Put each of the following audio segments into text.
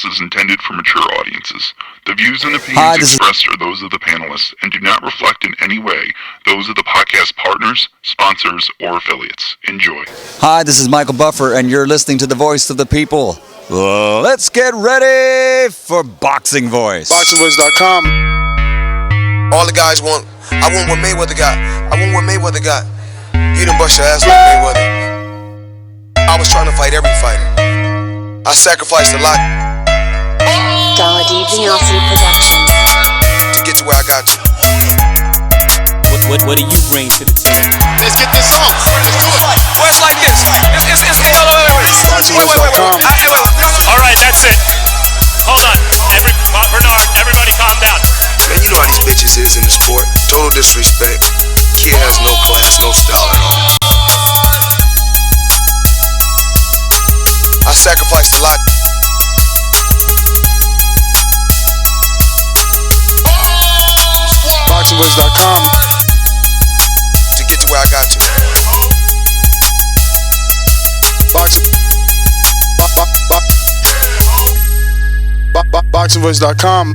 podcast is intended for mature audiences. The views and opinions expressed are those of the panelists and do not reflect in any way those of the podcast partners, sponsors, or affiliates. Enjoy. Hi, this is Michael Buffer, and you're listening to the voice of the people. Let's get ready for Boxing Voice. BoxingVoice.com. All the guys want, I want what Mayweather got. I want what Mayweather got. You done bust your ass like Mayweather. I was trying to fight every fighter. I sacrificed a lot Productions to get to where I got to. What do you bring to the table? Let's get this on. Let's do it. Well, it's like this. Wait. All right, that's it. Hold on. Bernard, everybody calm down. Man, you know how these bitches is in the sport. Total disrespect. Kid has no class, no style at all. I sacrificed a lot. BoxingVoice.com to get to where I got to. BoxingVoice.com.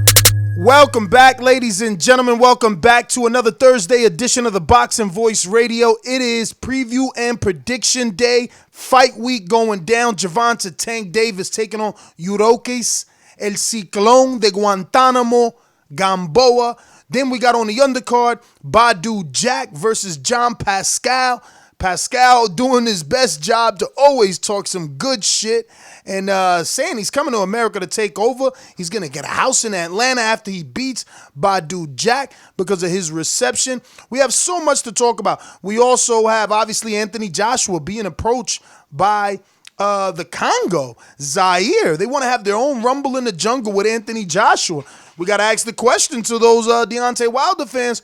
Welcome back, ladies and gentlemen. Welcome back to another Thursday edition of the Boxing Voice Radio. It is preview and prediction day. Fight week going down. Gervonta Tank Davis taking on Yuriorkis El Ciclón de Guantánamo Gamboa. Then we got on the undercard Badou Jack versus John Pascal. Pascal doing his best job to always talk some good shit and saying he's coming to America to take over. He's going to get a house in Atlanta after he beats Badou Jack because of his reception. We have so much to talk about. We also have, obviously, Anthony Joshua being approached by the Congo, Zaire. They want to have their own Rumble in the Jungle with Anthony Joshua. We got to ask the question to those Deontay Wilder fans.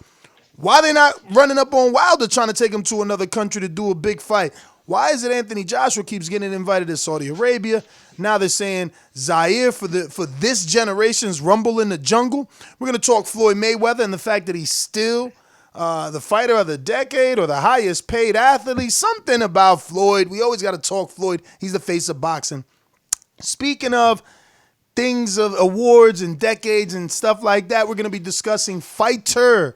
Why they not running up on Wilder trying to take him to another country to do a big fight? Why is it Anthony Joshua keeps getting invited to Saudi Arabia? Now they're saying Zaire for this generation's Rumble in the Jungle. We're going to talk Floyd Mayweather and the fact that he's still the fighter of the decade or the highest paid athlete. Something about Floyd. We always got to talk Floyd. He's the face of boxing. Speaking of things of awards and decades and stuff like that, we're going to be discussing Fighter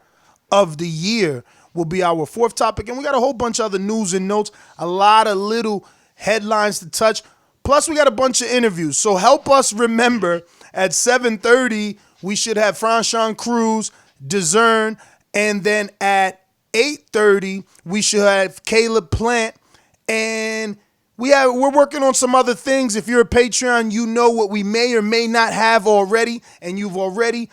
of the Year will be our fourth topic. And we got a whole bunch of other news and notes, a lot of little headlines to touch. Plus, we got a bunch of interviews. So help us remember at 7:30, we should have Franchon Cruz, DAZN, and then at 8:30, we should have Caleb Plant. And we're working on some other things. If you're a Patreon, you know what we may or may not have already, and you've already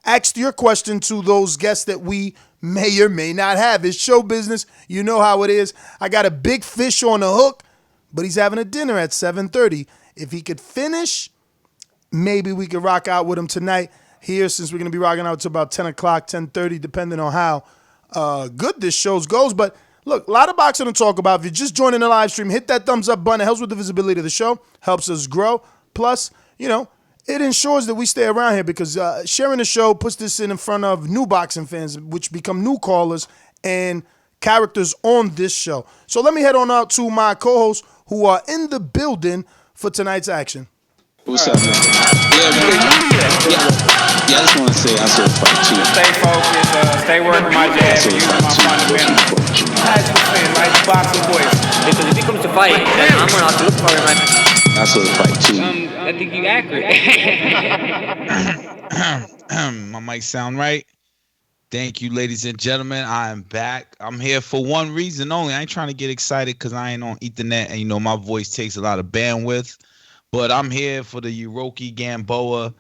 asked your question to those guests that we may or may not have. It's show business. You know how it is. I got a big fish on the hook, but he's having a dinner at 7:30. If he could finish, maybe we could rock out with him tonight here, since we're going to be rocking out to about 10 o'clock, 10:30, depending on how good this show goes. But look, a lot of boxing to talk about. If you're just joining the live stream, hit that thumbs up button. It helps with the visibility of the show, helps us grow. Plus, it ensures that we stay around here because sharing the show puts this in front of new boxing fans, which become new callers and characters on this show. So let me head on out to my co-hosts who are in the building for tonight's action. What's up, man? Yeah, I just want to say I saw the fight too. Stay focused, stay working my jab, use my fundamentals. As you saying, right? Boxing voice. Because if he comes to fight, then I'm going to have to look for him, man. I saw the fight too. I think you're accurate. My mic sound right? Thank you, ladies and gentlemen. I am back. I'm here for one reason only. I ain't trying to get excited because I ain't on Ethernet, and my voice takes a lot of bandwidth. But I'm here for the Yuriorkis Gamboa,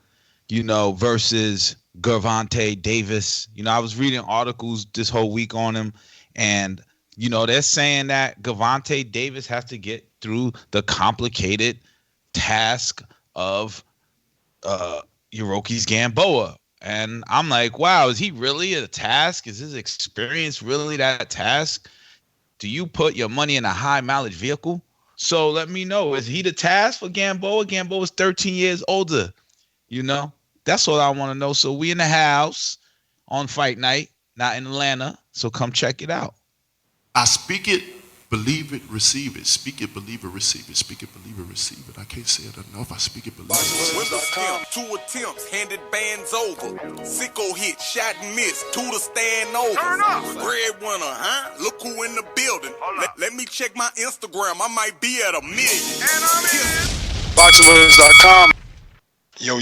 versus Gervonta Davis. I was reading articles this whole week on him, and they're saying that Gervonta Davis has to get through the complicated task of Yuriorkis Gamboa. And I'm like, wow, is he really a task? Is his experience really that task? Do you put your money in a high mileage vehicle? So let me know, is he the task for Gamboa? Gamboa's 13 years older. That's all I want to know. So we in the house on fight night, not in Atlanta. So come check it out. I speak it Believe it, receive it. Speak it, believe it, receive it. Speak it, believe it, receive it. I can't say it enough. I speak it, believe it. 2 attempts, handed bands over. Sicko hit, shot and missed. 2 to stand over. Turn up. Breadwinner, huh? Look who in the building. Let me check my Instagram. I might be at 1 million. And I'm in. BoxingVoice.com. Yo,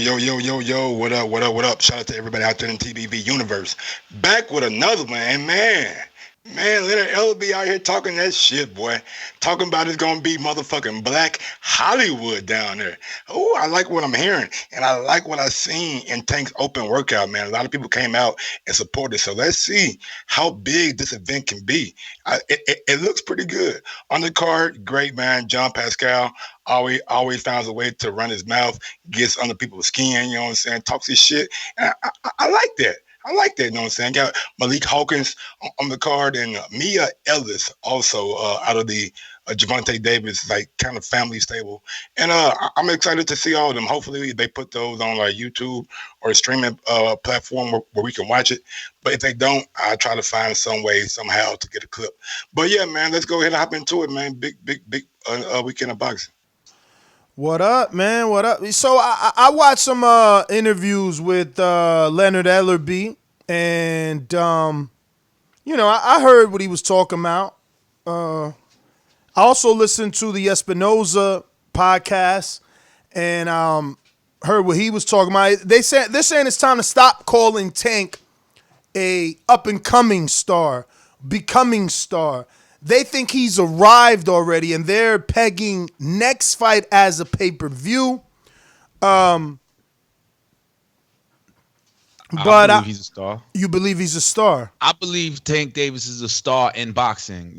what up? Shout out to everybody out there in the TBV universe. Back with another one, and man, Lionell Elbiali out here talking that shit, boy. Talking about it's gonna be motherfucking Black Hollywood down there. Oh, I like what I'm hearing, and I like what I seen in Tank's open workout, man. A lot of people came out and supported. So let's see how big this event can be. It looks pretty good. On the card, great man, John Pascal always finds a way to run his mouth, gets under people's skin. You know what I'm saying? Talks his shit. And I like that. You know what I'm saying? Got Malik Hawkins on the card and Mia Ellis also out of the Gervonta Davis, like kind of family stable. And I'm excited to see all of them. Hopefully they put those on like YouTube or a streaming platform where we can watch it. But if they don't, I'll try to find some way, somehow to get a clip. But yeah, man, let's go ahead and hop into it, man. Big weekend of boxing. What up, man? What up? So I watched some interviews with Leonard Ellerby, and I heard what he was talking about. I also listened to the Espinoza podcast and heard what he was talking about. They're saying it's time to stop calling Tank a up and coming star, becoming star. They think he's arrived already, and they're pegging next fight as a pay-per-view. I believe he's a star. You believe he's a star? I believe Tank Davis is a star in boxing.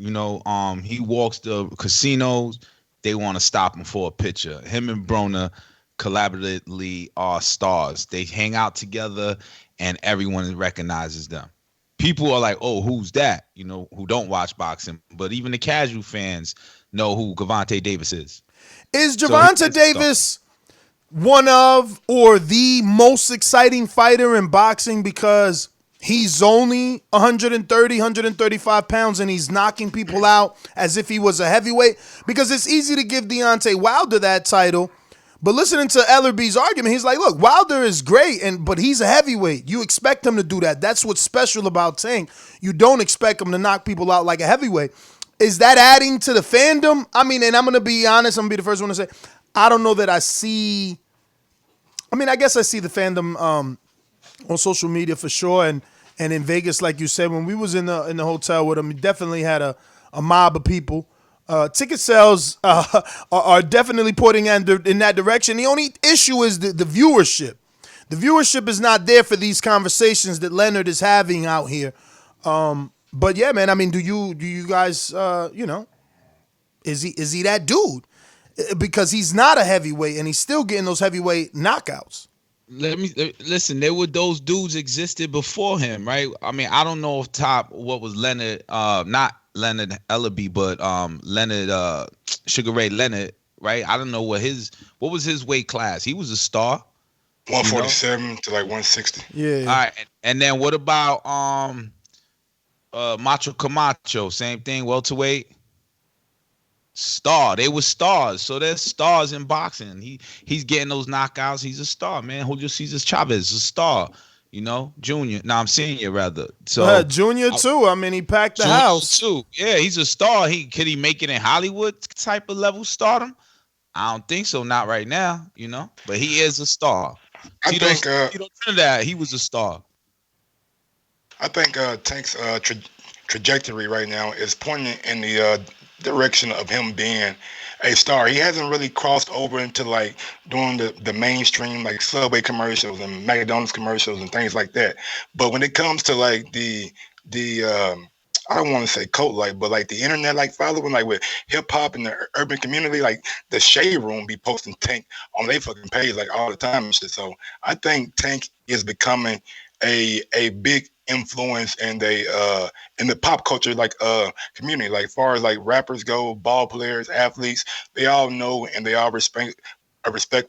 He walks the casinos. They want to stop him for a picture. Him and Broner collaboratively are stars. They hang out together, and everyone recognizes them. People are like, oh, who's that? Who don't watch boxing. But even the casual fans know who Gervonta Davis is. Is Gervonta Davis one of or the most exciting fighter in boxing because he's only 130, 135 pounds and he's knocking people out as if he was a heavyweight? Because it's easy to give Deontay Wilder that title. But listening to Ellerby's argument, he's like, look, Wilder is great, but he's a heavyweight. You expect him to do that. That's what's special about Tank. You don't expect him to knock people out like a heavyweight. Is that adding to the fandom? I mean, and I'm going to be honest, I'm going to be the first one to say, I don't know that I see, I guess I see the fandom on social media for sure. And in Vegas, like you said, when we was in the hotel with him, he definitely had a mob of people. Ticket sales are definitely pointing in that direction. The only issue is the viewership. The viewership is not there for these conversations that Leonard is having out here. But yeah, man, do you guys, is he that dude? Because he's not a heavyweight and he's still getting those heavyweight knockouts. Listen, there were those dudes existed before him, right? I don't know what was Leonard, not Leonard Ellerby, but Leonard Sugar Ray Leonard, right? I don't know what was his weight class. He was a star. 147 to like 160. Yeah. All right, and then what about Macho Camacho? Same thing, welterweight. Star. They were stars. So there's stars in boxing. He's getting those knockouts. He's a star, man. Julio Cesar Chavez is a star. Junior. No, I'm senior rather. So Junior too. He packed the house too. Yeah, he's a star. Could he make it in Hollywood type of level stardom? I don't think so. Not right now. But he is a star. I think Trinidad, he was a star. I think Tank's trajectory right now is pointing in the direction of him being a star. He hasn't really crossed over into like doing the mainstream like Subway commercials and McDonald's commercials and things like that. But when it comes to like the I don't want to say cult like, but like the internet like following like with hip hop and the urban community, like the Shade Room be posting Tank on their fucking page like all the time and shit. So I think Tank is becoming a big influence in the pop culture like community, like far as like rappers go, ball players, athletes, they all know and they all respect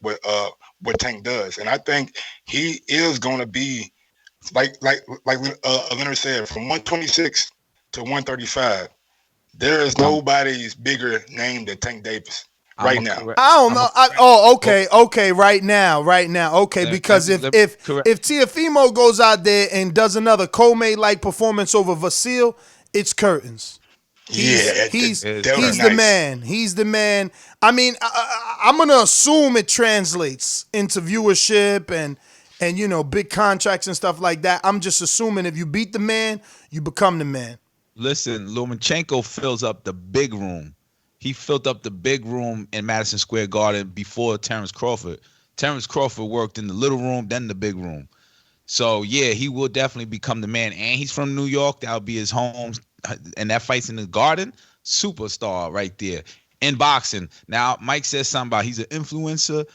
what Tank does. And I think he is going to be like Leonard said, from 126 to 135. There is nobody's bigger name than Tank Davis now. I don't know. Okay. Right now. Okay, because if Teofimo goes out there and does another co-mate like performance over Vasil, it's curtains. He's the man. He's the man. I mean, I'm gonna assume it translates into viewership and big contracts and stuff like that. I'm just assuming if you beat the man, you become the man. Listen, Lomachenko fills up the big room. He filled up the big room in Madison Square Garden before Terrence Crawford. Terrence Crawford worked in the little room, then the big room. So, yeah, he will definitely become the man. And he's from New York. That'll be his home. And that fight's in the Garden. Superstar right there. In boxing. Now, Mike says something about he's an influencer.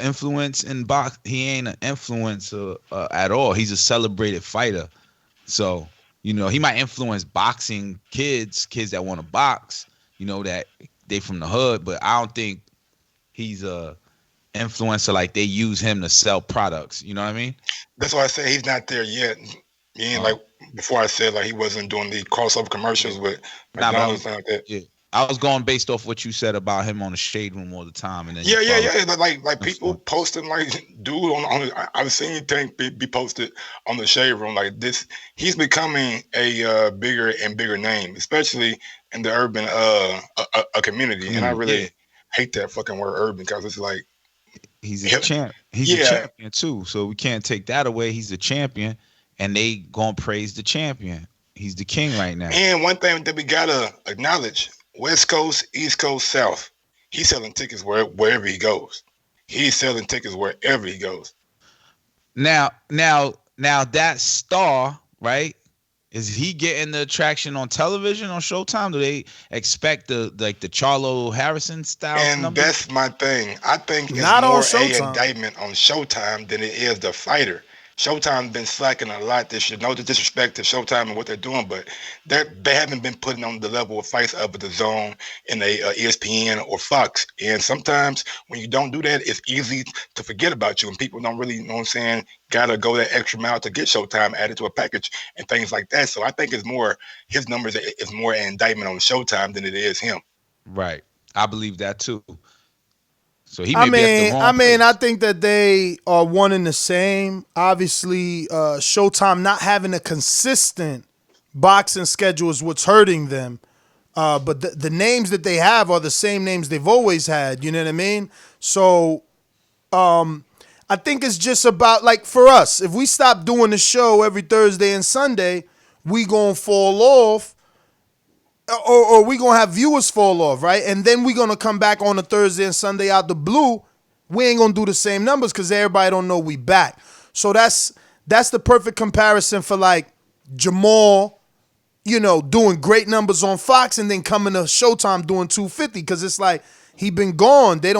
Influence in box. He ain't an influencer at all. He's a celebrated fighter. So, he might influence boxing kids that want to box, that they from the hood, but I don't think he's a influencer like they use him to sell products. You know what I mean? That's why I say he's not there yet. He ain't like before I said like he wasn't doing the crossover commercials with McDonald's like that. Yeah. I was going based off what you said about him on the Shade Room all the time, and then like people posting like dude on I've seen Tank be posted on the Shade Room like this. He's becoming a bigger and bigger name, especially in the urban a community, and I really hate that fucking word urban because it's like he's a champ. He's a champion too, so we can't take that away. He's a champion, and they gonna praise the champion. He's the king right now. And one thing that we gotta acknowledge. West Coast, East Coast, South. He's selling tickets wherever he goes. He's selling tickets wherever he goes. Now that star, right? Is he getting the attraction on television on Showtime? Do they expect the Charlo Harrison style? And numbers? That's my thing. I think it's Not more on Showtime. an indictment on Showtime than it is the fighter. Showtime's been slacking a lot this year. No disrespect to Showtime and what they're doing, but they haven't been putting on the level of fights of the Zone and the ESPN or Fox. And sometimes when you don't do that, it's easy to forget about you, and people don't really, gotta go that extra mile to get Showtime added to a package and things like that. So I think it's more his numbers is more an indictment on Showtime than it is him. Right, I believe that too. So he may be at the wrong place. I think that they are one and the same. Obviously, Showtime not having a consistent boxing schedule is what's hurting them. But the names that they have are the same names they've always had. You know what I mean? So I think it's just about, like, for us, if we stop doing the show every Thursday and Sunday, we gonna fall off. Or we going to have viewers fall off, right? And then we going to come back on a Thursday and Sunday out the blue. We ain't going to do the same numbers because everybody don't know we back. So that's the perfect comparison for, like, Jamal, doing great numbers on Fox and then coming to Showtime doing 250 because it's like he been gone. A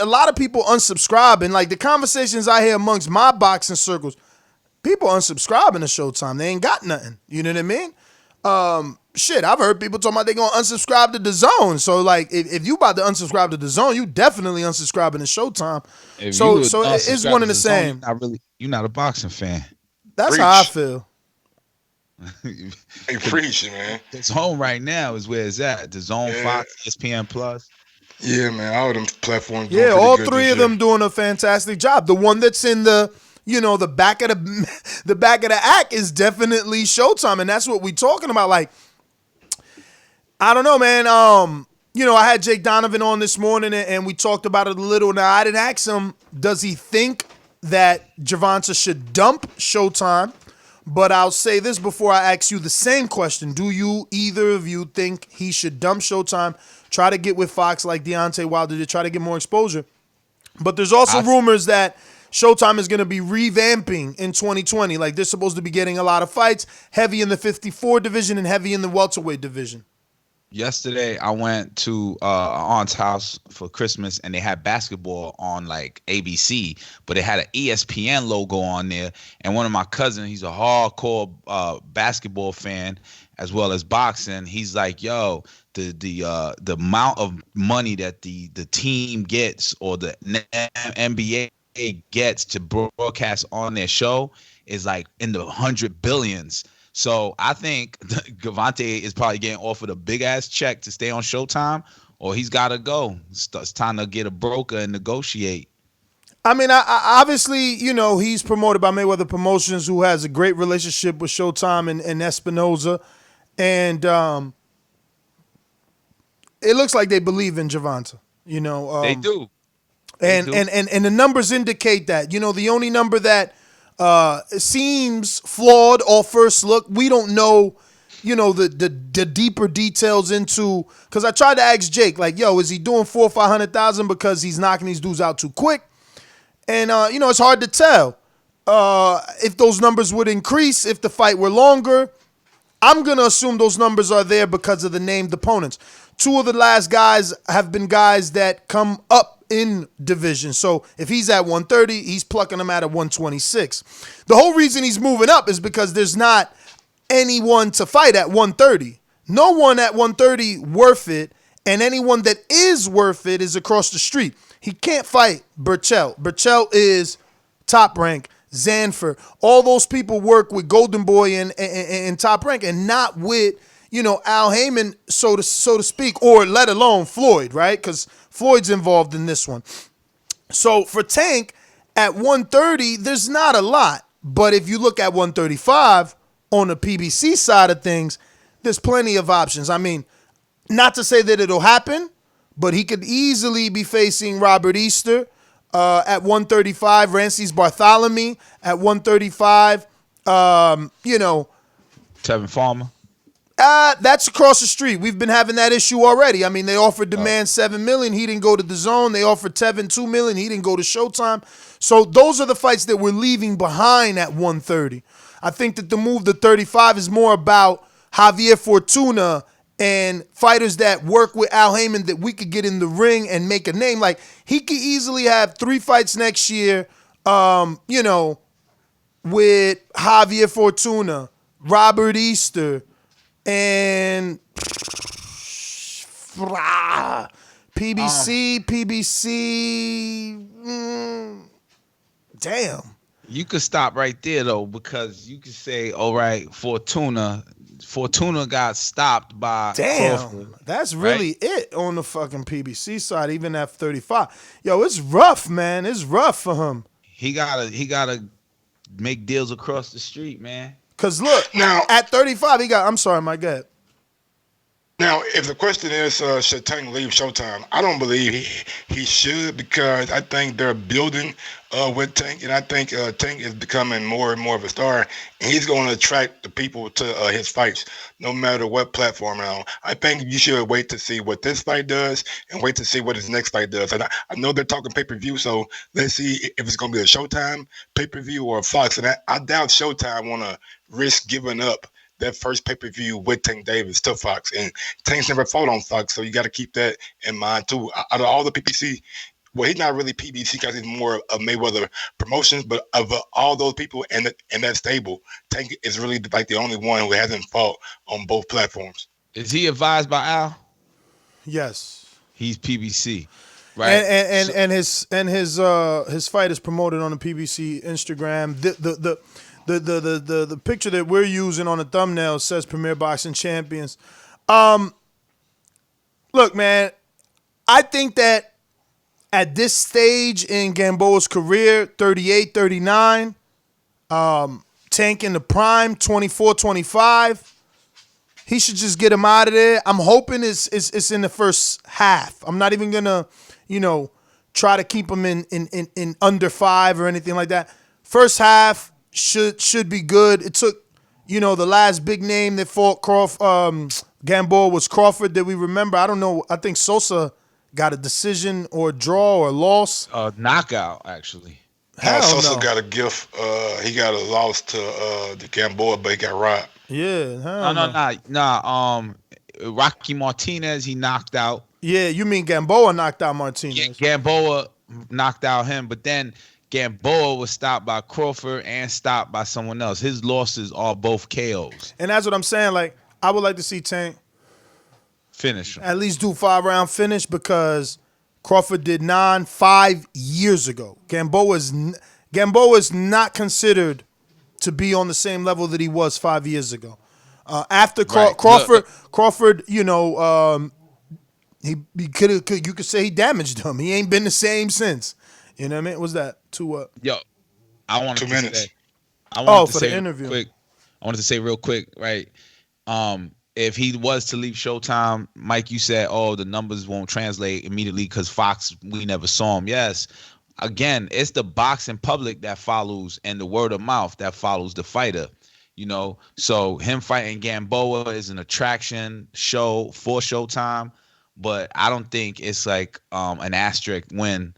lot of people unsubscribing. Like, the conversations I hear amongst my boxing circles, people unsubscribing to Showtime. They ain't got nothing. You know what I mean? I've heard people talking about they gonna unsubscribe to DAZN. So like, if you about to unsubscribe to DAZN, you definitely unsubscribing to Showtime. So it's one and the same. You're not a boxing fan. That's how I feel. Hey, preach, man. It's home right now is where it's at. DAZN, Fox, ESPN Plus. Yeah, man. All of them platforms. Yeah, all three of them doing a fantastic job. The one that's in the back of the act is definitely Showtime, and that's what we talking about. Like, I don't know, man. I had Jake Donovan on this morning, and we talked about it a little. Now, I didn't ask him, does he think that Gervonta should dump Showtime? But I'll say this before I ask you the same question. Do either of you think he should dump Showtime, try to get with Fox like Deontay Wilder did, try to get more exposure? But there's also rumors that Showtime is going to be revamping in 2020. Like, they're supposed to be getting a lot of fights, heavy in the 54 division and heavy in the welterweight division. Yesterday, I went to aunt's house for Christmas, and they had basketball on, like, ABC, but it had an ESPN logo on there. And one of my cousins, he's a hardcore basketball fan as well as boxing. He's like, yo, the amount of money that the team gets or the NBA gets to broadcast on their show is like in the 100 billions. So I think Gervonta is probably getting offered a big ass check to stay on Showtime, or he's got to go. It's time to get a broker and negotiate. I mean, I obviously, he's promoted by Mayweather Promotions, who has a great relationship with Showtime and Espinoza, and it looks like they believe in Gervonta. They do. And the numbers indicate that. The only number that seems flawed off first look, we don't know, the deeper details into, because I tried to ask Jake, like, yo, is he doing 400,000 or 500,000 because he's knocking these dudes out too quick? And, it's hard to tell if those numbers would increase if the fight were longer. I'm going to assume those numbers are there because of the named opponents. Two of the last guys have been guys that come up in division. So if he's at 130, he's plucking them out at 126. The whole reason he's moving up is because there's not anyone to fight at 130. No one at 130 worth it, and anyone that is worth it is across the street. He can't fight Burchell. Burchell is top rank. Zanfer. All those people work with Golden Boy and Top Rank, and not with, Al Heyman, so to speak, or let alone Floyd, right? Because Floyd's involved in this one. So for Tank, at 130, there's not a lot. But if you look at 135 on the PBC side of things, there's plenty of options. I mean, not to say that it'll happen, but he could easily be facing Robert Easter at 135, Rances Bartholomew at 135. Tevin Farmer. That's across the street. We've been having that issue already. I mean, they offered the man $7 million. He didn't go to the Zone. They offered Tevin $2 million. He didn't go to Showtime. So those are the fights that we're leaving behind at 130. I think that the move to 35 is more about Javier Fortuna and fighters that work with Al Heyman that we could get in the ring and make a name. Like, he could easily have 3 fights next year, with Javier Fortuna, Robert Easter, and PBC. Damn. You could stop right there, though, because you could say, all right, Fortuna got stopped by Crawford, that's really it on the fucking PBC side, even at 35. Yo, it's rough, man. It's rough for him. He gotta make deals across the street, man. Because look, now at 35, I'm sorry, Mike, go ahead. Now, if the question is, should Tank leave Showtime? I don't believe he should, because I think they're building with Tank, and I think Tank is becoming more and more of a star, and he's going to attract the people to his fights, no matter what platform. Now, I think you should wait to see what this fight does and wait to see what his next fight does. And I know they're talking pay-per-view, so let's see if it's going to be a Showtime pay-per-view or a Fox. And I doubt Showtime want to risk giving up that first pay-per-view with Tank Davis to Fox. And Tank's never fought on Fox, so you got to keep that in mind, too. Out of all the PBC, well, he's not really PBC because he's more of Mayweather Promotions, but of all those people in that stable, Tank is really like the only one who hasn't fought on both platforms. Is he advised by Al? Yes. He's PBC, right? And his fight is promoted on the PBC Instagram. The picture that we're using on the thumbnail says Premier Boxing Champions. Look, man, I think that at this stage in Gamboa's career, 38, 39, Tank in the prime, 24, 25, he should just get him out of there. I'm hoping it's in the first half. I'm not even going to, try to keep him in under 5 or anything like that. First half should be good. It took, the last big name that fought Gamboa was Crawford, that we remember. I don't know. I think Sosa got a decision or a draw or a loss. Knockout, actually. Sosa got a gift. He got a loss to the Gamboa, but he got robbed. Yeah. No. Rocky Martinez, he knocked out. Yeah, you mean Gamboa knocked out Martinez. Yeah, Gamboa knocked out him, but then Gamboa was stopped by Crawford and stopped by someone else. His losses are both KOs. And that's what I'm saying. Like, I would like to see Tank finish him. At least do 5-round finish, because Crawford did 5 years ago. Gamboa is not considered to be on the same level that he was 5 years ago. After Right. Crawford, you know, he could you could say he damaged him. He ain't been the same since. You know what I mean? What's that? Yo, I wanted 2 to minutes. say. I wanted to for say the interview. Quick. I wanted to say real quick, right? If he was to leave Showtime, Mike, you said, "Oh, the numbers won't translate immediately because Fox, we never saw him." Yes. Again, it's the boxing public that follows and the word of mouth that follows the fighter. You know, so him fighting Gamboa is an attraction show for Showtime, but I don't think it's like an asterisk win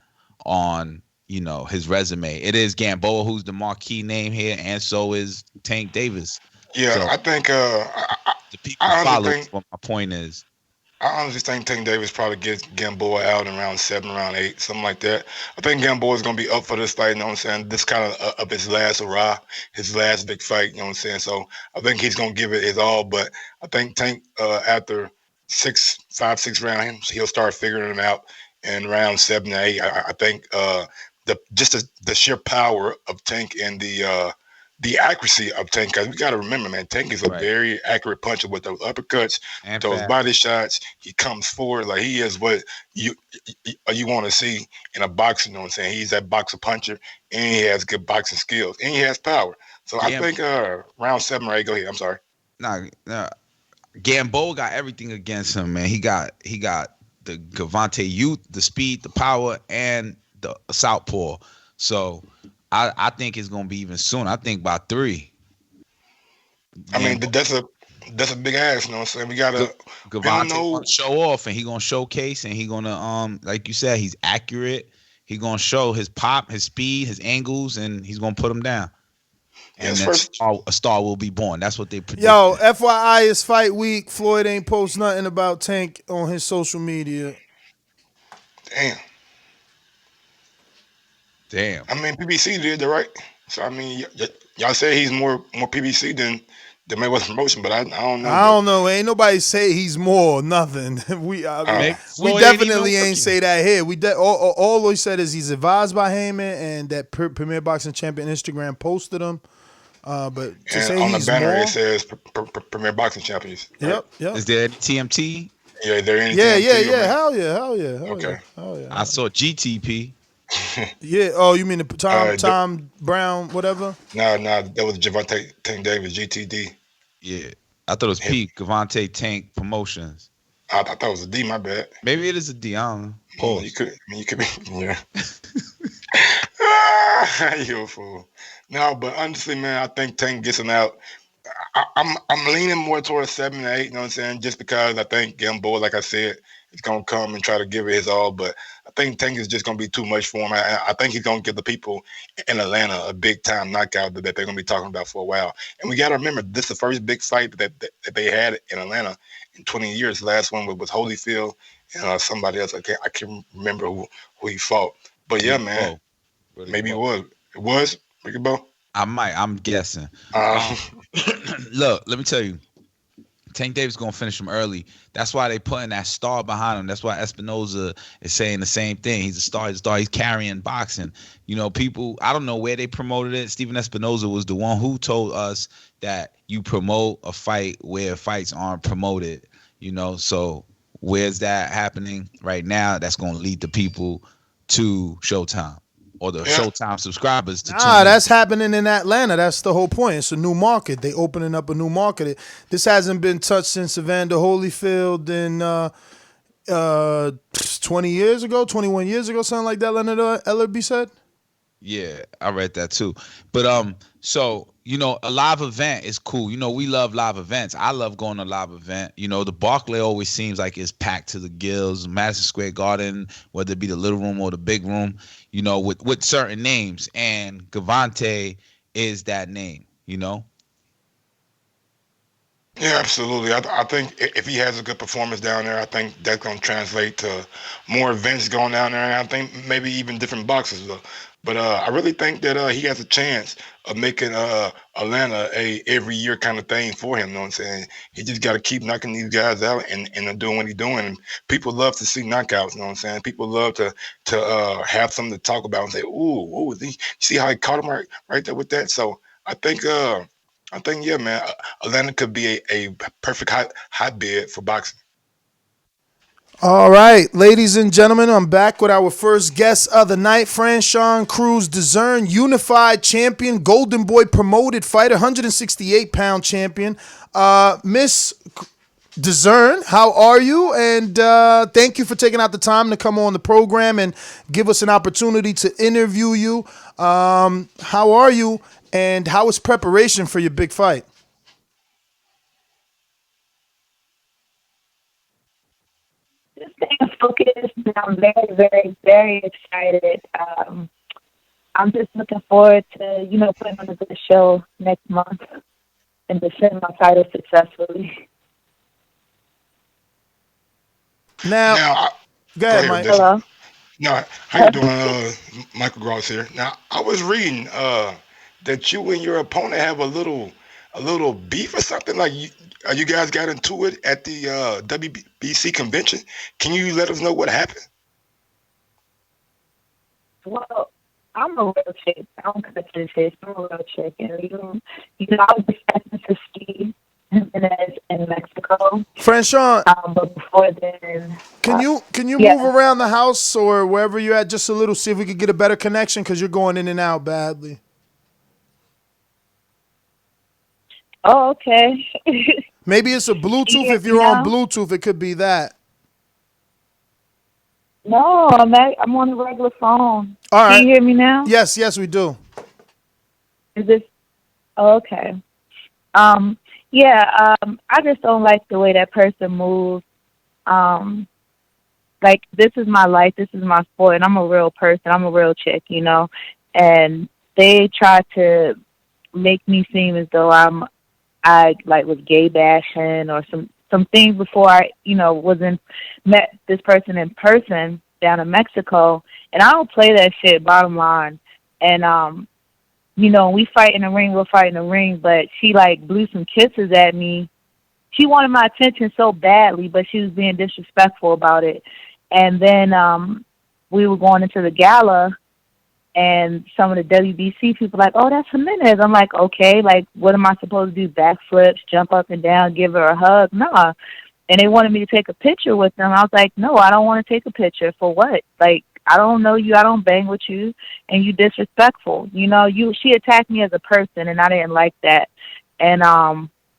on, you know, his resume. It is Gamboa who's the marquee name here, and so is Tank Davis. Yeah, So I think the people I honestly follow. think What my point is. I honestly think Tank Davis probably gets Gamboa out in round 7, round 8, something like that. I think Gamboa is going to be up for this fight, you know what I'm saying? This kind of his last hurrah, his last big fight, you know what I'm saying? So I think he's going to give it his all, but I think Tank, after 5, 6 rounds, he'll start figuring them out in round 7 to 8. I think the sheer power of Tank and the accuracy of Tank, because we got to remember, man, Tank is a very accurate puncher with those uppercuts, And those fast. body shots. He comes forward like he is what you want to see in a boxer. You know what I'm saying? He's that boxer puncher, and he has good boxing skills, and he has power. So I think round 7 or 8. Go ahead. I'm sorry. Nah, Gamboa got everything against him, man. He got the Gervonta youth, the speed, the power, and the southpaw. So I think it's gonna be even soon. I think by 3. I mean, that's a big ass. You know what I'm saying? We gotta Gervonta gonna show off, and he gonna showcase, and he gonna like you said, he's accurate. He gonna show his pop, his speed, his angles, and he's gonna put him down. And then a star will be born. That's what they predict. Yo, FYI, it's fight week. Floyd ain't post nothing about Tank on his social media. Damn. I mean, PBC did, right? So I mean, y'all say he's more PBC than Mayweather promotion, but I don't know. I don't know. Ain't nobody say he's more. Nothing. We definitely ain't say that here. All we said is he's advised by Heyman and that Premier Boxing Champion Instagram posted him. But to say on the he's banner more, it says Premier Boxing Champions. Right? Yep. Is there any TMT? Yeah, there any Yeah. TMT? Hell yeah. Okay. I saw GTP. Yeah. Oh, you mean the Tom Brown, whatever? No, that was Gervonta Tank Davis, GTD. Yeah, I thought it was P. Gervonta Tank Promotions. I thought it was a D. My bad. Maybe it is a D. I don't know. Pause. You could be. Yeah. You a fool. No, but honestly, man, I think Tank gets him out. I'm leaning more towards 7 to 8. You know what I'm saying? Just because I think Gamboa, like I said, is gonna come and try to give it his all. But I think Tank is just gonna be too much for him. I think he's gonna give the people in Atlanta a big time knockout that they're gonna be talking about for a while. And we gotta remember, this is the first big fight that they had in Atlanta in 20 years. The last one was Holyfield and somebody else. I can't remember who he fought. But yeah, man, maybe it was. It was Ricky Bo. I'm guessing. Look, let me tell you. Tank Davis gonna finish him early. That's why they putting that star behind him. That's why Espinoza is saying the same thing. He's a star. He's carrying boxing. You know, people. I don't know where they promoted it. Steven Espinoza was the one who told us that you promote a fight where fights aren't promoted. You know, so where's that happening right now? That's gonna lead the people to Showtime. Or the Showtime subscribers to tune in. That's happening in Atlanta. That's the whole point. It's a new market. They opening up a new market. This hasn't been touched since Evander Holyfield in 20 years ago, 21 years ago, something like that, Leonard Ellerby said. Yeah, I read that too. But so you know, a live event is cool. You know, we love live events. I love going to a live event. You know, the Barclay always seems like it's packed to the gills. Madison Square Garden, whether it be the little room or the big room, you know, with certain names. And Gervonta is that name, you know? Yeah, absolutely. I think if he has a good performance down there, I think that's going to translate to more events going down there. And I think maybe even different boxes. But I really think that he has a chance of making Atlanta a every year kind of thing for him. You know what I'm saying? He just got to keep knocking these guys out and doing what he's doing. And people love to see knockouts. You know what I'm saying? People love to have something to talk about and say, "Ooh, you see how he caught him right there with that?" So yeah, man. Atlanta could be a perfect hotbed for boxing. All right, ladies and gentlemen, I'm back with our first guest of the night, Franchon Cruz Dezern, unified champion, Golden Boy promoted fighter, 168-pound champion. Miss Dezern, how are you? And thank you for taking out the time to come on the program and give us an opportunity to interview you. How are you? And how is preparation for your big fight? Just staying focused. I'm very, very, very excited. I'm just looking forward to, putting on a good show next month and defend my title successfully. Now go ahead, Mike. Hello. No, how you doing? Michael Gross here. Now, I was reading that you and your opponent have a little beef or something. Like you guys got into it at the WBC convention. Can you let us know what happened? Well, I'm a real chick. I don't cut to the chase. I'm a real chick, and I was expecting to see Jimenez in Mexico. Franchon, but before then, can you move around the house or wherever you're at just a little, see if we could get a better connection because you're going in and out badly. Oh, okay. Maybe it's a Bluetooth. If you're on Bluetooth, it could be that. No, I'm on a regular phone. All right. Can you hear me now? Yes, we do. Is this okay? I just don't like the way that person moves. Like, this is my life, this is my sport, and I'm a real person, I'm a real chick, and they try to make me seem as though I was gay bashing or some things before I, met this person in person down in Mexico, and I don't play that shit, bottom line. And we fight in the ring, we'll fight in the ring, but she blew some kisses at me. She wanted my attention so badly, but she was being disrespectful about it. And then we were going into the gala, and some of the WBC people like, oh, that's Jimenez. I'm like, okay, what am I supposed to do? Backflips, jump up and down, give her a hug? Nah. And they wanted me to take a picture with them. I was like, no, I don't want to take a picture. For what? I don't know you. I don't bang with you, and you disrespectful. She attacked me as a person, and I didn't like that. And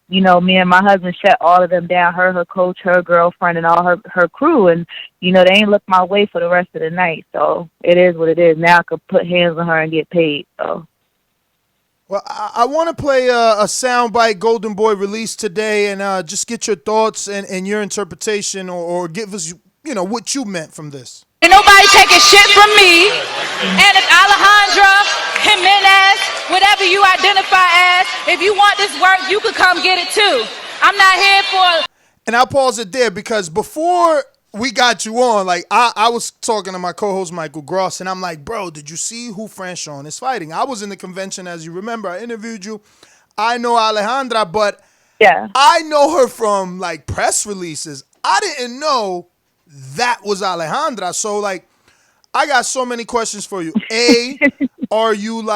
me and my husband shut all of them down, her coach, her girlfriend, and all her crew. And, they ain't looked my way for the rest of the night. So it is what it is. Now I could put hands on her and get paid. So. Well, I want to play a soundbite Golden Boy released today and just get your thoughts and your interpretation or give us, what you meant from this. Ain't nobody taking shit from me. And if Alejandra, Jimenez, whatever you identify as, if you want this work, you could come get it too. I'm not here for... And I'll pause it there because before we got you on, I was talking to my co-host Michael Gross, and I'm like, bro, did you see who Franchon is fighting? I was in the convention, as you remember. I interviewed you. I know Alejandra, but I know her from, press releases. I didn't know that was Alejandra. So, I got so many questions for you. A, are you,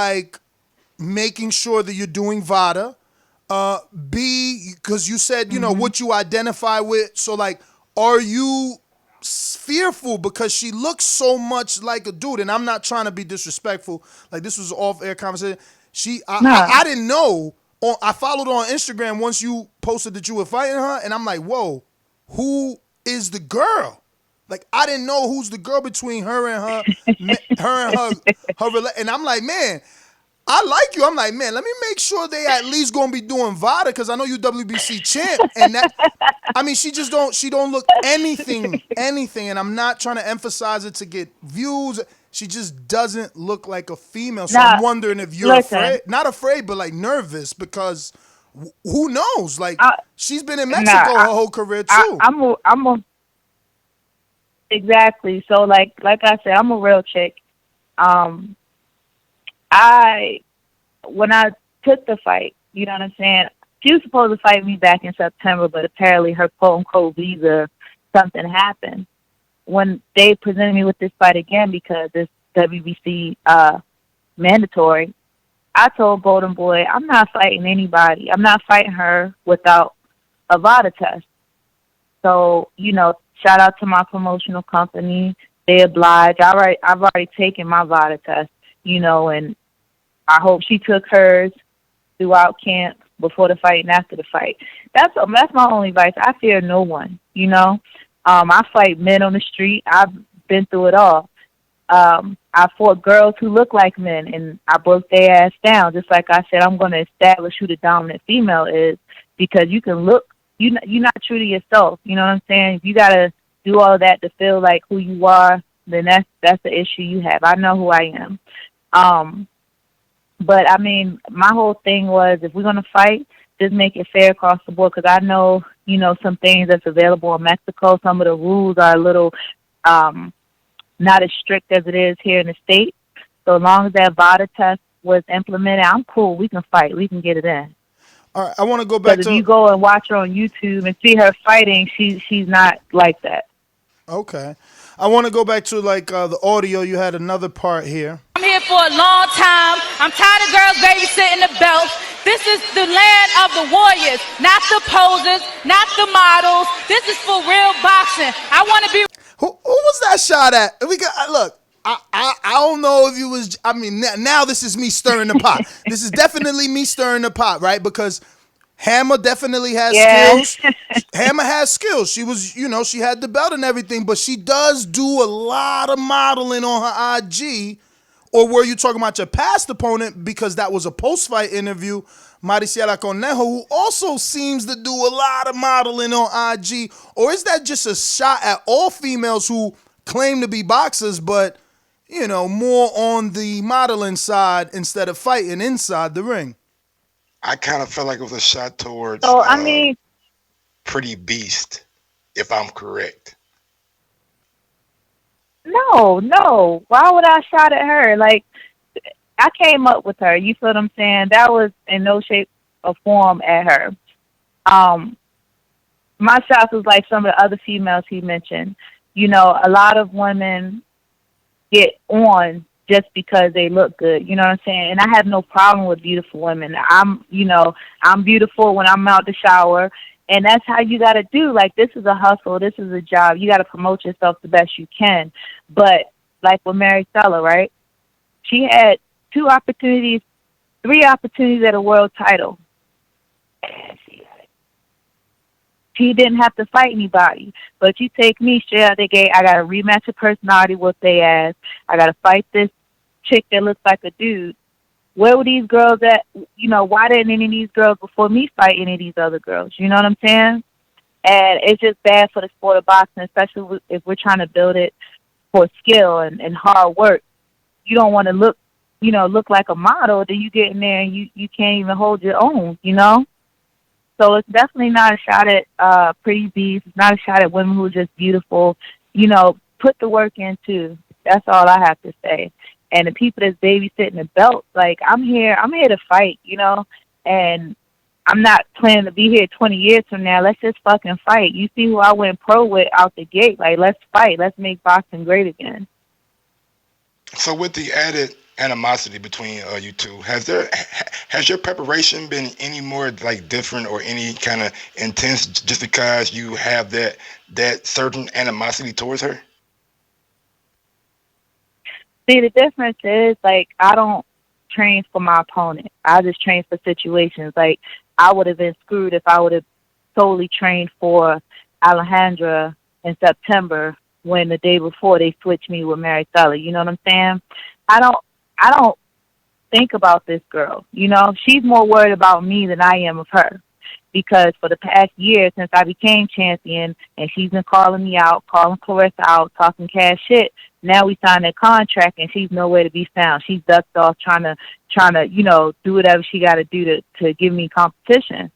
making sure that you're doing VADA? B, because you said, what you identify with. So, are you fearful because she looks so much like a dude? And I'm not trying to be disrespectful. This was off-air conversation. I didn't know. I followed her on Instagram once you posted that you were fighting her, and I'm like, whoa, who is the girl? I didn't know who's the girl between her and her. And I'm like, man, I like you. I'm like, man, let me make sure they at least gonna be doing VADA because I know you WBC champ. And that, she don't look anything. And I'm not trying to emphasize it to get views. She just doesn't look like a female. So I'm wondering if you're afraid, not afraid, but nervous because who knows? She's been in Mexico her whole career too. Exactly. So like I said, I'm a real chick. When I took the fight, you know what I'm saying? She was supposed to fight me back in September, but apparently her quote-unquote visa, something happened. When they presented me with this fight again because it's WBC mandatory, I told Golden Boy, I'm not fighting anybody. I'm not fighting her without a VADA test. So, you know, shout out to my promotional company. They oblige. I've already taken my VADA test, you know, and I hope she took hers throughout camp, before the fight and after the fight. That's my only advice. I fear no one, you know. I fight men on the street. I've been through it all. I fought girls who look like men, and I broke their ass down. Just like I said, I'm going to establish who the dominant female is, because you can look, you're not true to yourself. You know what I'm saying? If you got to do all that to feel like who you are, then that's the issue you have. I know who I am. But, I mean, my whole thing was, if we're going to fight, just make it fair across the board, because I know, you know, some things that's available in Mexico. Some of the rules are a little not as strict as it is here in the States. So as long as that VADA test was implemented, I'm cool. We can fight. We can get it in. All right, I want to go back to... if you go and watch her on YouTube and see her fighting, she's not like that. Okay. I want to go back to, like, the audio. You had another part here. I'm here for a long time. I'm tired of girls babysitting the belts. This is the land of the warriors, not the posers, not the models. This is for real boxing. I want to be... Who was that shot at? Look, I don't know if you was... I mean, now this is me stirring the pot. This is definitely me stirring the pot, right? Because Hammer definitely has skills. Hammer has skills. She was, you know, she had the belt and everything, but she does do a lot of modeling on her IG. Or were you talking about your past opponent, because that was a post-fight interview, Mariciela Conejo, who also seems to do a lot of modeling on IG? Or is that just a shot at all females who claim to be boxers, but, you know, more on the modeling side instead of fighting inside the ring? I kind of felt like it was a shot towards Pretty Beast, if I'm correct. No. Why would I shot at her? Like, I came up with her. You feel what I'm saying? That was in no shape or form at her. My shots was like some of the other females he mentioned. You know, a lot of women get on just because they look good. You know what I'm saying? And I have no problem with beautiful women. I'm beautiful when I'm out the shower. And that's how you got to do. Like, this is a hustle. This is a job. You got to promote yourself the best you can. But like with Maricela, right? She had 3 opportunities at a world title. She didn't have to fight anybody. But you take me straight out the gate, I got to rematch a personality with their ass. I got to fight this chick that looks like a dude. Where were these girls at? You know, why didn't any of these girls before me fight any of these other girls? You know what I'm saying? And it's just bad for the sport of boxing, especially if we're trying to build it for skill and hard work. You don't want to look like a model, then you get in there and you can't even hold your own, you know? So it's definitely not a shot at Pretty Beast. It's not a shot at women who are just beautiful. You know, put the work in too. That's all I have to say. And the people that's babysitting the belt, like, I'm here to fight, you know, and I'm not planning to be here 20 years from now. Let's just fucking fight. You see who I went pro with out the gate. Like, let's fight. Let's make boxing great again. So with the added animosity between you two, has your preparation been any more like different or any kind of intense just because you have that certain animosity towards her? See, the difference is, like, I don't train for my opponent. I just train for situations. Like, I would have been screwed if I would have solely trained for Alejandra in September when the day before they switched me with Maricela. You know what I'm saying? I don't think about this girl. You know, she's more worried about me than I am of her. Because for the past year since I became champion, and she's been calling me out, calling Clarissa out, talking cash shit. Now we signed a contract, and she's nowhere to be found. She's ducked off trying to, you know, do whatever she got to do to give me competition.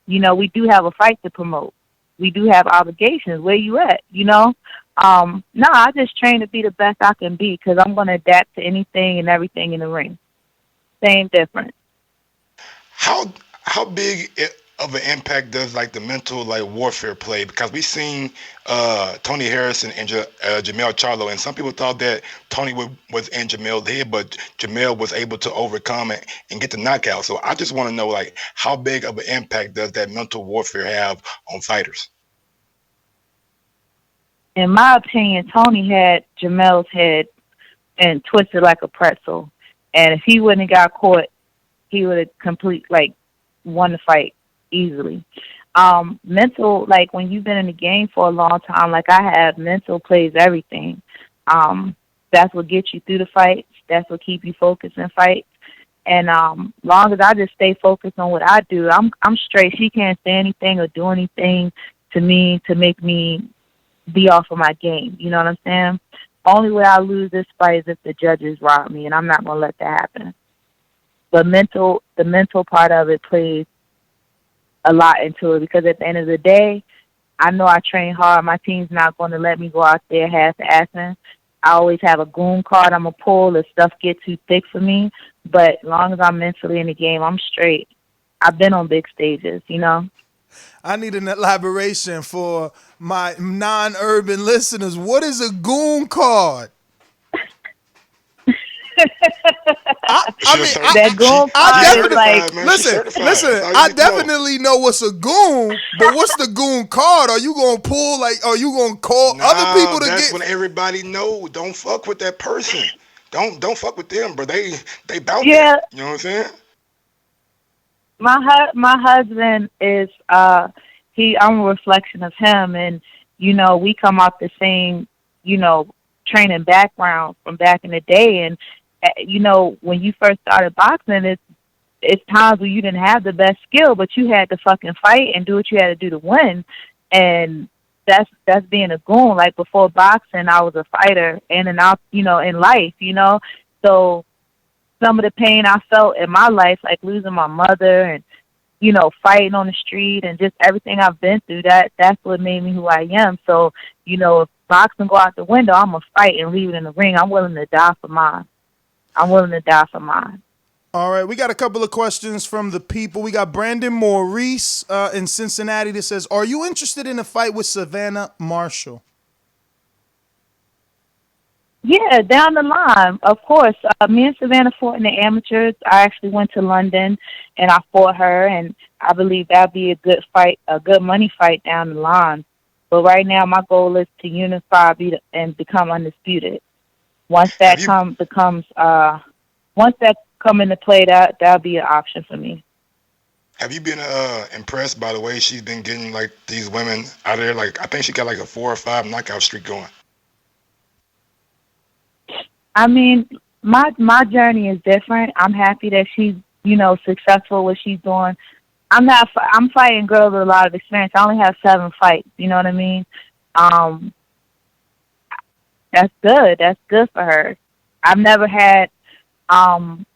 You know, we do have a fight to promote. We do have obligations. Where you at? You know? No, I just train to be the best I can be because I'm going to adapt to anything and everything in the ring. Same difference. How big of an impact does like the mental like warfare play? Because we seen Tony Harrison and Jamel Charlo, and some people thought that Tony was in Jamel's head, but Jamel was able to overcome it and get the knockout. So I just want to know, like, how big of an impact does that mental warfare have on fighters? In my opinion, Tony had Jamel's head and twisted like a pretzel. And if he wouldn't have got caught, he would have won the fight easily. Mental, like when you've been in the game for a long time, like I have, mental plays everything. That's what gets you through the fights. That's what keep you focused in fights. And long as I just stay focused on what I do, I'm straight. She can't say anything or do anything to me to make me be off of my game. You know what I'm saying? Only way I lose this fight is if the judges rob me, and I'm not going to let that happen. But the mental part of it plays a lot into it, because at the end of the day, I know I train hard. My team's not going to let me go out there half-assing. I always have a goon card I'm going to pull if stuff gets too thick for me. But as long as I'm mentally in the game, I'm straight. I've been on big stages, you know? I need an elaboration for my non-urban listeners. What is a goon card? I definitely know what's a goon, but what's the goon card? Are you gonna pull, like, are you gonna call other people to that's when everybody know, don't fuck with that person. Don't fuck with them, bro. They bout that. You know what I'm saying? My husband is I'm a reflection of him, and you know, we come off the same, you know, training background from back in the day. And you know, when you first started boxing, it's times where you didn't have the best skill, but you had to fucking fight and do what you had to do to win. And that's being a goon. Like before boxing, I was a fighter in and out, you know, in life, you know. So some of the pain I felt in my life, like losing my mother and, you know, fighting on the street and just everything I've been through, that's what made me who I am. So, you know, if boxing go out the window, I'm going to fight and leave it in the ring. I'm willing to die for mine. All right, we got a couple of questions from the people. We got Brandon Maurice in Cincinnati that says, are you interested in a fight with Savannah Marshall? Yeah, down the line, of course. Me and Savannah fought in the amateurs. I actually went to London and I fought her, and I believe that'd be a good fight, a good money fight down the line. But right now, my goal is to unify and become undisputed. Once that come into play, that'll be an option for me. Have you been impressed by the way she's been getting like these women out of there? Like I think she got like a 4 or 5 knockout streak going. I mean, my journey is different. I'm happy that she's, you know, successful what she's doing. I'm fighting girls with a lot of experience. I only have 7 fights. You know what I mean? That's good. That's good for her. I've never had. I'm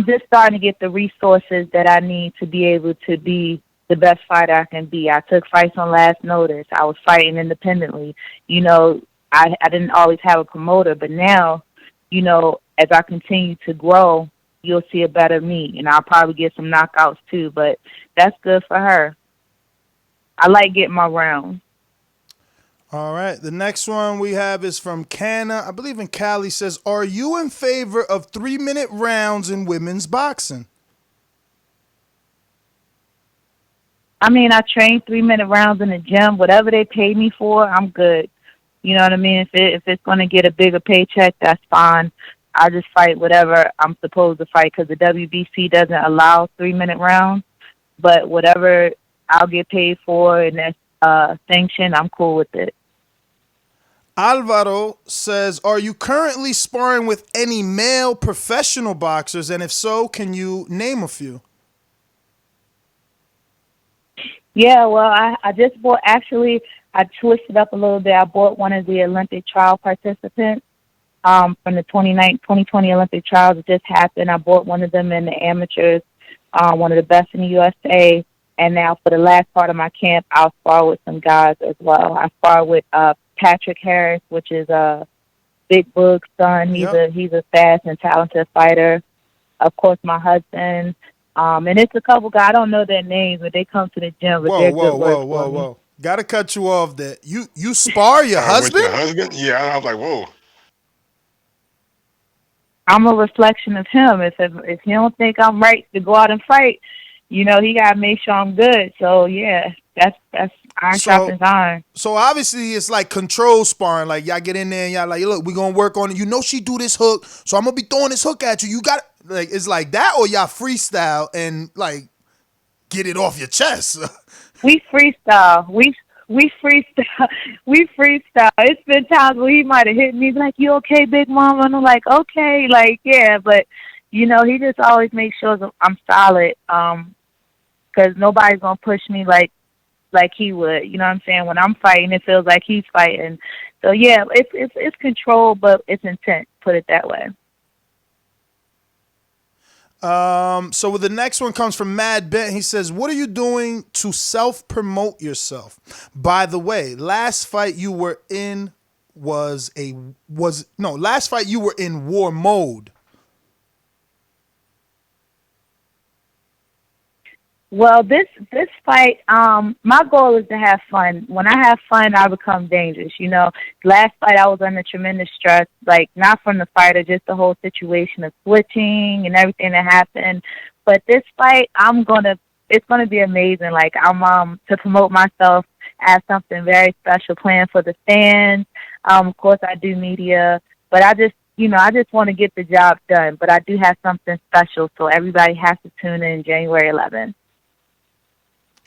just starting to get the resources that I need to be able to be the best fighter I can be. I took fights on last notice. I was fighting independently. You know, I didn't always have a promoter, but now, you know, as I continue to grow, you'll see a better me, and I'll probably get some knockouts too, but that's good for her. I like getting my rounds. All right, the next one we have is from Canna, I believe in Cali, says, are you in favor of 3-minute rounds in women's boxing? I mean, I train 3-minute rounds in the gym. Whatever they pay me for, I'm good. You know what I mean? If it's going to get a bigger paycheck, that's fine. I just fight whatever I'm supposed to fight, because the WBC doesn't allow 3-minute rounds. But whatever I'll get paid for and that's sanctioned, I'm cool with it. Alvaro says, are you currently sparring with any male professional boxers? And if so, can you name a few? Yeah, well, I just bought, actually, I twisted up a little bit. I bought one of the Olympic trial participants from the 2020 Olympic trials. It just happened. I bought one of them in the amateurs, one of the best in the USA. And now for the last part of my camp, I'll spar with some guys as well. I spar with Patrick Harris, which is Big Boog's son. He's a fast and talented fighter. Of course, my husband, And it's a couple guys, I don't know their names, but they come to the gym, but they're good work for me. Gotta cut you off there. You spar your husband? With your husband? Yeah, I was like, whoa. I'm a reflection of him. If he don't think I'm right to go out and fight, he gotta make sure I'm good. So yeah, that's iron sharpens iron. So obviously it's like control sparring. Like y'all get in there and y'all like, look, we gonna work on it. She do this hook, so I'm gonna be throwing this hook at you. You got like it's like that, or y'all freestyle and like get it off your chest. We freestyle. We freestyle. We freestyle. It's been times where he might have hit me like, "You okay, big mama?" And I'm like, "Okay," like yeah, but he just always makes sure I'm solid. Because nobody's gonna push me like he would. You know what I'm saying? When I'm fighting, it feels like he's fighting. So yeah, it's control, but it's intent. Put it that way. So the next one comes from Mad Bent. He says, "What are you doing to self-promote yourself? By the way, last fight you were in last fight you were in war mode." Well, this fight, my goal is to have fun. When I have fun, I become dangerous. Last fight I was under tremendous stress, like not from the fighter, just the whole situation of switching and everything that happened. But this fight, it's gonna be amazing. Like I'm to promote myself, I have something very special planned for the fans. Of course, I do media, but I just want to get the job done. But I do have something special, so everybody has to tune in January 11th.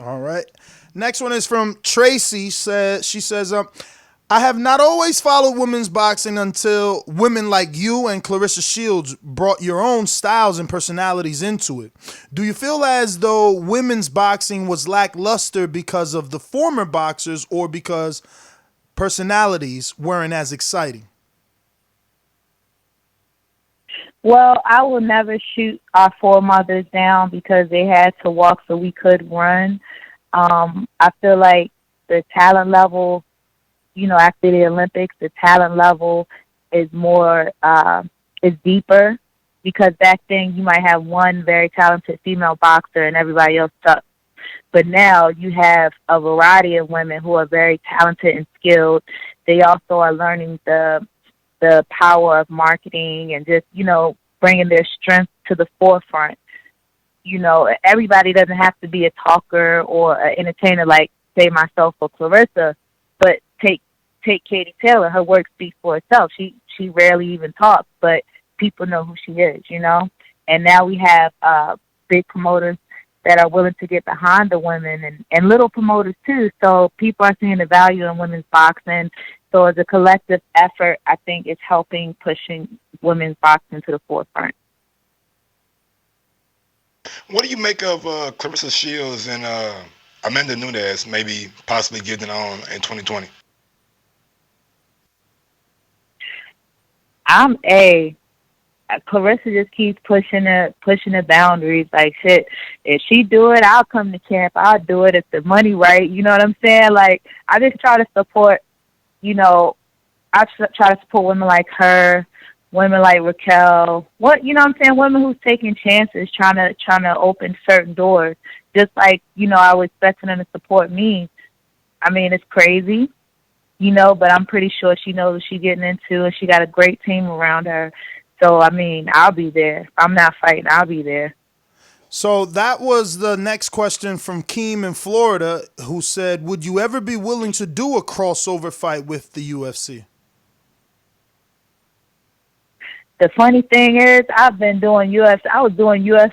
All right. Next one is from Tracy. She says, I have not always followed women's boxing until women like you and Clarissa Shields brought your own styles and personalities into it. Do you feel as though women's boxing was lackluster because of the former boxers or because personalities weren't as exciting? Well, I will never shoot our foremothers down because they had to walk so we could run. I feel like the talent level, after the Olympics, the talent level is more, is deeper because back then you might have one very talented female boxer and everybody else sucks. But now you have a variety of women who are very talented and skilled. They also are learning the power of marketing and just, bringing their strength to the forefront. Everybody doesn't have to be a talker or an entertainer like, say, myself or Clarissa, but take Katie Taylor. Her work speaks for itself. She rarely even talks, but people know who she is, And now we have big promoters that are willing to get behind the women and little promoters too. So people are seeing the value in women's boxing. So as a collective effort, I think it's pushing women's boxing to the forefront. What do you make of Clarissa Shields and Amanda Nunes maybe possibly getting on in 2020? Clarissa just keeps pushing the boundaries. Like shit, if she do it, I'll come to camp. I'll do it if the money right. You know what I'm saying? Like I just try to support. I try to support women like her, women like Raquel. I'm saying? Women who's taking chances, trying to open certain doors. Just like, I was expecting them to support me. I mean, it's crazy, but I'm pretty sure she knows what she's getting into and she got a great team around her. So, I mean, I'll be there. If I'm not fighting, I'll be there. So that was the next question from Keem in Florida, who said, would you ever be willing to do a crossover fight with the UFC? The funny thing is, I've been doing UFC. I was doing UFC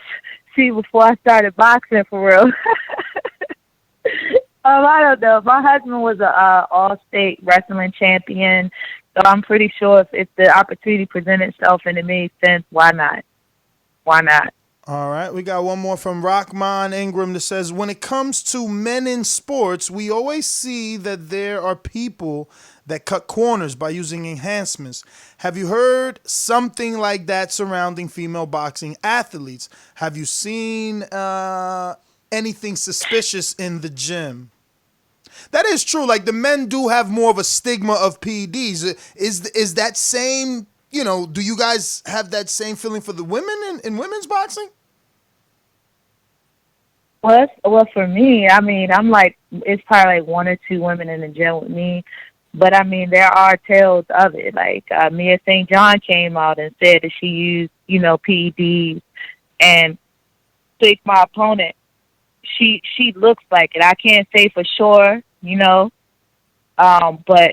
before I started boxing for real. I don't know. My husband was a all-state wrestling champion, so I'm pretty sure if the opportunity presented itself and it made sense, why not? Why not? All right, we got one more from Rockman Ingram that says, when it comes to men in sports, we always see that there are people that cut corners by using enhancements. Have you heard something like that surrounding female boxing athletes? Have you seen anything suspicious in the gym? That is true. Like the men do have more of a stigma of PEDs. Is that same, do you guys have that same feeling for the women in women's boxing? Well, for me, I mean, I'm like, it's probably like 1 or 2 women in the gym with me. But, I mean, there are tales of it. Like, Mia St. John came out and said that she used, PEDs. And pick my opponent, she looks like it. I can't say for sure, but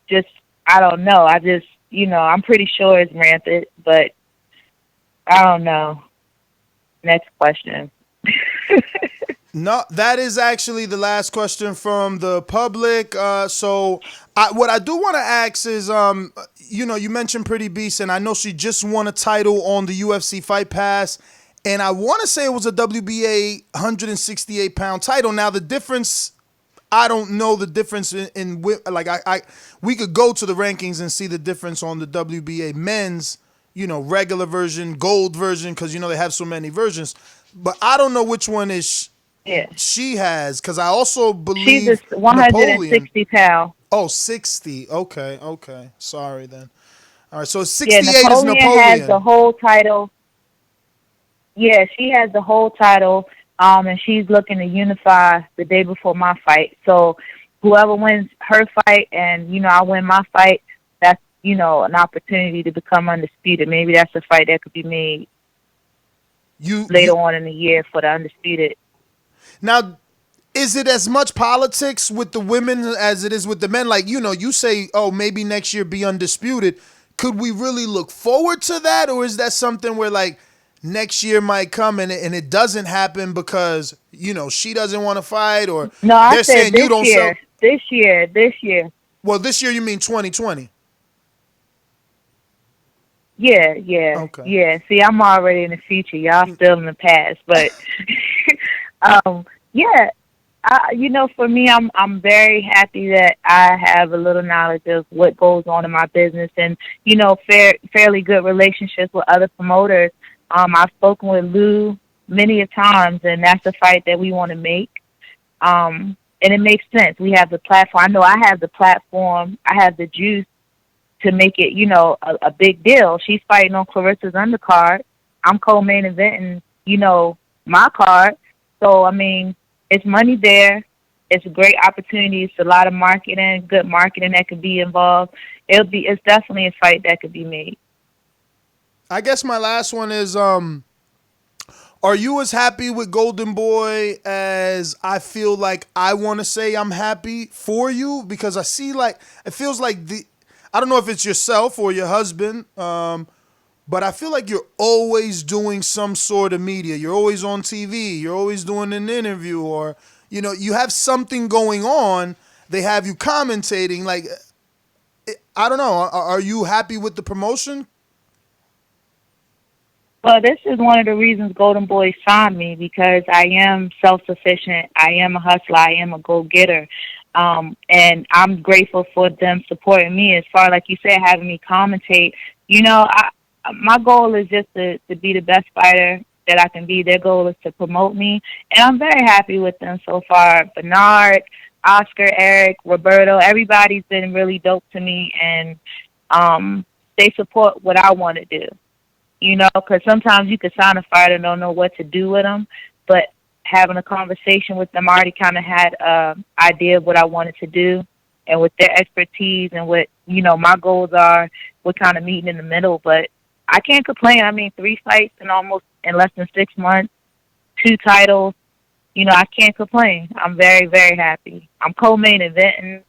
just, I don't know. I just, I'm pretty sure it's rampant, but I don't know. Next question. No, that is actually the last question from the public. What I do want to ask is, you mentioned Pretty Beast, and I know she just won a title on the UFC Fight Pass, and I want to say it was a WBA 168-pound title. Now, the difference, I don't know the difference in we could go to the rankings and see the difference on the WBA men's, regular version, gold version, because, they have so many versions. But I don't know which one she has, because I also believe she's 160 pounds. Oh, 60. Okay. Sorry then. All right, so 68 Napoleon is Napoleon. Has the whole title. Yeah, she has the whole title, and she's looking to unify the day before my fight. So whoever wins her fight and, I win my fight, that's, an opportunity to become undisputed. Maybe that's a fight that could be made later on in the year for the undisputed. Now, is it as much politics with the women as it is with the men? Like, you say, oh, maybe next year be undisputed. Could we really look forward to that? Or is that something where, like, next year might come and it doesn't happen because, she doesn't want to fight? Or no, I they're said saying this you don't year. This year. Well, this year you mean 2020? Yeah. Okay. Yeah. See, I'm already in the future. Y'all still in the past. But, yeah. For me, I'm very happy that I have a little knowledge of what goes on in my business and, fairly good relationships with other promoters. I've spoken with Lou many a times, and that's a fight that we want to make. And it makes sense. We have the platform. I know I have the platform. I have the juice to make it, a big deal. She's fighting on Clarissa's undercard. I'm co-main eventing, my card. So, I mean, it's money there. It's a great opportunity. It's a lot of marketing, good marketing that could be involved. It's definitely a fight that could be made. I guess my last one is, are you as happy with Golden Boy as I feel like I want to say I'm happy for you? Because I see it feels like I don't know if it's yourself or your husband, but I feel like you're always doing some sort of media. You're always on TV. You're always doing an interview, or, you have something going on. They have you commentating. Like, I don't know. Are you happy with the promotion? Well, this is one of the reasons Golden Boy signed me, because I am self-sufficient. I am a hustler. I am a go-getter. And I'm grateful for them supporting me as far, like you said, having me commentate. My goal is just to be the best fighter that I can be. Their goal is to promote me. And I'm very happy with them so far. Bernard, Oscar, Eric, Roberto, everybody's been really dope to me. And they support what I want to do. Because sometimes you could sign a fighter and don't know what to do with them. But having a conversation with them, I already kind of had an idea of what I wanted to do. And with their expertise and what, my goals are, we're kind of meeting in the middle. But I can't complain. I mean, 3 fights in less than 6 months, 2 titles. I can't complain. I'm very, very happy. I'm co-main eventing.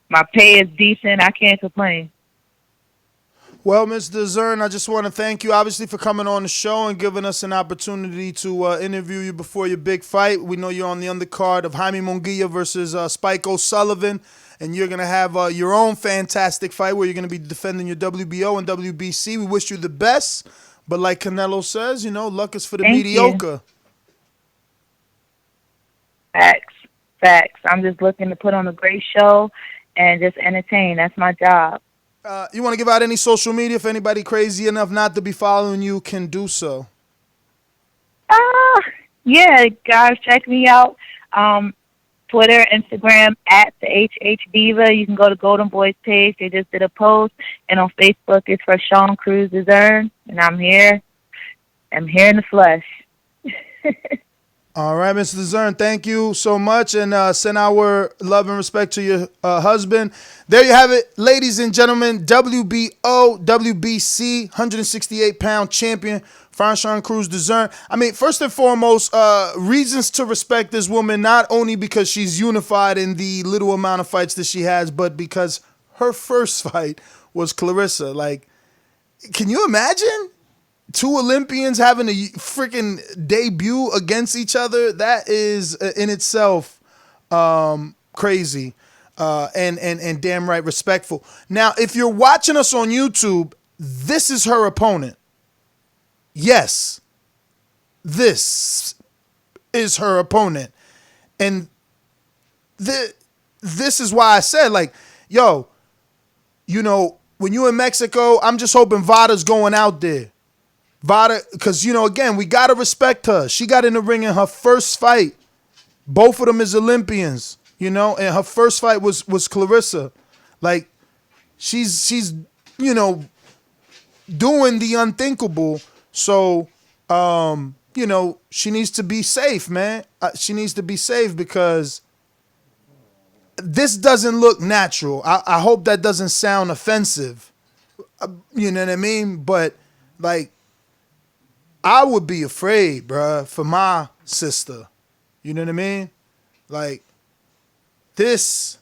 My pay is decent. I can't complain. Well, Mr. Zern, I just want to thank you, obviously, for coming on the show and giving us an opportunity to interview you before your big fight. We know you're on the undercard of Jaime Munguia versus Spike O'Sullivan, and you're going to have your own fantastic fight where you're going to be defending your WBO and WBC. We wish you the best, but like Canelo says, luck is for the mediocre. Facts. I'm just looking to put on a great show and just entertain. That's my job. You want to give out any social media if anybody crazy enough not to be following you can do so? Yeah, guys, check me out. Twitter, Instagram, at the HH Diva. You can go to Golden Boy's page. They just did a post. And on Facebook, it's for Sean Cruz Earn. And I'm here. I'm here in the flesh. All right, Mr. Zern, thank you so much, and send our love and respect to your husband. There you have it, ladies and gentlemen, WBO, WBC, 168-pound champion, Franchon Cruz Dezern. I mean, first and foremost, reasons to respect this woman, not only because she's unified in the little amount of fights that she has, but because her first fight was Clarissa. Like, can you imagine? Two Olympians having a freaking debut against each other, that is in itself crazy and damn right respectful. Now, if you're watching us on YouTube, this is her opponent. Yes, this is her opponent. And this is why I said, like, yo, you know, when you in Mexico, I'm just hoping Vada's going out there. Vada, because, you know, again, we got to respect her. She got in the ring in her first fight. Both of them is Olympians, you know, and her first fight was Clarissa. Like, she's you know, doing the unthinkable. So, you know, she needs to be safe, man. She needs to be safe because this doesn't look natural. I hope that doesn't sound offensive. You know what I mean? But, like, I would be afraid, bruh, for my sister. You know what I mean? Like, this,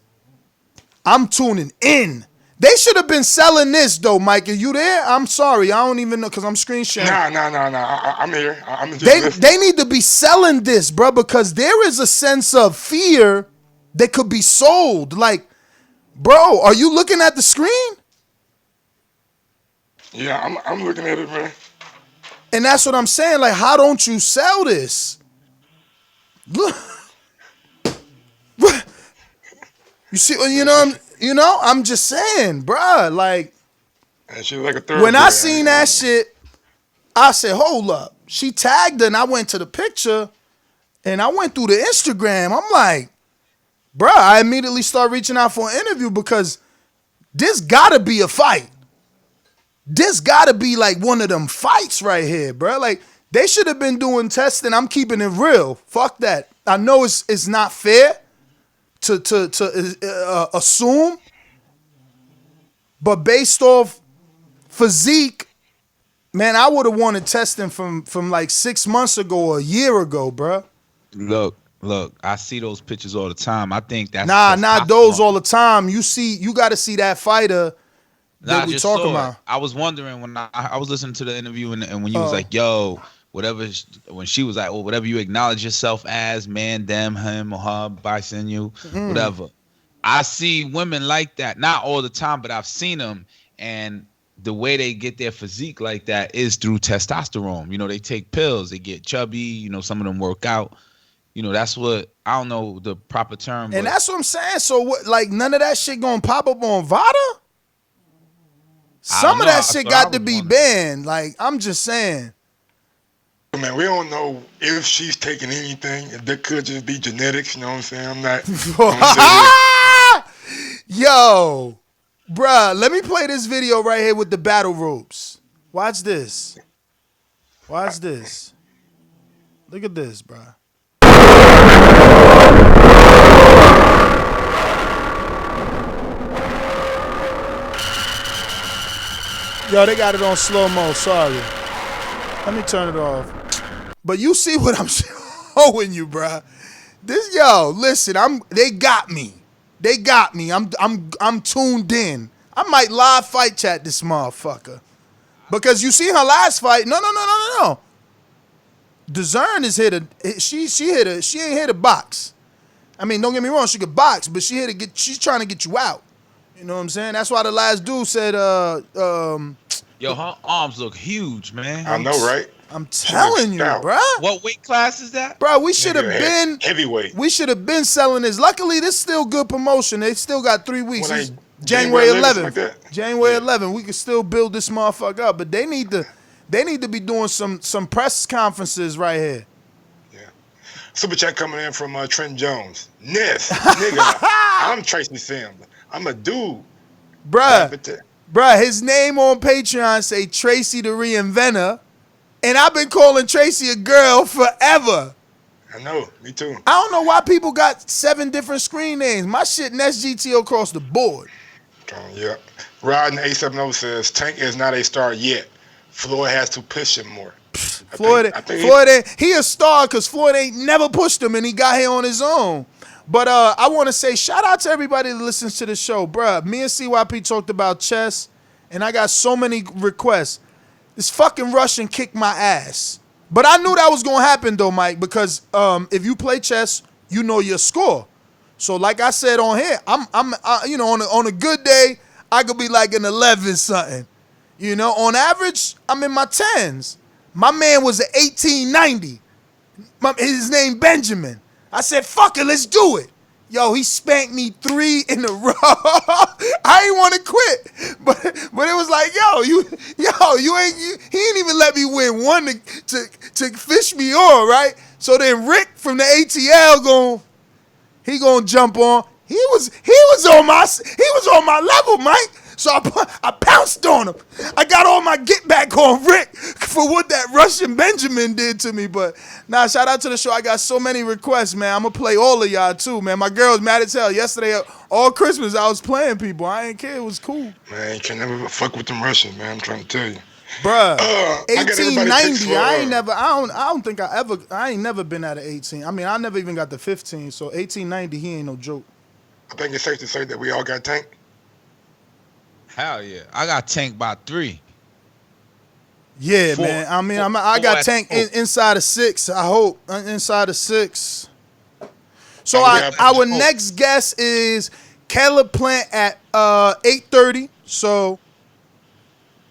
I'm tuning in. They should have been selling this, though, Mike. Are you there? I'm sorry. I don't even know, because I'm screen sharing. Nah. I'm here. I'm They need to be selling this, bruh, because there is a sense of fear that could be sold. Like, bro, are you looking at the screen? Yeah, I'm looking at it, man. And that's what I'm saying. Like, how don't you sell this? Look. You see, I'm just saying, bruh. Like, and she like a when I seen that shit, I said, hold up. She tagged her, and I went to the picture, and I went through the Instagram. I'm like, bruh, I immediately start reaching out for an interview because this gotta be a fight. This gotta be like one of them fights right here, bro. Like, they should have been doing testing. I'm keeping it real. Fuck that. I know it's not fair to assume, but based off physique, man, I would have wanted testing from like 6 months ago or a year ago, bro. Look, I see those pictures all the time. I think that's not those all the time. You got to see that fighter. That we talking about. I was wondering when I was listening to the interview and when you was like, yo, whatever, when she was like, oh, whatever you acknowledge yourself as, man, them, him, or her, bison you, whatever. I see women like that, not all the time, but I've seen them, and the way they get their physique like that is through testosterone. You know, they take pills, they get chubby, you know, some of them work out. You know, that's what, I don't know the proper term. And that's what I'm saying. So, what, like, none of that shit gonna pop up on Vada? Some of that shit got to be banned. Like, I'm just saying. Man, we don't know if she's taking anything. That could just be genetics, you know what I'm saying? I'm not. Yo, bruh, let me play this video right here with the battle ropes. Watch this. Watch this. Look at this, bruh. Yo, they got it on slow-mo, sorry. Let me turn it off. But you see what I'm showing you, bruh. This, yo, listen, they got me. They got me. I'm tuned in. I might live fight chat this motherfucker. Because you see her last fight. No. Dezern is here to she ain't here to box. I mean, don't get me wrong, she could box, but she's trying to get you out. You know what I'm saying? That's why the last dude said, yo, her arms look huge, man. I know, right? I'm telling you, bruh. What weight class is that? Bruh, we should have been heavyweight. We should have been selling this. Luckily, this is still good promotion. They still got 3 weeks. January 11th. Like January 11th. We can still build this motherfucker up, but they need to be doing some press conferences right here. Yeah. Super chat coming in from Trent Jones. Ness, nigga. I'm Tracy Sam. I'm a dude. Bruh, his name on Patreon say Tracy the Reinventor, and I've been calling Tracy a girl forever. I know, me too. I don't know why people got 7 different screen names. My shit Nest GTO across the board. Yeah. Rod in 870 says Tank is not a star yet. Floyd has to push him more. Floyd he a star because Floyd ain't never pushed him and he got here on his own. But I want to say shout out to everybody that listens to the show, bruh. Me and CYP talked about chess, and I got so many requests. This fucking Russian kicked my ass. But I knew that was gonna happen though, Mike, because if you play chess, you know your score. So like I said on here, I'm you know, on a good day, I could be like an 11 something. You know, on average, I'm in my 10s. My man was an 1890. His name Benjamin. I said, fuck it, let's do it. Yo, he spanked me 3 in a row. I ain't want to quit. But it was like, he ain't even let me win one to fish me on, right? So then Rick from the ATL gonna jump on. He was on my level, Mike. So I pounced on him. I got all my get back on Rick for what that Russian Benjamin did to me. But nah, shout out to the show. I got so many requests, man. I'm gonna play all of y'all too, man. My girl was mad as hell. Yesterday, all Christmas, I was playing people. I ain't care. It was cool. Man, you can never fuck with them Russians, man. I'm trying to tell you. Bruh, 1890. I ain't never been at an 18. I mean, I never even got the 15. So 1890, he ain't no joke. I think it's safe to say that we all got Tank. Hell yeah. I got Tank by 3. Yeah, 4, man. I mean, I got Tank inside of 6. I hope inside of 6. So our next guest is Caleb Plant at 8:30. So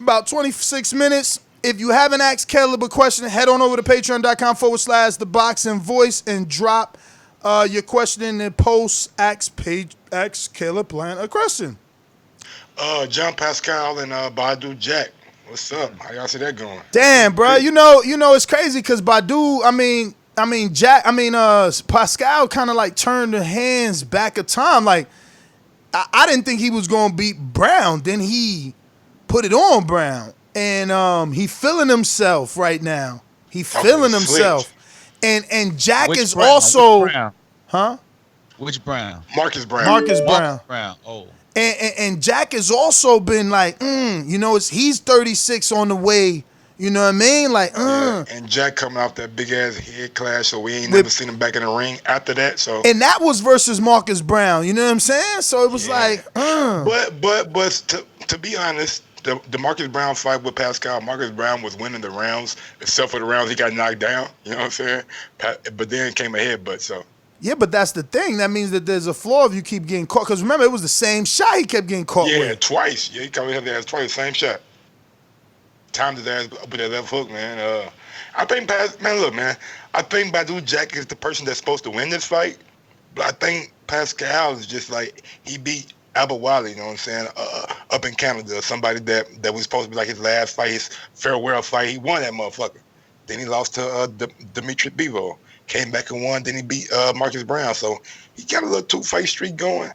about 26 minutes. If you haven't asked Caleb a question, head on over to patreon.com/ThaBoxingVoice and drop your question in the post. Ask Caleb Plant a question. John Pascal and Badou Jack. What's up? How y'all see that going? Damn, bro. You know it's crazy because Badou, Pascal kind of like turned the hands back of time. Like, I didn't think he was going to beat Brown. Then he put it on Brown. And he feeling himself right now. He feeling himself. And Jack is also... Which Brown? Huh? Which Brown? Marcus Brown. Marcus Brown. Oh. And Jack has also been like, he's 36 on the way. You know what I mean? Like, yeah, and Jack coming off that big ass head clash, so we ain't never seen him back in the ring after that. So, and that was versus Marcus Brown. You know what I'm saying? So it was like, But to be honest, the Marcus Brown fight with Pascal, Marcus Brown was winning the rounds, except for the rounds he got knocked down. You know what I'm saying? But then came a headbutt. So. Yeah, but that's the thing. That means that there's a flaw if you keep getting caught. Because remember, it was the same shot he kept getting caught with. Yeah, twice. Yeah, he caught his ass twice, same shot. Timed his ass up with that left hook, man. I think, look, man. I think Badou Jack is the person that's supposed to win this fight. But I think Pascal is just like, he beat Abawali, you know what I'm saying, up in Canada. Somebody that was supposed to be like his last fight, his farewell fight. He won that motherfucker. Then he lost to Dimitri Bivol. Came back and won, then he beat Marcus Brown. So he got a little 2-fight streak going.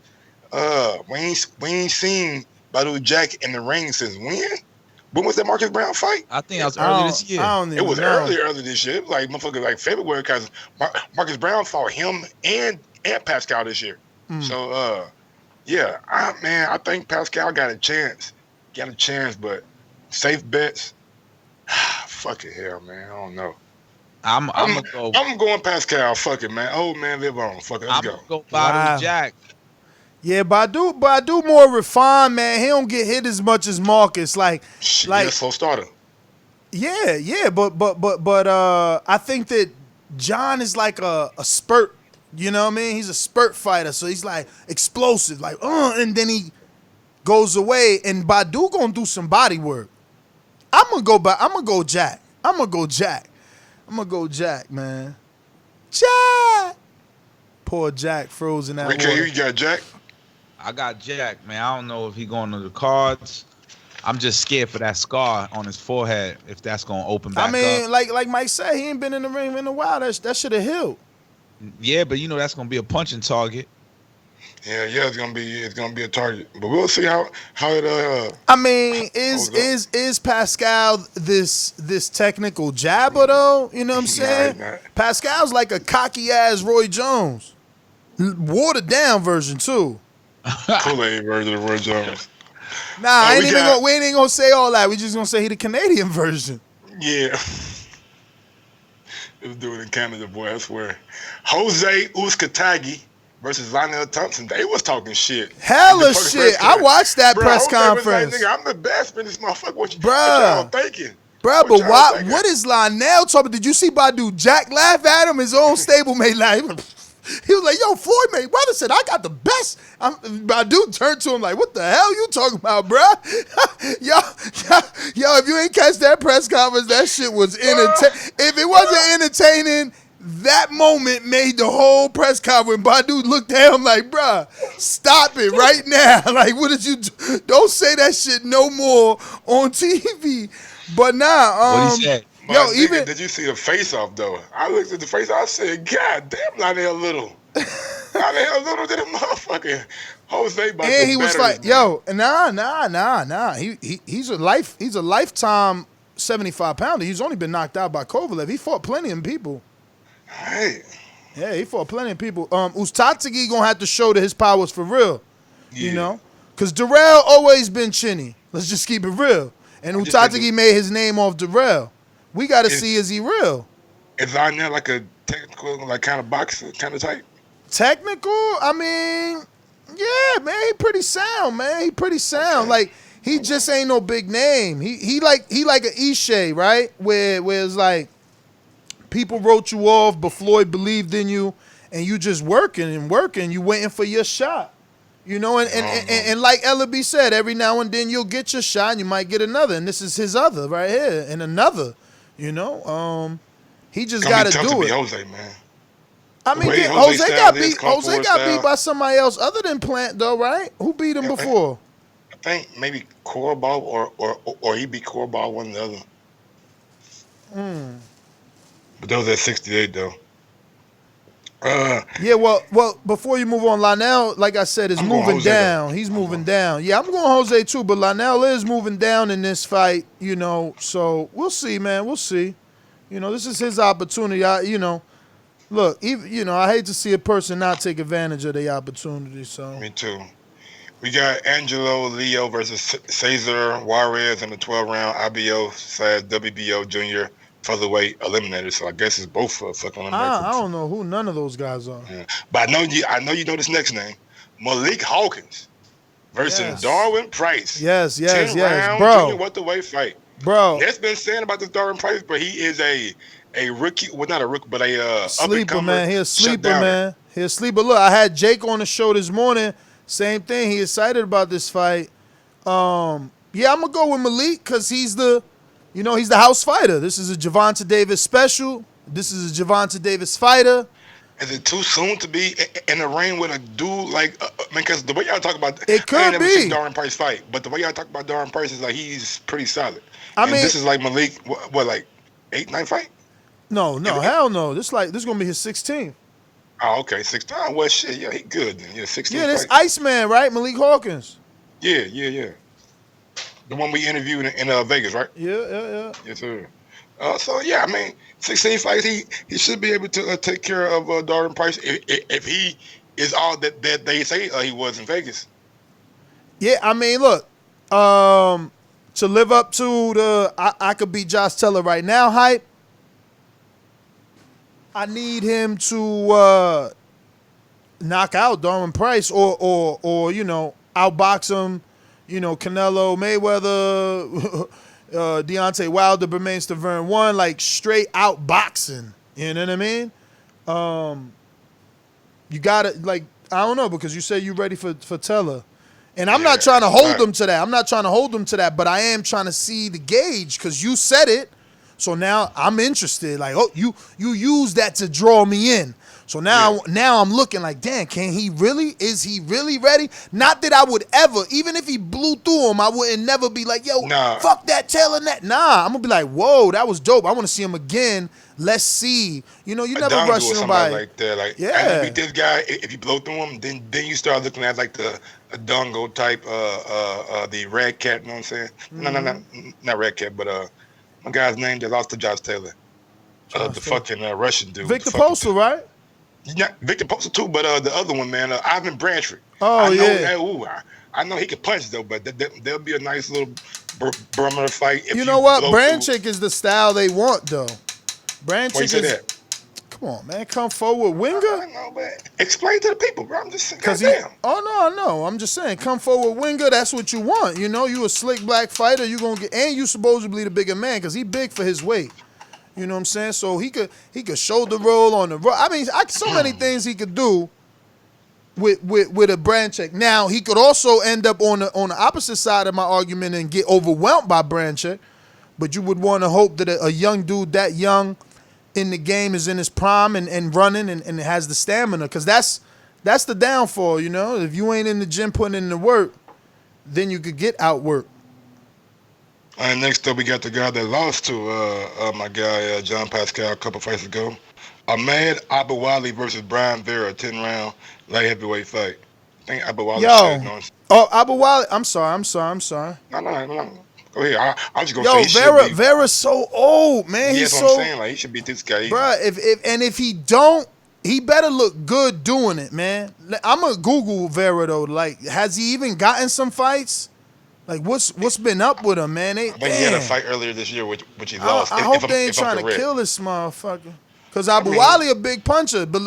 We ain't seen Badou Jack in the ring since when? When was that Marcus Brown fight? I think that was early this year. It was early this year. It was like motherfucker like February because Marcus Brown fought him and Pascal this year. So I think Pascal got a chance. But safe bets. Fuck it, hell, man. I don't know. I'm going Pascal. Fuck it, man. Old man live on. Fuck it. Let's go. Go Badou Jack. Yeah, Badou more refined, man. He don't get hit as much as Marcus. Slow starter. Yeah, but I think that John is like a spurt. You know what I mean? He's a spurt fighter, so he's like explosive, like and then he goes away. And Badou gonna do some body work. I'm gonna go Jack. I'm gonna go Jack, man. Jack. Poor Jack froze in that water. You got Jack? I got Jack, man. I don't know if he going to the cards. I'm just scared for that scar on his forehead, if that's going to open back up. like Mike said, he ain't been in the ring in a while. That should have healed. Yeah, but that's going to be a punching target. Yeah, it's gonna be a target, but we'll see how it. I mean, is Pascal this technical jabber though? You know what I'm saying? Nah. Pascal's like a cocky ass Roy Jones, watered down version too. Kool-Aid version of Roy Jones. Nah, we ain't gonna say all that. We just gonna say he the Canadian version. Yeah. This dude in Canada, boy, I swear. Jose Uzcategui versus Lionell Thompson. They was talking shit. Hella shit. I watched that press conference. Was like, nigga, I'm the best in this motherfucker. What y'all thinking? Bruh, but what is Lionell talking? Did you see Badou Jack laugh at him? His own stablemate laugh. He was like, yo, Floyd Mayweather said, I got the best. Badou turned to him like, what the hell you talking about, bruh? yo, if you ain't catch that press conference, that shit was entertaining. If it wasn't entertaining, that moment made the whole press conference. Badou looked at him like, bruh, stop it right now. Like, what did you do? Don't say that shit no more on TV. But nah, what he said? Yo, even did you see the face-off though? I looked at the face-off. I said, "God damn, Lionel Little, Lionel Little did a motherfucking Jose." And he was like, "Yo, nah. He's a lifetime 75-pounder. He's only been knocked out by Kovalev. He fought plenty of people. Hey, yeah, he fought plenty of people. Uzcategui gonna have to show that his powers for real. Yeah. You know, because Darrell always been chinny. Let's just keep it real. And Uzcategui made his name off Darrell. We got to see, is he real? Is Lionel like a technical, like kind of boxer kind of type? Technical? I mean, yeah, man, he pretty sound, man. He pretty sound. Okay. Like, he just ain't no big name. He like an Ishe, right? Where it's like people wrote you off, but Floyd believed in you, and you just working, you waiting for your shot. You know, and like Ellis said, every now and then you'll get your shot and you might get another. And this is his other right here, and another. You know, he just got to do it. Jose, man. I mean, Jose got beat by somebody else other than Plant, though, right? Who beat him before? I think maybe Corabal or he beat Corabal, one or the other. But those at 68 though. Yeah, well, before you move on, Lionel, like I said, is moving down. He's moving down. Yeah, I'm going Jose too, but Lionel is moving down in this fight, you know. So we'll see, man. We'll see. You know, this is his opportunity. Look, I hate to see a person not take advantage of the opportunity. So me too. We got Angelo Leo versus Cesar Juarez in the 12-round IBO/WBO junior featherweight eliminator, so I guess it's both fucking eliminators. I don't know who none of those guys are. Yeah. But I know you know this next name. Malik Hawkins versus Darwin Price. Yes, 10-round bro. Junior welterweight fight. Bro. That's been saying about this Darwin Price, but he is a rookie, well not a rookie, but a sleeper, man. He a sleeper, man. He a sleeper. Look, I had Jake on the show this morning. Same thing. He excited about this fight. Yeah, I'm gonna go with Malik because he's the house fighter. This is a Gervonta Davis special. This is a Gervonta Davis fighter. Is it too soon to be in the ring with a dude like? Because the way y'all talk about it could I ain't never be seen Darwin Price fight, but the way y'all talk about Darwin Price is like he's pretty solid. I mean, this is like Malik, what like 8-9 fight? No, hell no. This gonna be his 16th. Oh, okay, 16. Well, shit, yeah, he good. Then. Yeah, 16. Yeah, this Iceman, right? Malik Hawkins. Yeah. The one we interviewed in Vegas, right? Yeah. Yes, sir. So yeah, I mean, 16 fights. He should be able to take care of Darwin Price if he is all that they say he was in Vegas. Yeah, I mean, look, to live up to the I could beat Josh Taylor right now hype. I need him to knock out Darwin Price or outbox him. Canelo, Mayweather, Deontay Wilder, Bermain Stavern 1, like straight out boxing. You know what I mean? You got to, like, I don't know, because you say you're ready for Teller. And I'm not trying to hold them to that. But I am trying to see the gauge because you said it. So now I'm interested. Like, oh, you use that to draw me in. So now I'm looking like, damn, is he really ready? Not that I would ever, even if he blew through him, I wouldn't never be like, yo, fuck that tail and that. Nah, I'm gonna be like, whoa, that was dope. I want to see him again. Let's see. You never rush nobody like that. Like, yeah. After you beat this guy, if you blow through him, then you start looking at like the Dongo type, the Red Cat. You know what I'm saying? No, not Red Cat, but my guy's name that lost to Josh Taylor, the fucking Russian dude. Victor Postal, right? Yeah, Victor Postal too, but the other one, man, Ivan Branchford. Oh, I know he can punch though, but there'll be a nice little barometer fight. You know what? Branchik is the style they want though. Branchik is. That? Come on, man, come forward, Winger. I know, but explain to the people, bro. I'm just saying. Oh no, I'm just saying, come forward, Winger. That's what you want. You a slick black fighter. You gonna get, and you supposedly the bigger man because he big for his weight. You know what I'm saying? So he could shoulder roll on the road. I mean, so many things he could do with a Branchik. Now he could also end up on the opposite side of my argument and get overwhelmed by Branchik. But you would want to hope that a young dude that young in the game is in his prime and running and has the stamina, because that's the downfall. If you ain't in the gym putting in the work, then you could get outworked. And next up, we got the guy that lost to my guy John Pascal a couple fights ago. Ahmed Elbiali versus Brian Vera, 10-round light heavyweight fight. I think Elbiali said. Elbiali. I'm sorry. No. Go ahead. I'll just go say Vera's so old, man. He's so. What I'm saying. Like, he should beat this guy. Bruh, if he don't, he better look good doing it, man. I'm gonna Google Vera though. Like, has he even gotten some fights? Like, what's been up with him, man? I think he had a fight earlier this year, which he lost. I hope they ain't trying to kill this motherfucker. Cause Elbiali a big puncher, but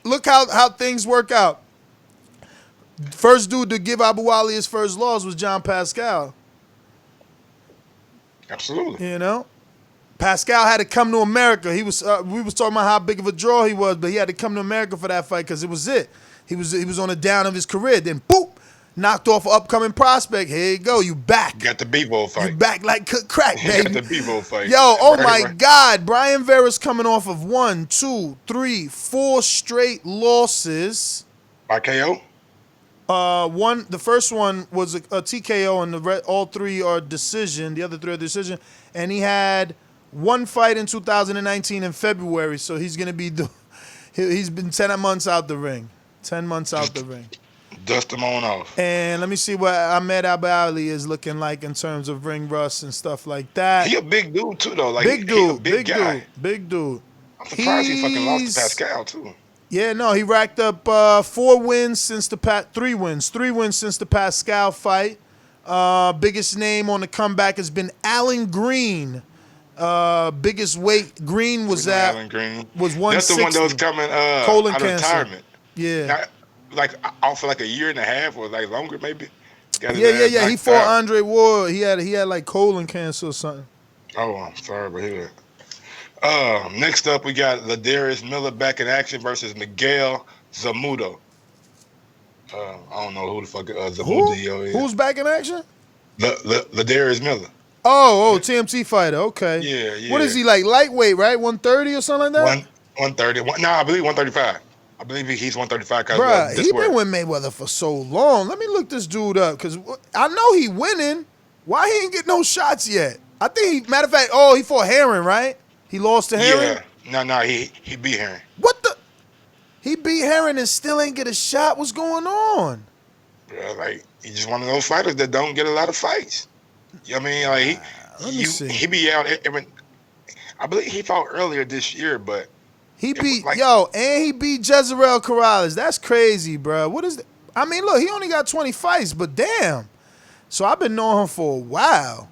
look how things work out. First dude to give Elbiali his first loss was John Pascal. Absolutely. Pascal had to come to America. We was talking about how big of a draw he was, but he had to come to America for that fight because it was it. He was on the down of his career. Then boop. Knocked off an upcoming prospect. Here you go. You back. Got the Bebo fight. You back like crack, baby. Got the Bebo fight. Yo, oh my God. Brian Vera's coming off of 1, 2, 3, 4 straight losses. By KO? The first one was a TKO, and all three are decision. The other three are decision. And he had one fight in 2019 in February. So he's gonna be he's been 10 months out the ring. 10 months out the ring. Dust him on off. And let me see what Ahmed Elbiali is looking like in terms of ring rust and stuff like that. He a big dude too, though. Like big dude, big guy. Big dude. I'm surprised he fucking lost to Pascal too. Yeah, no, he racked up 3 wins since the Pascal fight. Biggest name on the comeback has been Alan Green. Biggest weight Green was at Alan Green. Was 160. That's the one that was coming colon out of cancer. retirement. Yeah. Now, like out for like a year and a half or like longer maybe. Yeah. He fought Andre Ward. He had like colon cancer or something. Oh, I'm sorry to hear that. Next up, we got Ladarius Miller back in action versus Miguel Zamudio. I don't know who the fuck Zamudio is. Who's back in action? Ladarius Miller. Oh, TMT fighter. Okay. Yeah. What is he like? Lightweight, right? 130 or something like that? 130. I believe 135. I believe he's 135. Bruh, he been with Mayweather for so long. Let me look this dude up, because I know he winning. Why he ain't get no shots yet? I think matter of fact, he fought Herring, right? He lost to Herring? Yeah. No, he beat Herring. What the? He beat Herring and still ain't get a shot? What's going on? Yeah, like, he's just one of those fighters that don't get a lot of fights. You know what I mean? Like, he be out every, I believe he fought earlier this year, but he beat and he beat Jezreel Corrales. That's crazy, bro. What is that? I mean, look, he only got 20 fights, but damn. So I've been knowing him for a while.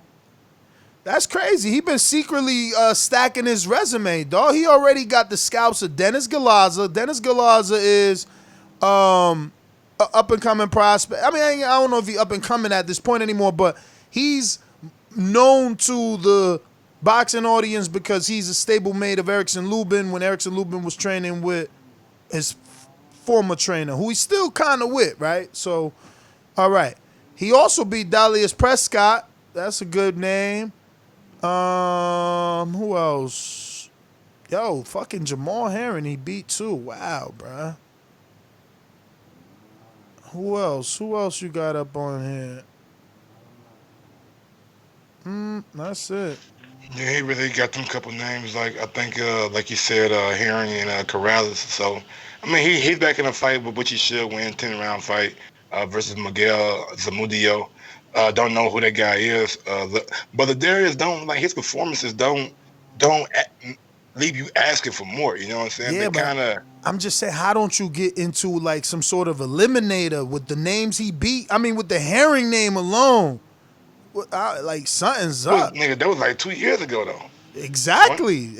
That's crazy. He been secretly stacking his resume, dog. He already got the scalps of Dennis Galaza. Dennis Galaza is an up-and-coming prospect. I mean, I don't know if he's up-and-coming at this point anymore, but he's known to the boxing audience because he's a stablemate of Erickson Lubin when Erickson Lubin was training with his former trainer, who he's still kind of with, right? So, all right. He also beat Dalius Prescott. That's a good name. Who else? Yo, fucking Jamal Herring, he beat too. Wow, bruh. Who else? Who else you got up on here? That's it. Yeah, he really got them couple names. Like I think, like you said, Herring and Corrales. So, I mean, he's back in a fight, but which he should win, 10-round fight versus Miguel Zamudio. Don't know who that guy is. But Ladarius don't like his performances. Don't leave you asking for more. You know what I'm saying? Yeah, They kind of. I'm just saying, how don't you get into like some sort of eliminator with the names he beat? I mean, with the Herring name alone. Like something's up. Nigga, that was like 2 years ago though. Exactly.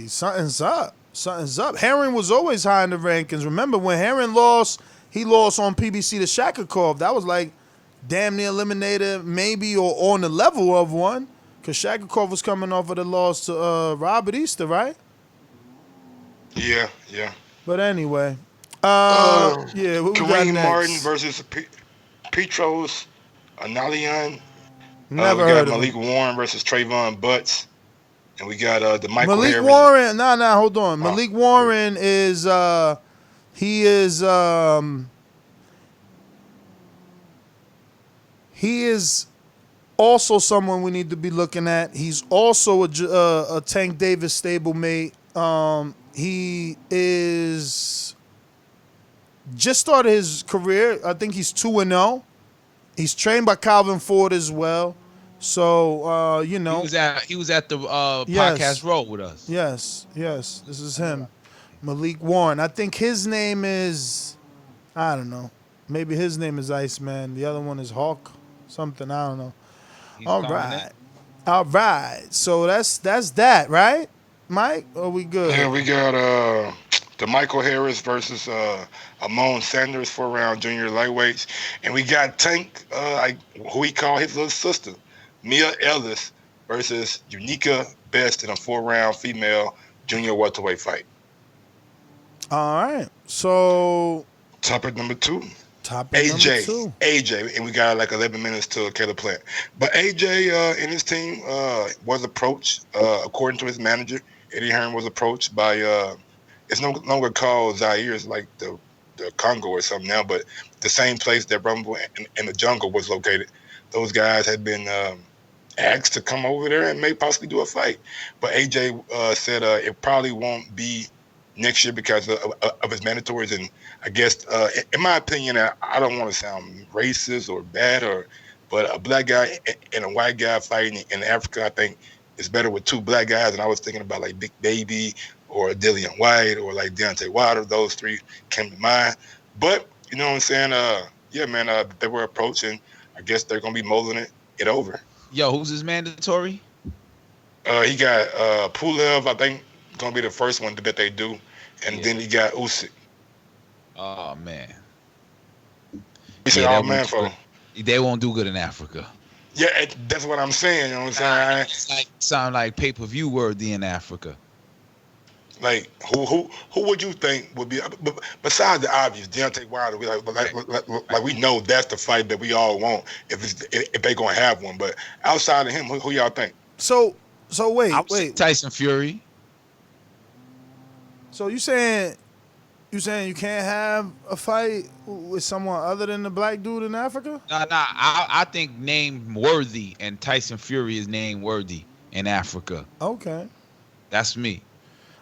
Something's up. Herring was always high in the rankings. Remember when Herring lost, he lost on PBC to Shakakov. That was like damn near eliminator, maybe, or on the level of one. Because Shakakov was coming off of the loss to Robert Easter, right? Yeah. But anyway. What we got Kareem next? Martin versus Petros Ananyan. Never we got heard of Malik him. Warren versus Trayvon Butts. And we got DeMichael Malik Harris. Warren, hold on. Malik Warren is he is also someone we need to be looking at. He's also a Tank Davis stablemate. He is just started his career. I think he's 2-0. He's trained by Calvin Ford as well. So, he was at the podcast road with us. Yes. This is him. Malik Warren. I think his name is, I don't know. Maybe his name is Iceman. The other one is Hawk. Something, I don't know. All right. So that's that, right? Mike, are we good? Yeah, we got DeMichael Harris versus Amonie Sanders, 4-round junior lightweights. And we got Tank, who he called his little sister, Mia Ellis versus Uneaka Best in a 4-round female junior welterweight fight. All right. So topic number 2. AJ, and we got like 11 minutes to kill a plant. But AJ and his team was approached, according to his manager, Eddie Hearn was approached by, it's no longer called Zaire, it's like the Congo or something now, but the same place that Rumble and the Jungle was located. Those guys had been asked to come over there and may possibly do a fight. But AJ said it probably won't be next year because of his mandatories. And I guess, in my opinion, I don't want to sound racist or bad, but a black guy and a white guy fighting in Africa, I think, is better with 2 black guys. And I was thinking about like Big Baby or Dillian White or like Deontay Wilder. Those 3 came to mind. But, you know what I'm saying? They were approaching. I guess they're going to be molding it over. Yo, who's his mandatory? He got Pulev, I think, going to be the first one that they do. And then he got Usyk. Oh, man. He said, they won't do good in Africa. Yeah, that's what I'm saying. You know what I'm saying? Sound like pay-per-view worthy in Africa. Like who would you think would be besides the obvious Deontay Wilder? Like we know that's the fight that we all want if they gonna have one. But outside of him, who y'all think? So wait. Tyson Fury. So you saying you can't have a fight with someone other than the black dude in Africa? Nah. I think name worthy, and Tyson Fury is name worthy in Africa. Okay, that's me.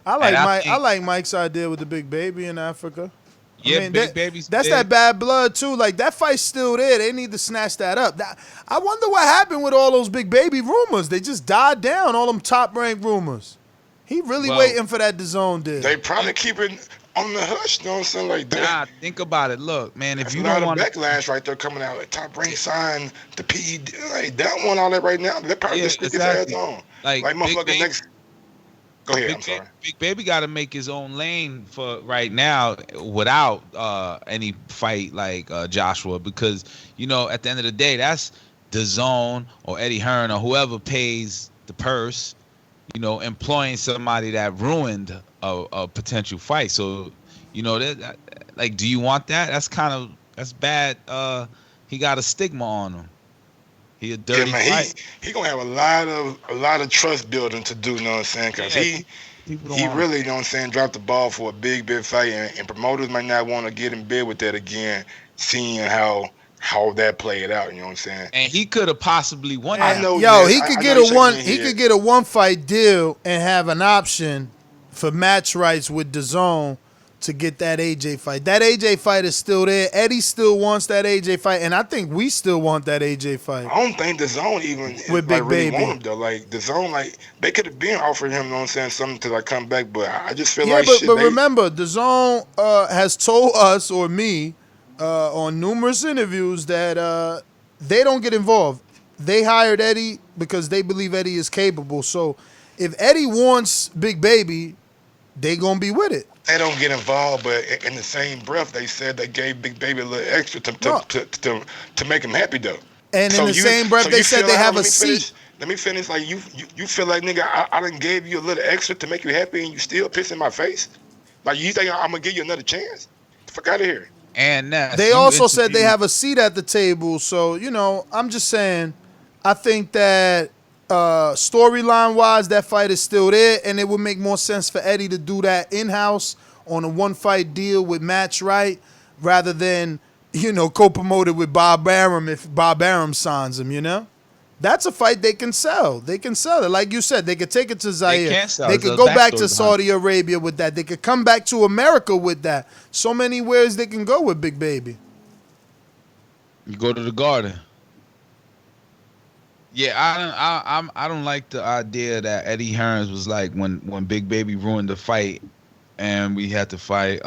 I like Mike's idea with the Big Baby in Africa. Yeah, I mean, Big Baby's that's big. that bad blood too. Like that fight's still there. They need to snatch that up. I wonder what happened with all those Big Baby rumors. They just died down. All them top ranked rumors. He really waiting for that DAZN deal. They probably keep it on the hush. You know what I'm saying? Like that. Nah, think about it. Look, man, if you don't want backlash right there coming out, like top rank sign the PED, like that one, all that right now. They probably just stick his ass on. Like motherfucker next. Go ahead. I'm sorry. Big Baby got to make his own lane for right now without any fight like Joshua, because at the end of the day, that's DAZN or Eddie Hearn or whoever pays the purse, employing somebody that ruined a potential fight. So, that do you want that? That's bad. He got a stigma on him. He a dirty fight. He gonna have a lot of trust building to do. You know what I'm saying? Because he really, you know what I'm saying, dropped the ball for a big fight, and promoters might not want to get in bed with that again, seeing how that played out. You know what I'm saying? And he could have possibly won. I know. Yo, he could get a one fight deal and have an option for match rights with DAZN to get that AJ fight. That AJ fight is still there. Eddie still wants that AJ fight, and I think we still want that AJ fight. I don't think DAZN even with Big really Baby want him though. Like DAZN, like they could have been offering him, you know what I'm saying, something to like come back, but I just feel like but remember, DAZN has told us or me on numerous interviews that they don't get involved. They hired Eddie because they believe Eddie is capable. So if Eddie wants Big Baby, they gonna be with it. They don't get involved, but in the same breath, they said they gave Big Baby a little extra to make him happy though. And in the same breath, they said they have a seat. Let me finish. Like you feel like, nigga, I done gave you a little extra to make you happy, and you still piss in my face. Like you think I'm gonna give you another chance? Get the fuck out of here. And they also said they have a seat at the table. So I'm just saying, I think that storyline wise, that fight is still there, and it would make more sense for Eddie to do that in-house on a one-fight deal with Match Right rather than co-promoted with Bob Arum if Bob Arum signs him. That's a fight they can sell. They can sell it. Like you said, they could take it to Zaire. They could go back to Saudi Arabia with that. They could come back to America with that. So many ways they can go with Big Baby. You go to the Garden. Yeah, I don't like the idea that Eddie Hearns was like when Big Baby ruined the fight and we had to fight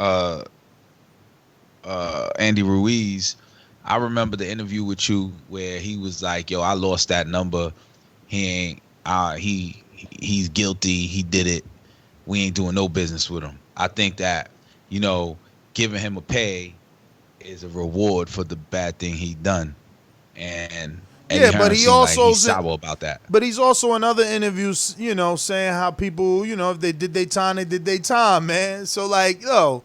Andy Ruiz. I remember the interview with you where he was like, "Yo, I lost that number. He's guilty. He did it. We ain't doing no business with him." I think that giving him a pay is a reward for the bad thing he done, and but he also he's sour about that. But he's also in other interviews, saying how people, if they did their time, they did their time, man. So like, a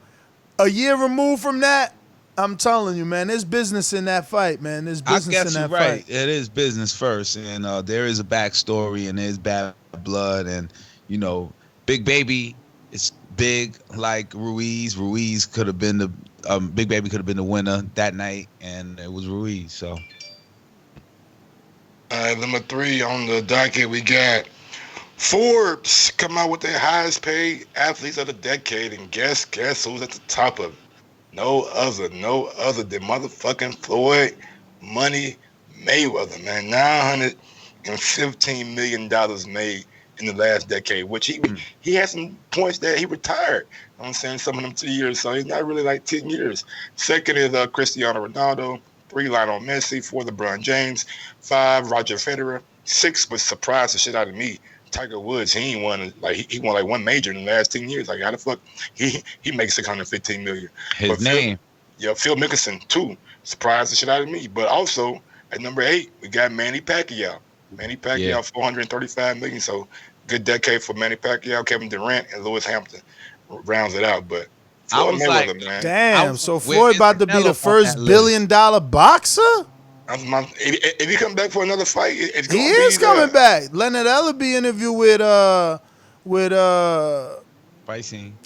year removed from that, I'm telling you, man, there's business in that fight, man. There's business in that fight. It is business first, and there is a backstory, and there's bad blood, and Big Baby is big like Ruiz. Ruiz could have been the Big Baby could have been the winner that night, and it was Ruiz. So. Number 3 on the docket, we got Forbes come out with their highest paid athletes of the decade, and guess who's at the top of it? No other than motherfucking Floyd Money Mayweather, man. $915 million made in the last decade, which he had some points that he retired. I'm saying some of them 2 years, so he's not really like 10 years. Second is Cristiano Ronaldo. 3, Lionel Messi. 4, LeBron James. 5, Roger Federer. 6 was surprised the shit out of me. Tiger Woods. He ain't won he won like one major in the last 10 years. Like how the fuck he makes $615 million. His name. Phil Mickelson 2. Surprised the shit out of me. But also at number 8, we got Manny Pacquiao. $435 million. So good decade for Manny Pacquiao. Kevin Durant and Lewis Hamilton rounds it out. But Floyd Mayweather, man. Damn, so Floyd about to be the first $1 billion boxer? If he come back for another fight, it's he is coming back. Leonard Ellerby interview with fight scene.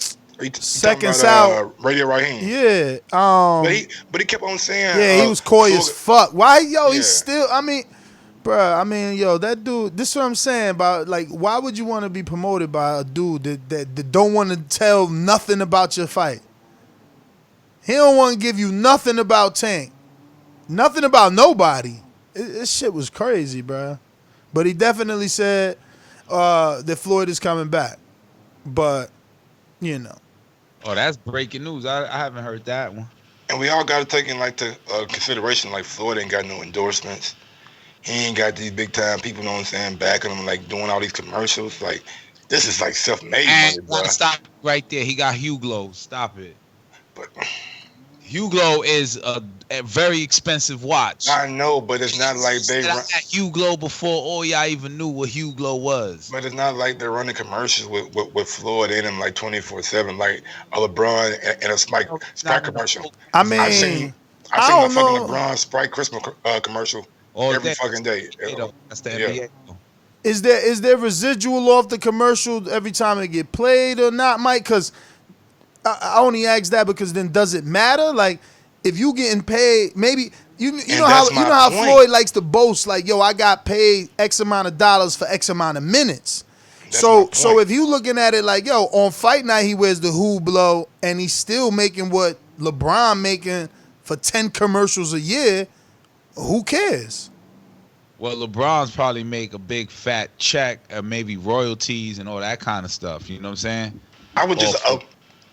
Seconds out. Radio Raheem. Yeah. But he kept on saying. Yeah, he was coy as fuck. Why, he's still. That dude. This is what I'm saying about like, why would you want to be promoted by a dude that don't want to tell nothing about your fight? He don't want to give you nothing about Tank, nothing about nobody. This shit was crazy, bro. But he definitely said that Floyd is coming back. But Oh, that's breaking news. I haven't heard that one. And we all got to take in consideration, like Floyd ain't got no endorsements. He ain't got these big time people, know what I'm saying, backing him, like doing all these commercials. Like this is like self-made money, bro. Stop right there. He got Hugo. Stop it. But Hugo is a very expensive watch. I know, but it's not like they run Hugo before all y'all even knew what Hugo was. But it's not like they're running commercials with Floyd in them like 24/7, like a LeBron and a Sprite commercial. I mean, I've seen a fucking LeBron Sprite Christmas commercial every fucking day. That's the Yeah. NBA. Is there residual off the commercial every time it get played or not, Mike? Because I only ask that because then does it matter? Like, if you getting paid, maybe you know how Floyd likes to boast, like, yo, I got paid X amount of dollars for X amount of minutes. So if you looking at it like, yo, on fight night he wears the Hublot and he's still making what LeBron making for 10 commercials a year, who cares? Well, LeBron's probably make a big fat check and maybe royalties and all that kind of stuff. You know what I'm saying? I would just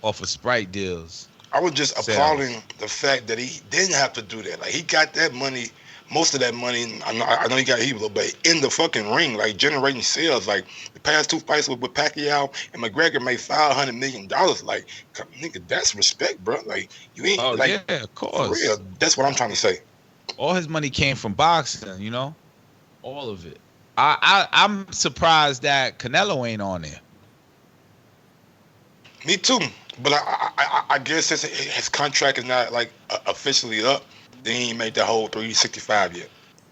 off of Sprite deals. I was just applauding the fact that he didn't have to do that. Like, he got that money, most of that money. I know he got Hublot, but in the fucking ring, like, generating sales. Like, the past 2 fights with Pacquiao and McGregor made $500 million. Like, nigga, that's respect, bro. Like, you ain't yeah, of course. For real. That's what I'm trying to say. All his money came from boxing, you know, all of it. I'm surprised that Canelo ain't on there. Me too. But I guess his contract is not like officially up. They ain't made that whole 365 yet.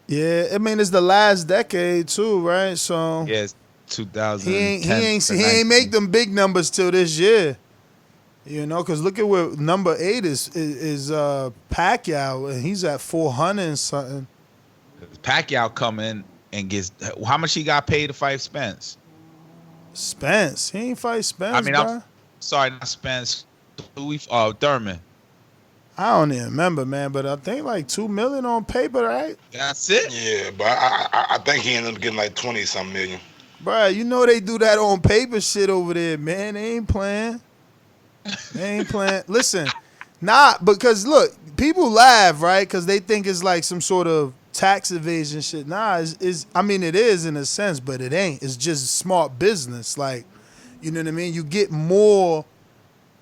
Yeah, I mean it's the last decade too, right? So yes, 2000. He ain't make them big numbers till this year. You know, because look at where number 8 is Pacquiao, and he's at 400 and something. Pacquiao come in and gets how much he got paid to fight Spence? Spence, he ain't fight Spence. I mean, bro. I'm sorry, not Spence. Thurman. I don't even remember, man, but I think like $2 million on paper, right? That's it. Yeah, but I think he ended up getting like 20-something million. Bro, you know they do that on paper shit over there, man. They ain't playing. They ain't playing. Listen, because look, people laugh, right? Because they think it's like some sort of tax evasion shit. I mean, it is in a sense, but it ain't. It's just smart business. Like, you know what I mean? You get more,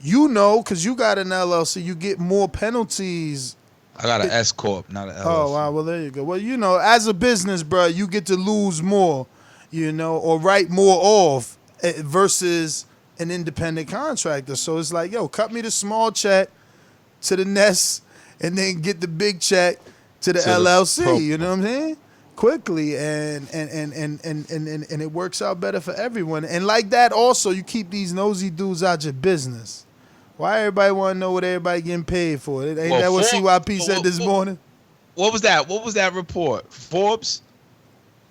because you got an LLC, you get more penalties. I got an S Corp, not an LLC. Oh, wow. Well, there you go. Well, as a business, bro, you get to lose more, or write more off versus an independent contractor. So it's like, yo, cut me the small check to the Nest and then get the big check to the LLC. You know what I'm saying? Quickly, and it works out better for everyone. And like that, also, you keep these nosy dudes out your business. Why everybody want to know what everybody getting paid for? Ain't that what CYP said this morning? What was that? What was that report? Forbes?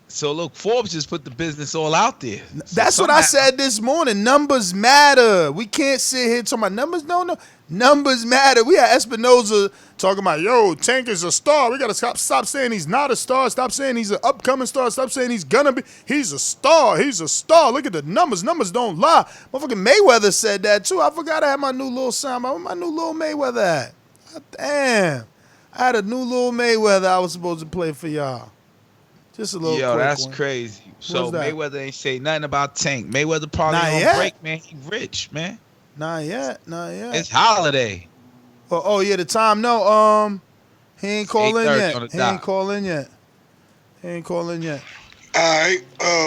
So look, Forbes just put the business all out there. That's what I said this morning. Numbers matter. We can't sit here talking about numbers. No. Numbers matter. We had Espinoza talking about, yo, Tank is a star. We got to stop saying he's not a star. Stop saying he's an upcoming star. Stop saying he's going to be. He's a star. He's a star. Look at the numbers. Numbers don't lie. Motherfucking Mayweather said that too. I forgot I had my new little sound. Where my new little Mayweather at? Damn. I had a new little Mayweather I was supposed to play for y'all. Just a little Yo, quick that's one. crazy. So that? Mayweather ain't say nothing about Tank. Mayweather probably Not on yet. break, man. He rich, man. Not yet. It's holiday. Oh yeah, the time. No, he ain't calling yet. on the He dot. ain't calling yet. All right.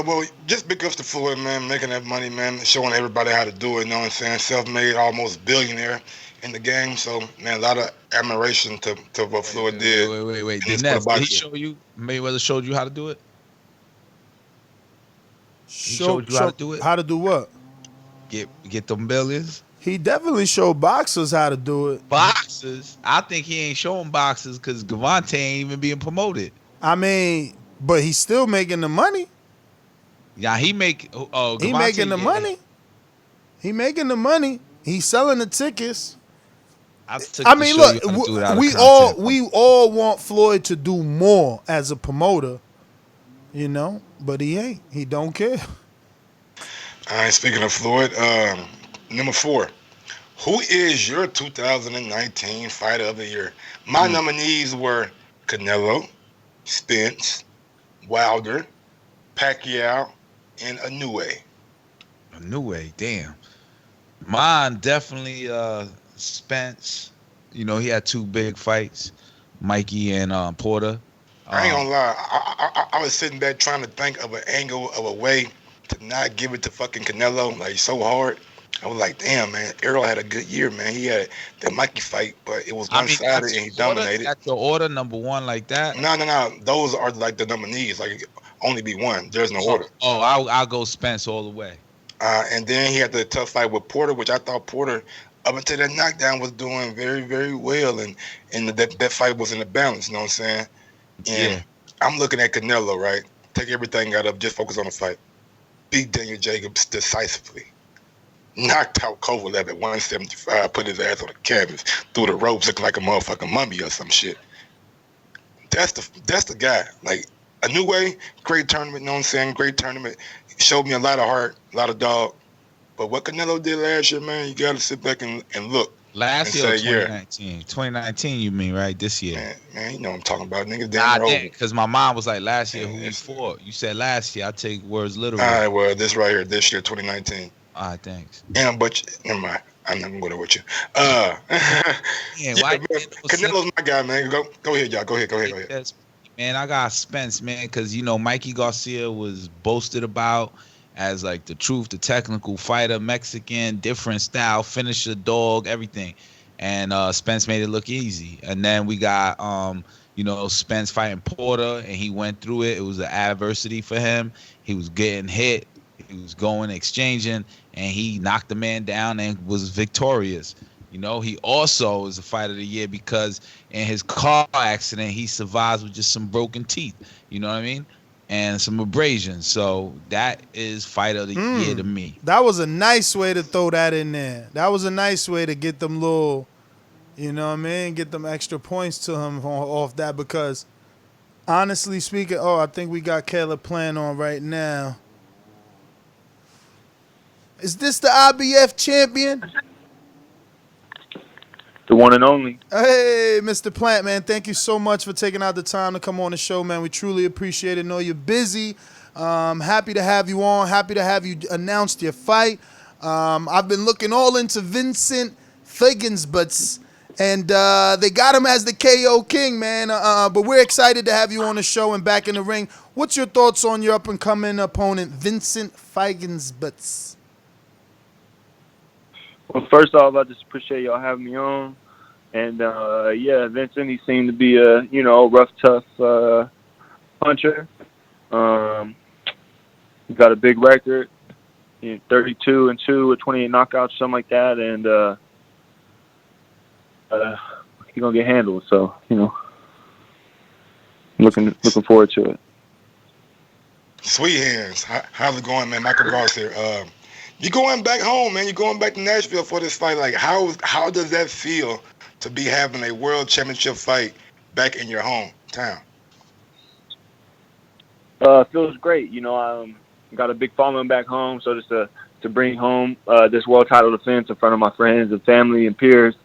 Well, just big ups to Floyd, man, making that money, man, showing everybody how to do it. You know what I'm saying? Self-made, almost billionaire in the game. So, man, a lot of admiration to what Floyd did. Wait. Did he show you? Mayweather showed you how to do it? He showed you how to do it? How to do what? Get them billions? He definitely showed boxers how to do it. Boxers? I think he ain't showing boxers because Gervonta ain't even being promoted. I mean, but he's still making the money. Yeah, he making the money. He making the money. He's selling the tickets. I mean, look, we all want Floyd to do more as a promoter, but he ain't. He don't care. All right, speaking of Floyd, number 4, who is your 2019 Fighter of the Year? My nominees were Canelo, Spence, Wilder, Pacquiao, and Inoue. Inoue, damn. Mine definitely Spence. He had 2 big fights, Mikey and Porter. I ain't gonna lie. I was sitting back trying to think of an angle, of a way to not give it to fucking Canelo, like so hard. I was like, damn, man, Errol had a good year, man. He had the Mikey fight, but it was I mean, one-sided and he dominated. That's your order, number one, like that. No. Those are like the nominees. Like only be one. There's no order. Oh, I'll go Spence all the way. And then he had the tough fight with Porter, which I thought Porter, up until that knockdown, was doing very, very well, and that fight was in the balance. You know what I'm saying? And I'm looking at Canelo, right? Take everything out of, just focus on the fight. Beat Daniel Jacobs decisively. Knocked out Kovalev at 175, put his ass on the canvas, through the ropes, looking like a motherfucking mummy or some shit. That's the guy. Like, a new way, great tournament, you know what I'm saying? Great tournament. Showed me a lot of heart, a lot of dog. But what Canelo did last year, man, you got to sit back and look. Last year, 2019. 2019, you mean, right? This year. Man, you know what I'm talking about. Niggas damn old. Because my mom was like, last year, who you fought? You said last year. I take words literally. All right, well, this right here, this year, 2019. All right, thanks. Yeah, but never mind. I'm not going to with you. Canelo's my guy, man. Go ahead, y'all. Go ahead. Yes, man, I got Spence, man, because, Mikey Garcia was boasted about as like the truth, the technical fighter, Mexican, different style, finisher, dog, everything. And Spence made it look easy. And then we got, Spence fighting Porter, and he went through it. It was an adversity for him. He was getting hit. He was going, exchanging, and he knocked the man down and was victorious. He also is a fighter of the year because in his car accident, he survives with just some broken teeth. You know what I mean? And some abrasions. So that is fighter of the year to me. That was a nice way to throw that in there. That was a nice way to get them little, get them extra points to him off that, because honestly speaking, I think we got Caleb playing on right now. Is this the IBF champion? The one and only. Hey, Mr. Plant, man. Thank you so much for taking out the time to come on the show, man. We truly appreciate it. Know you're busy. Happy to have you on. Happy to have you announced your fight. I've been looking all into Vincent Fagensbutts, and they got him as the KO king, man. But we're excited to have you on the show and back in the ring. What's your thoughts on your up-and-coming opponent, Vincent Fagensbutts? Well, first off, I just appreciate y'all having me on. And, Vincent, he seemed to be a, rough, tough puncher. He got a big record, 32-2 with 28 knockouts, something like that. And he's going to get handled. So, looking forward to it. Sweet hands. How's it going, man? Michael Ross here. You're going back home, man. You're going back to Nashville for this fight. Like, how does that feel to be having a world championship fight back in your hometown? Feels great. I got a big following back home, so just to bring home this world title defense in front of my friends and family and peers,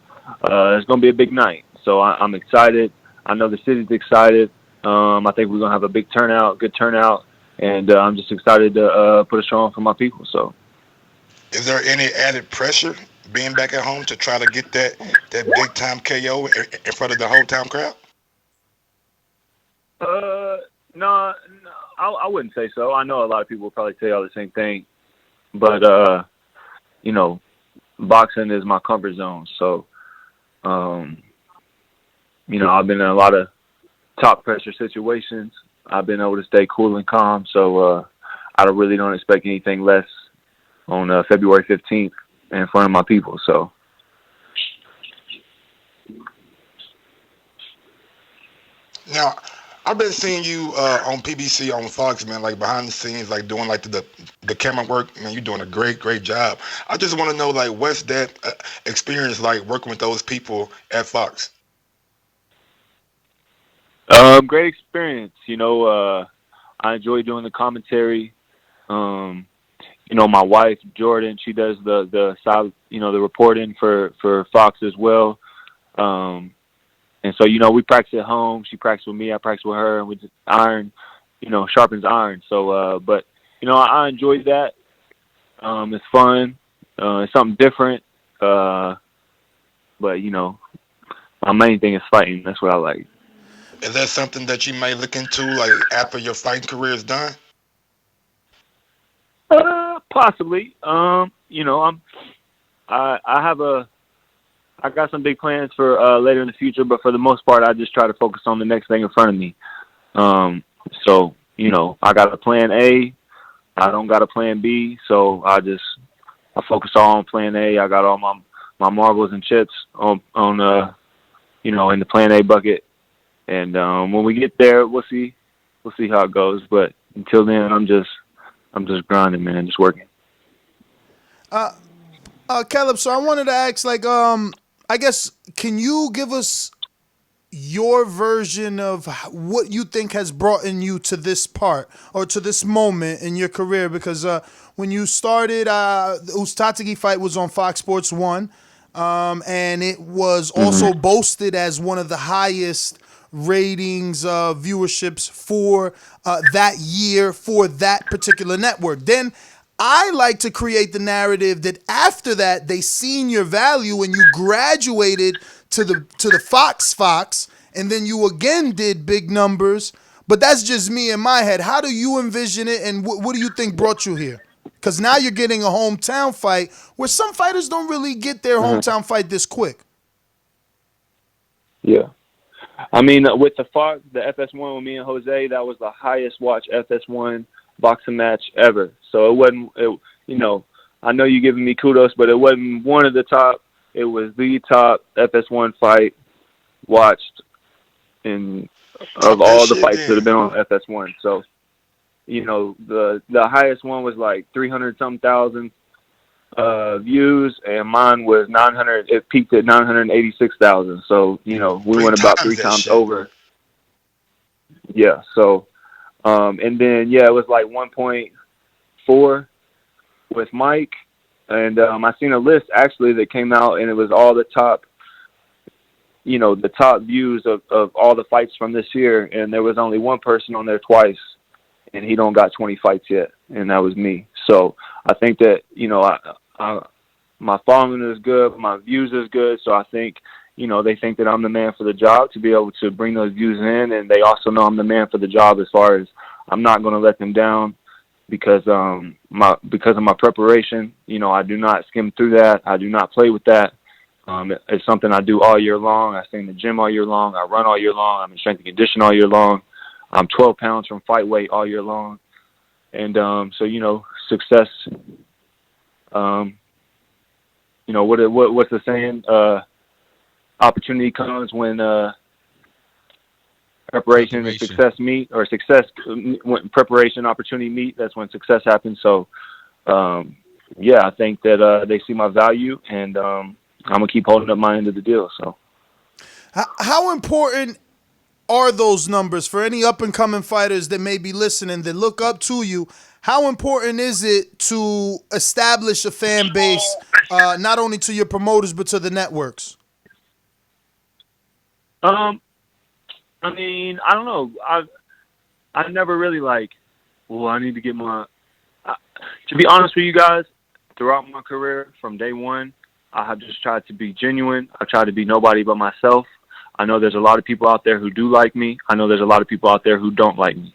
it's going to be a big night. So I'm excited. I know the city's excited. I think we're going to have a big turnout, good turnout, and I'm just excited to put a show on for my people. So. Is there any added pressure being back at home to try to get that big time KO in front of the whole town crowd? No, I wouldn't say so. I know a lot of people will probably tell y'all the same thing, but boxing is my comfort zone. So, I've been in a lot of top pressure situations. I've been able to stay cool and calm. So, I don't expect anything less on February 15th in front of my people. So. Now, I've been seeing you on PBC, on Fox, man, like behind the scenes, like doing like the camera work. Man, you're doing a great job. I just want to know, like, what's that experience like working with those people at Fox? Great experience. I enjoy doing the commentary. My wife Jordan, she does the side, the reporting for Fox as well. And so, we practice at home. She practices with me. I practice with her, and we just iron, sharpens iron. So, but I enjoy that. It's fun. It's something different. But my main thing is fighting. That's what I like. Is that something that you may look into, like after your fighting career is done? Possibly. I'm I got some big plans for later in the future, but for the most part, I just try to focus on the next thing in front of me. So, you know, I got a plan A. I don't got a plan B, so I focus all on plan A. I got all my marbles and chips on you know, in the plan A bucket. And when we get there, we'll see how it goes. But until then, I'm just grinding, man, just working. Caleb, so I wanted to ask, like, I guess, can you give us your version of what you think has brought in you to this part or to this moment in your career? Because when you started, the Uzcategui fight was on Fox Sports 1, and it was also boasted as one of the highest ratings, viewerships for that year for that particular network. Then I like to create the narrative that after that they seen your value and you graduated to the Fox, and then you again did big numbers. But that's just me in my head. How do you envision it, and what do you think brought you here? Because now you're getting a hometown fight where some fighters don't really get their hometown fight this quick. Yeah. I mean, with the Fox, the FS1 with me and Jose, that was the highest watched FS1 boxing match ever. So it wasn't, you know, I know you're giving me kudos, but it wasn't one of the top. It was the top FS1 fight watched of all the fights that have been on FS1. So, you know, the highest one was like 300-something thousand views, and mine was 900. It peaked at 986,000. So, you know, we went about 3 times over. Yeah. So, and then it was like 1.4 with Mike, and I seen a list actually that came out, and it was all the top, you know, the top views of all the fights from this year, and there was only one person on there twice, and he don't got 20 fights yet, and that was me. So I think that, you know, my following is good, my views is good, so I think, you know, they think that I'm the man for the job to be able to bring those views in, and they also know I'm the man for the job as far as I'm not going to let them down because of my preparation. You know, I do not skim through that. I do not play with that. It's something I do all year long. I stay in the gym all year long. I run all year long. I'm in strength and condition all year long. I'm 12 pounds from fight weight all year long. And so, you know, success, you know, what's the saying? Opportunity comes when preparation and success meet, or when preparation, opportunity meet. That's when success happens. So, yeah, I think that they see my value, and I'm gonna keep holding up my end of the deal. So, how important are those numbers for any up and coming fighters that may be listening that look up to you? How important is it to establish a fan base, not only to your promoters but to the networks? I mean, I don't know. I never really I need to get my. To be honest with you guys, throughout my career, from day one, I have just tried to be genuine. I tried to be nobody but myself. I know there's a lot of people out there who do like me. I know there's a lot of people out there who don't like me.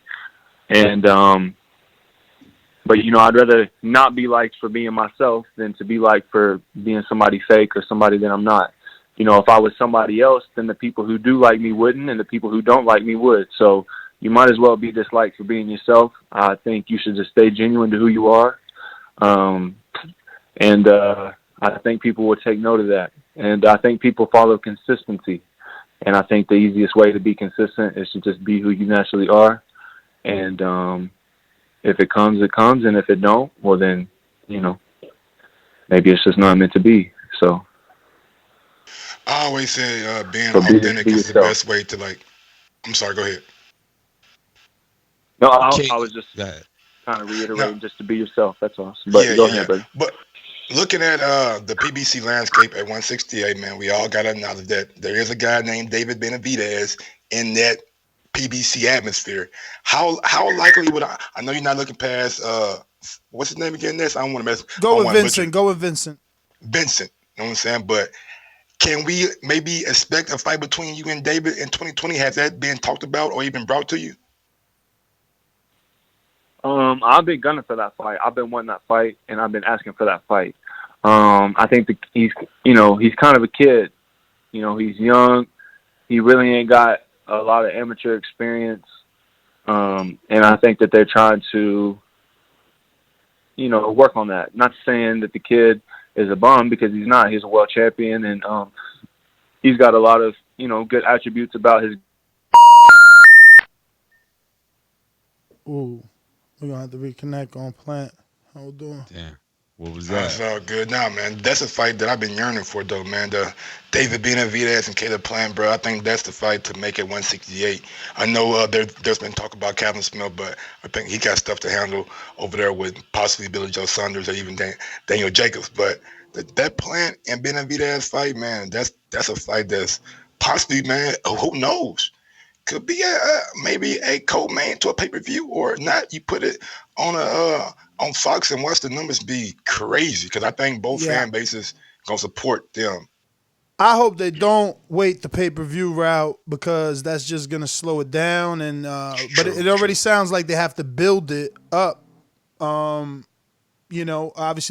And, but, you know, I'd rather not be liked for being myself than to be liked for being somebody fake or somebody that I'm not. You know, if I was somebody else, then the people who do like me wouldn't, and the people who don't like me would. So you might as well be disliked for being yourself. I think you should just stay genuine to who you are. And I think people will take note of that. And I think people follow consistency. And I think the easiest way to be consistent is to just be who you naturally are. And if it comes, it comes. And if it don't, well then, you know, maybe it's just not meant to be. So I always say being authentic is the best way to I'm sorry, go ahead. No, I was just kind of reiterating just to be yourself. That's all. But go ahead, buddy. But looking at the PBC landscape at 168, man, we all got to acknowledge that there is a guy named David Benavidez in that PBC atmosphere. How likely would I know you're not looking past what's his name again? I don't want to mess. Go with Vincent. Vincent. You know what I'm saying? But can we maybe expect a fight between you and David in 2020? Has that been talked about or even brought to you? I've been gunning for that fight. I've been wanting that fight, and I've been asking for that fight. I think he's kind of a kid. He's young. He really ain't got a lot of amateur experience. And I think that they're trying to, work on that. Not saying that the kid is a bum, because he's not. He's a world champion, and he's got a lot of, good attributes about his. Ooh, we're going to have to reconnect on Plant. How we doing? Damn. What was that? That's all good. Nah, man, that's a fight that I've been yearning for, though, man. The David Benavidez and Caleb Plant, bro. I think that's the fight to make it 168. I know there's been talk about Calvin Smith, but I think he got stuff to handle over there with possibly Billy Joe Saunders or even Daniel Jacobs. But that Plant and Benavidez fight, man, that's a fight that's possibly, man, who knows? Could be maybe a co-main to a pay-per-view, or not. You put it on Fox and watch the numbers be crazy, because I think both fan bases gonna support them. I hope they don't wait the pay-per-view route, because that's just gonna slow it down. And but it already sounds like they have to build it up. Obviously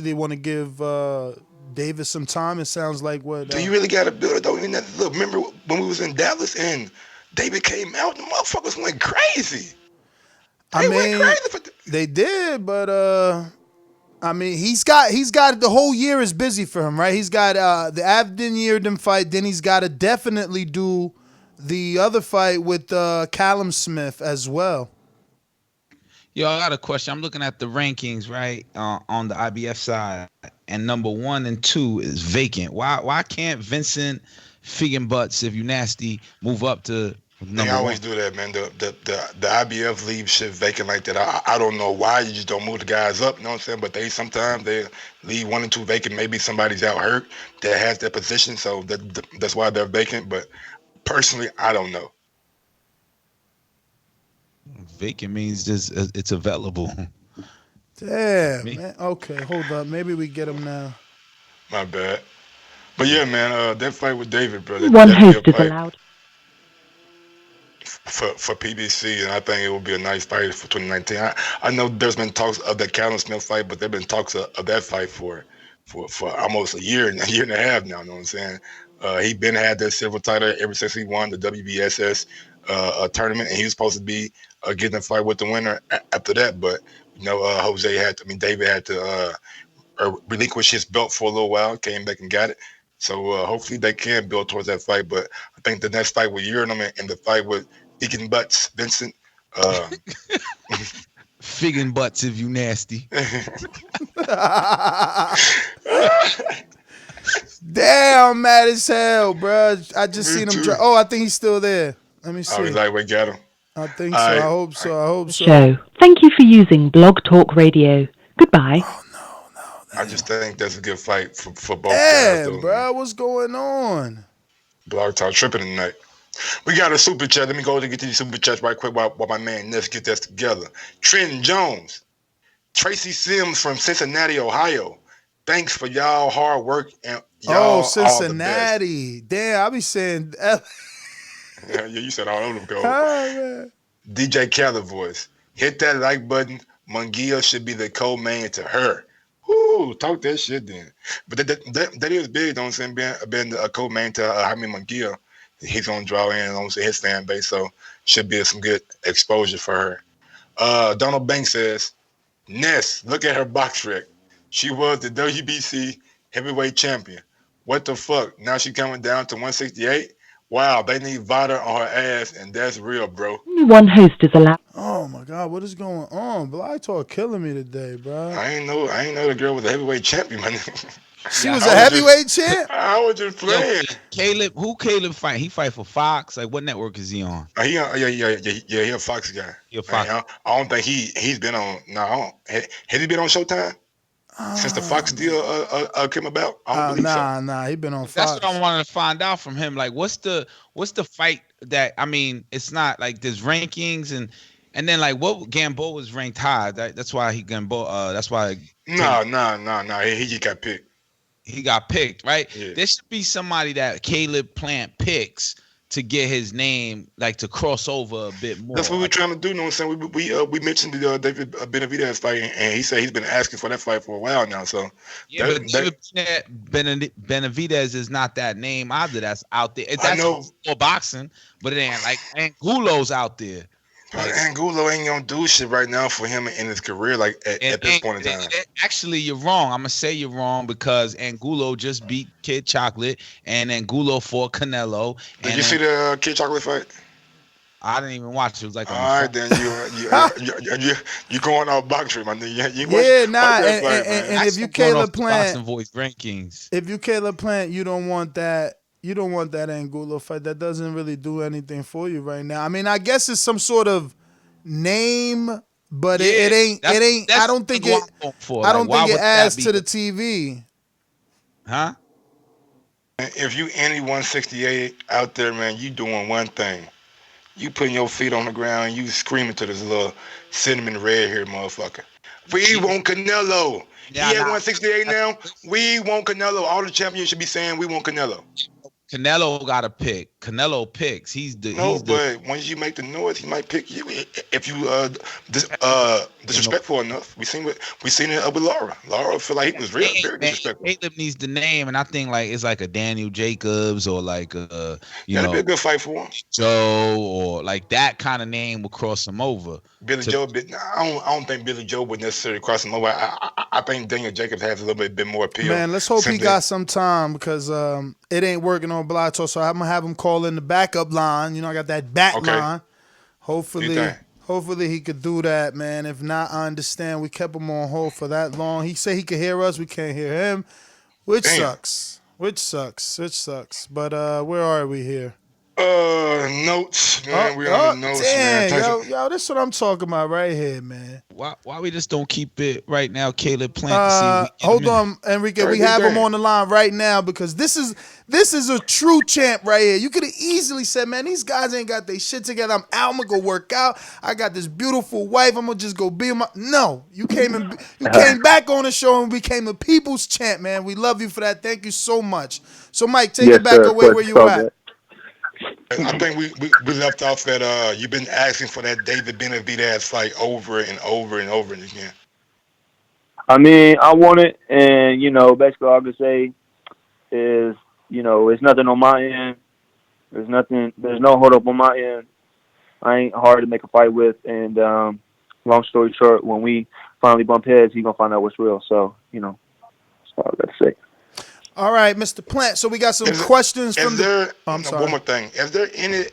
they want to give Davis some time. It sounds like what. Do you really gotta build it though? Look, remember when we was in Dallas and David came out, the motherfuckers went crazy. They did, but he's got the whole year is busy for him, right? He's got the Abden Yearden fight, then he's got to definitely do the other fight with Callum Smith as well. Yo, I got a question. I'm looking at the rankings, right, on the IBF side, and number 1 and 2 is vacant. Why can't Vincent Butts, if you nasty, move up to They always do that, man. The IBF leaves shit vacant like that. I don't know why you just don't move the guys up. You know what I'm saying? But sometimes they leave 1 and 2 vacant. Maybe somebody's out hurt that has that position, so that's why they're vacant. But personally, I don't know. Vacant means just it's available. Damn, man. Okay, hold up. Maybe we get him now. My bad. But yeah, man, that fight with David, bro. One host is allowed. For PBC, and I think it will be a nice fight for 2019. I know there's been talks of the Callum Smith fight, but there've been talks of that fight for almost a year and a half now. You know what I'm saying? He been had that silver title ever since he won the WBSS tournament, and he was supposed to be getting a fight with the winner after that. But David had to relinquish his belt for a little while, came back and got it. So hopefully they can build towards that fight. But I think the next fight with Yuriorkis and the fight with Figgin Butts, Vincent. Figgin Butts, if you nasty. Damn, mad as hell, bro. I just seen him. I think he's still there. Let me see. Oh, he's lightweight, got him. I think so. Right. I hope so. Show. Thank you for using Blog Talk Radio. Goodbye. Oh, no. I just think that's a good fight for both guys. Though, bro, what's going on? Blog Talk tripping tonight. We got a super chat. Let me go and get to these super chats right quick while my man Ness get this together. Trenton Jones, Tracy Sims from Cincinnati, Ohio. Thanks for y'all hard work and y'all Cincinnati. Damn, I be saying. Yeah, you said all over them goals. Oh, DJ Khaled voice. Hit that like button. Munguia should be the co-main to her. Whoo, talk that shit then. But that is big, don't say being a co-main to Jaime Munguia. He's gonna draw in his fan base, so should be some good exposure for her. Donald Banks says, Ness, look at her box rec. She was the WBC heavyweight champion. What the fuck? Now she coming down to 168? Wow, they need Vada on her ass, and that's real, bro. Only one host is allowed. Oh my God, what is going on? Black Talk killing me today, bro. I ain't know the girl was a heavyweight champion, man. She was a heavyweight champ? I was just playing. Who Caleb fight? He fight for Fox? Like, what network is he on? He a Fox guy. He a Fox. I don't think he's been on. No, has he been on Showtime? Since the Fox deal came about? I don't believe so. Nah, he been on Fox. That's what I wanted to find out from him. Like, what's the fight that, I mean, it's not like there's rankings and then like what Gamboa was ranked high. That's why Gamboa. That's why. No. He just got picked. He got picked, right? Yeah. There should be somebody that Caleb Plant picks to get his name like to cross over a bit more. That's what we're trying to do. You know what I'm saying? We mentioned the David Benavidez fight, and he said he's been asking for that fight for a while now. So yeah, Benavidez is not that name either. That's out there. That's for boxing, but it ain't like Angulo's out there. Like, Angulo ain't gonna do shit right now for him in his career. Like at this point in time, actually, you're wrong. I'm gonna say you're wrong because Angulo just beat Kid Chocolate, and Angulo fought Canelo. Did you see the Kid Chocolate fight? I didn't even watch it. It was like all right, then you going out boxing, my nigga. And if you Caleb Plant, Boxing Voice rankings. If you Caleb Plant, you don't want that. You don't want that Angulo fight. That doesn't really do anything for you right now. I mean, I guess it's some sort of name, but it ain't. I don't think it. I don't think it adds to the TV. Huh? If you any 168 out there, man, you doing one thing. You putting your feet on the ground and you screaming to this little cinnamon red hair motherfucker. We want Canelo. He at 168 now. We want Canelo. All the champions should be saying we want Canelo. Canelo got to pick. Canelo picks. But once you make the noise, he might pick you if you disrespectful enough. We seen it with Laura. Laura feel like he was very disrespectful. Caleb needs the name, and I think like it's like a Daniel Jacobs or like that'd be a good fight for him. Joe or like that kind of name will cross him over. Billy Joe, I don't think Billy Joe would necessarily cross him over. I think Daniel Jacobs has a little bit more appeal. Man, let's hope he got some time because it ain't working on Blato, so I'm gonna have him call in the backup line. You know, I got that back line. Hopefully he could do that, man. If not, I understand. We kept him on hold for that long. He said he could hear us. We can't hear him, which sucks. But where are we here? Notes, man. We're on the notes, man. Yo, this is what I'm talking about right here, man. Why we just don't keep it right now, Caleb Plant? Hold on, Enrique. We have him on the line right now because this is a true champ right here. You could have easily said, man, these guys ain't got their shit together. I'm out. I'm gonna go work out. I got this beautiful wife. I'm gonna just go be my. No, you came back on the show and became the people's champ, man. We love you for that. Thank you so much. So, Mike, take it back away where you at. I think we left off at you've been asking for that David Benavidez fight over and over and over again. I mean, I want it, and basically all I can say is, it's nothing on my end. There's no hold up on my end. I ain't hard to make a fight with, and long story short, when we finally bump heads, he's gonna find out what's real. So, that's all I got to say. All right, Mr. Plant. So we got some questions from I'm sorry. One more thing. Is there any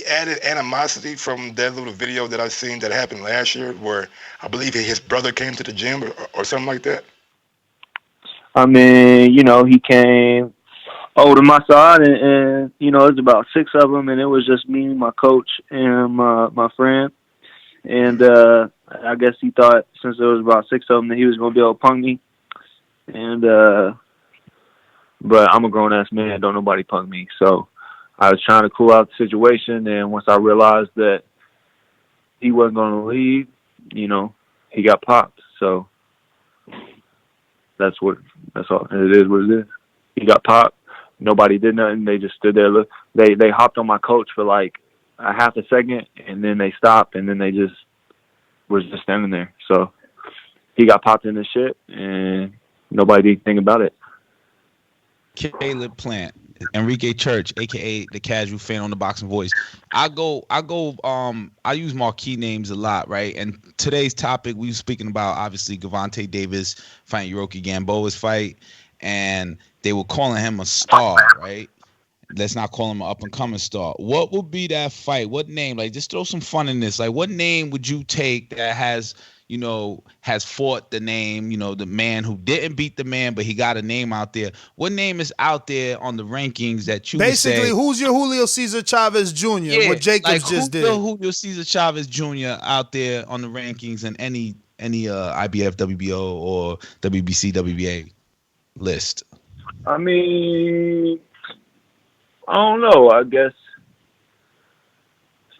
added animosity from that little video that I seen that happened last year where I believe his brother came to the gym or something like that? I mean, he came over to my side and it was about 6 of them, and it was just me, my coach, and my friend. And I guess he thought since there was about 6 of them that he was going to be able to punk me. And but I'm a grown-ass man. Don't nobody punk me. So I was trying to cool out the situation, and once I realized that he wasn't going to leave, he got popped. So that's all. It is what it is. He got popped. Nobody did nothing. They just stood there. They hopped on my coach for like a half a second, and then they stopped, and then they just was just standing there. So he got popped in the shit, and nobody did anything about it. Caleb Plant, Enrique Church, aka the casual fan on the Boxing Voice. I use marquee names a lot, right? And today's topic, we were speaking about obviously Gervonta Davis fighting Yuriorkis Gamboa's fight, and they were calling him a star, right? Let's not call him an up and coming star. What would be that fight? What name? Like, just throw some fun in this. Like, what name would you take that has fought the name, the man who didn't beat the man, but he got a name out there? What name is out there on the rankings that you basically would say, who's your Julio Cesar Chavez Jr.? Yeah, what Jacobs just did. Julio Cesar Chavez Jr. out there on the rankings and any IBF, WBO, or WBC, WBA list? I mean, I don't know. I guess,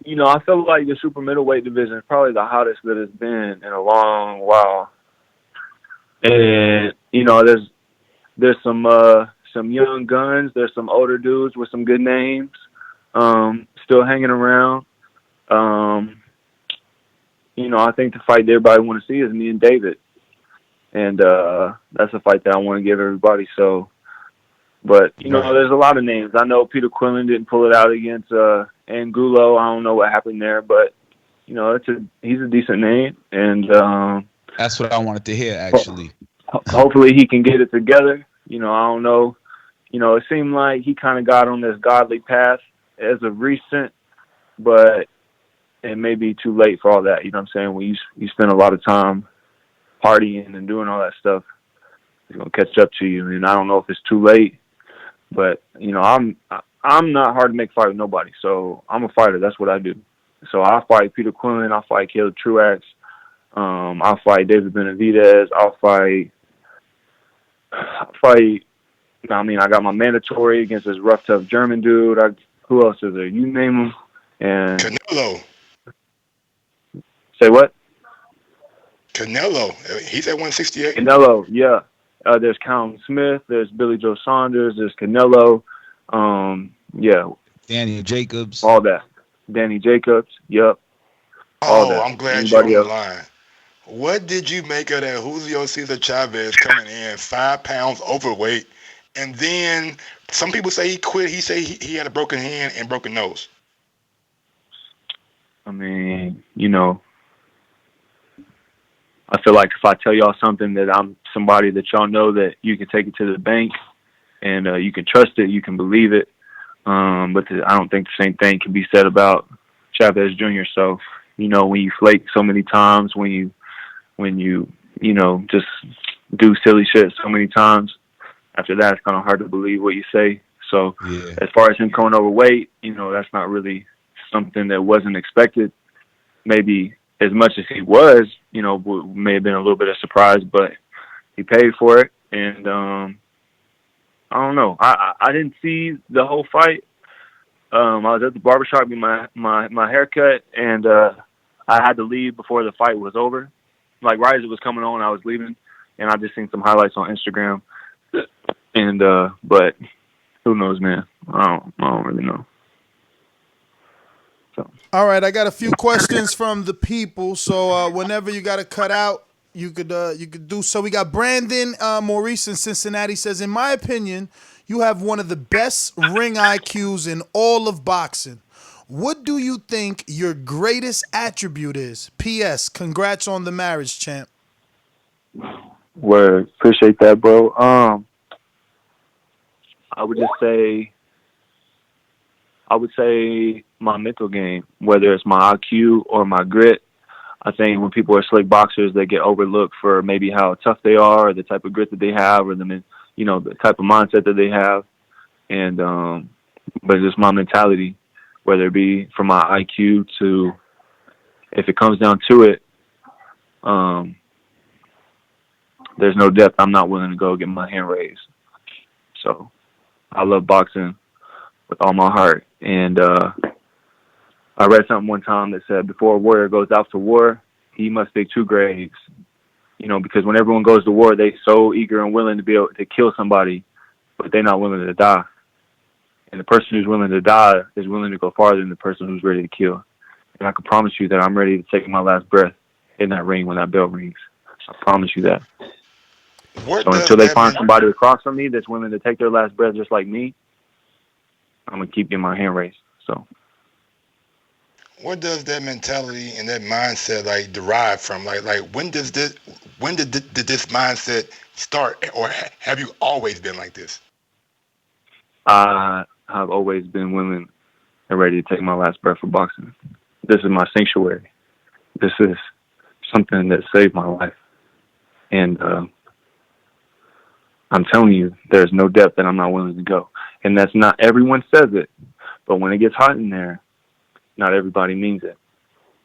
I feel like the super middleweight division is probably the hottest that it's been in a long while. And, there's some young guns. There's some older dudes with some good names. Still hanging around. You know, I think the fight that everybody want to see is me and David. And that's a fight that I want to give everybody. So, but, you know, there's a lot of names. I know Peter Quillen didn't pull it out against Angulo. I don't know what happened there, but, you know, he's a decent name. And that's what I wanted to hear, actually. Hopefully he can get it together. You know, I don't know. You know, it seemed like he kind of got on this godly path as of recent, but it may be too late for all that. You know what I'm saying? When you spend a lot of time partying and doing all that stuff, it's gonna catch up to you. And I don't know if it's too late, but you know, I'm not hard to make fight with nobody. So I'm a fighter. That's what I do. So I'll fight Peter Quillen. I'll fight Caleb Truax. I'll fight David Benavidez. I'll fight. I mean, I got my mandatory against this rough, tough German dude. Who else is there? You name them. And Canelo. Say what? Canelo. He's at 168. Canelo, yeah. There's Callum Smith. There's Billy Joe Saunders. There's Canelo. Yeah. Danny Jacobs. All that. Danny Jacobs. Yep. All that. I'm glad you're on the line. What did you make of that Julio Cesar Chavez coming in 5 pounds overweight? And then some people say he quit. He say he had a broken hand and broken nose. I mean, you know, I feel like if I tell y'all something that I'm somebody that y'all know that you can take it to the bank and you can trust it, you can believe it. But I don't think the same thing can be said about Chavez Jr. So, you know, when you flake so many times, when you you know, just do silly shit so many times, after that, it's kind of hard to believe what you say. So as far as him going overweight, you know, that's not really something that wasn't expected. Maybe as much as he was, you know, may have been a little bit of surprise, but he paid for it. And I don't know. I didn't see the whole fight. I was at the barbershop getting my haircut, and I had to leave before the fight was over. Like, right as it was coming on, I was leaving, and I just seen some highlights on Instagram. And but who knows, man? I don't really know. So. All right, I got a few questions from the people. So whenever you got to cut out, you could do so. We got Brandon Maurice in Cincinnati says, in my opinion, you have one of the best ring IQs in all of boxing. What do you think your greatest attribute is? P.S. Congrats on the marriage, champ. Word. Appreciate that, bro. I would say my mental game, whether it's my IQ or my grit. I think when people are slick boxers, they get overlooked for maybe how tough they are, or the type of grit that they have, or the type of mindset that they have. And but it's my mentality, whether it be from my IQ to, if it comes down to it, there's no depth. I'm not willing to go get my hand raised. So I love boxing with all my heart. And I read something one time that said, before a warrior goes out to war, he must dig 2 graves. You know, because when everyone goes to war, they're so eager and willing to be able to kill somebody, but they're not willing to die. And the person who's willing to die is willing to go farther than the person who's ready to kill. And I can promise you that I'm ready to take my last breath in that ring when that bell rings. I promise you that. So until they find somebody across from me that's willing to take their last breath just like me, I'm going to keep getting my hand raised. So, what does that mentality and that mindset like derive from? Like when did this mindset start, or have you always been like this? I've always been willing and ready to take my last breath for boxing. This is my sanctuary. This is something that saved my life. And I'm telling you, there's no depth that I'm not willing to go. And that's not, everyone says it, but when it gets hot in there, not everybody means it.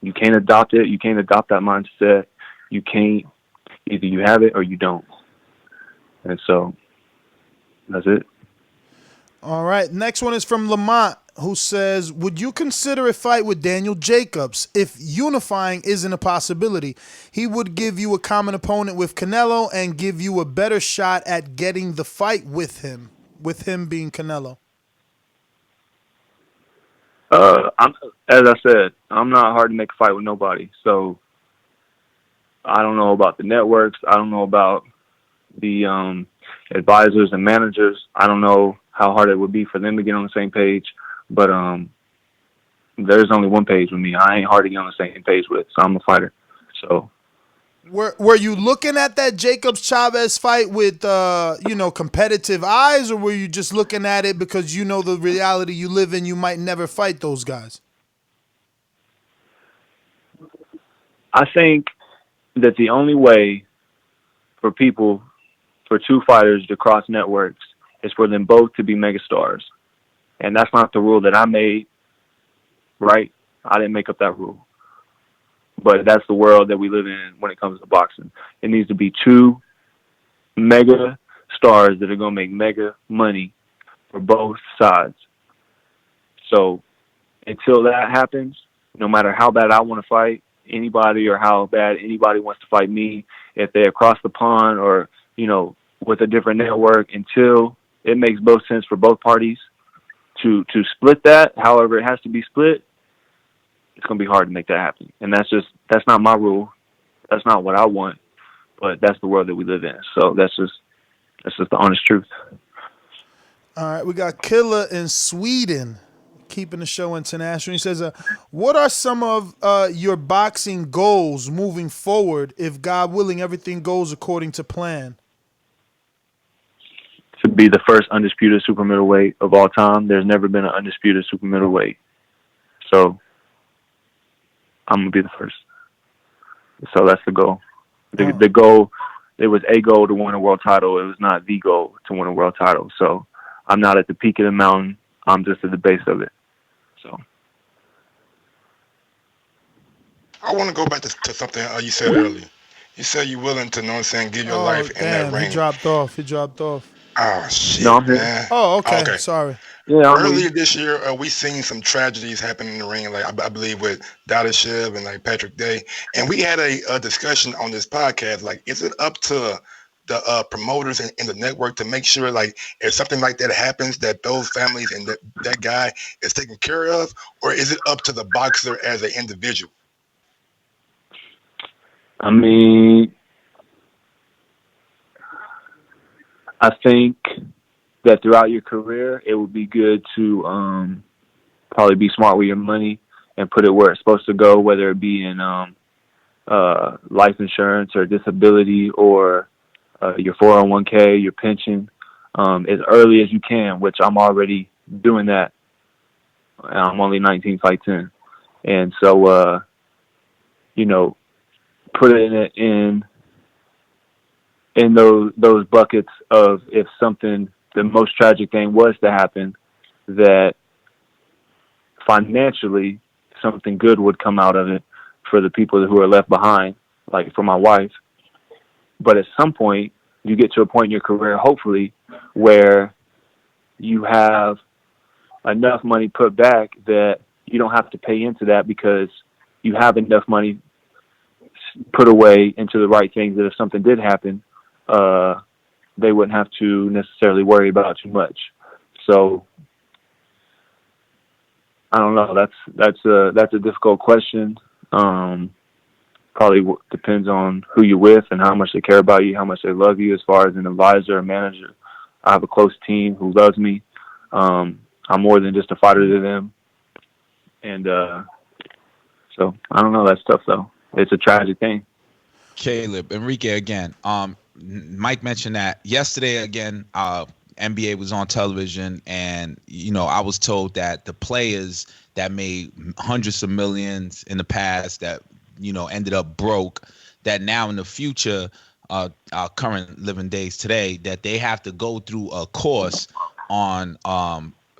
You can't adopt it. You can't adopt that mindset. You can't, either you have it or you don't. And so that's it. All right. Next one is from Lamont, who says, would you consider a fight with Daniel Jacobs if unifying isn't a possibility? He would give you a common opponent with Canelo and give you a better shot at getting the fight with him being Canelo. As I said, I'm not hard to make a fight with nobody. So I don't know about the networks. I don't know about the advisors and managers. I don't know how hard it would be for them to get on the same page. But there's only one page with me. I ain't hard to get on the same page with, so I'm a fighter. So were you looking at that Jacobs Chavez fight with competitive eyes, or were you just looking at it because you know the reality you live in? You might never fight those guys. I think that the only way for two fighters to cross networks is for them both to be megastars. And that's not the rule that I made, right? I didn't make up that rule. But that's the world that we live in when it comes to boxing. It needs to be two mega stars that are going to make mega money for both sides. So until that happens, no matter how bad I want to fight anybody or how bad anybody wants to fight me, if they're across the pond or, with a different network, until it makes both sense for both parties to split that, however it has to be split, it's going to be hard to make that happen. And that's not my rule. That's not what I want, but that's the world that we live in. So that's just the honest truth. All right, we got Killer in Sweden, keeping the show international. He says, what are some of your boxing goals moving forward if, God willing, everything goes according to plan? To be the first undisputed super middleweight of all time. There's never been an undisputed super middleweight. So I'm going to be the first. So that's the goal. The goal, it was a goal to win a world title. It was not the goal to win a world title. So I'm not at the peak of the mountain. I'm just at the base of it. So I want to go back to something you said earlier. You said you're willing to, give your life in that ring. He dropped off. Oh, shit, no, I'm here. man. Oh, okay. Sorry. Yeah, earlier this year, we seen some tragedies happen in the ring, like I believe with Ladarius and like Patrick Day. And we had a discussion on this podcast, like, is it up to the promoters and the network to make sure, like, if something like that happens, that those families and that guy is taken care of? Or is it up to the boxer as an individual? I mean, I think that throughout your career, it would be good to probably be smart with your money and put it where it's supposed to go, whether it be in life insurance or disability or your 401k, your pension, as early as you can, which I'm already doing that. I'm only 19 fights in. And so, put it in those buckets of if the most tragic thing was to happen, that financially something good would come out of it for the people who are left behind, like for my wife. But at some point, you get to a point in your career, hopefully, where you have enough money put back that you don't have to pay into that because you have enough money put away into the right things that if something did happen, they wouldn't have to necessarily worry about too much. So I don't know. That's a difficult question. Probably depends on who you're with and how much they care about you, how much they love you. As far as an advisor or manager, I have a close team who loves me. I'm more than just a fighter to them, and so I don't know. That's tough though. It's a tragic thing. Caleb, Enrique again. Mike mentioned that yesterday again. NBA was on television, and I was told that the players that made hundreds of millions in the past that ended up broke, that now in the future, our current living days today, that they have to go through a course on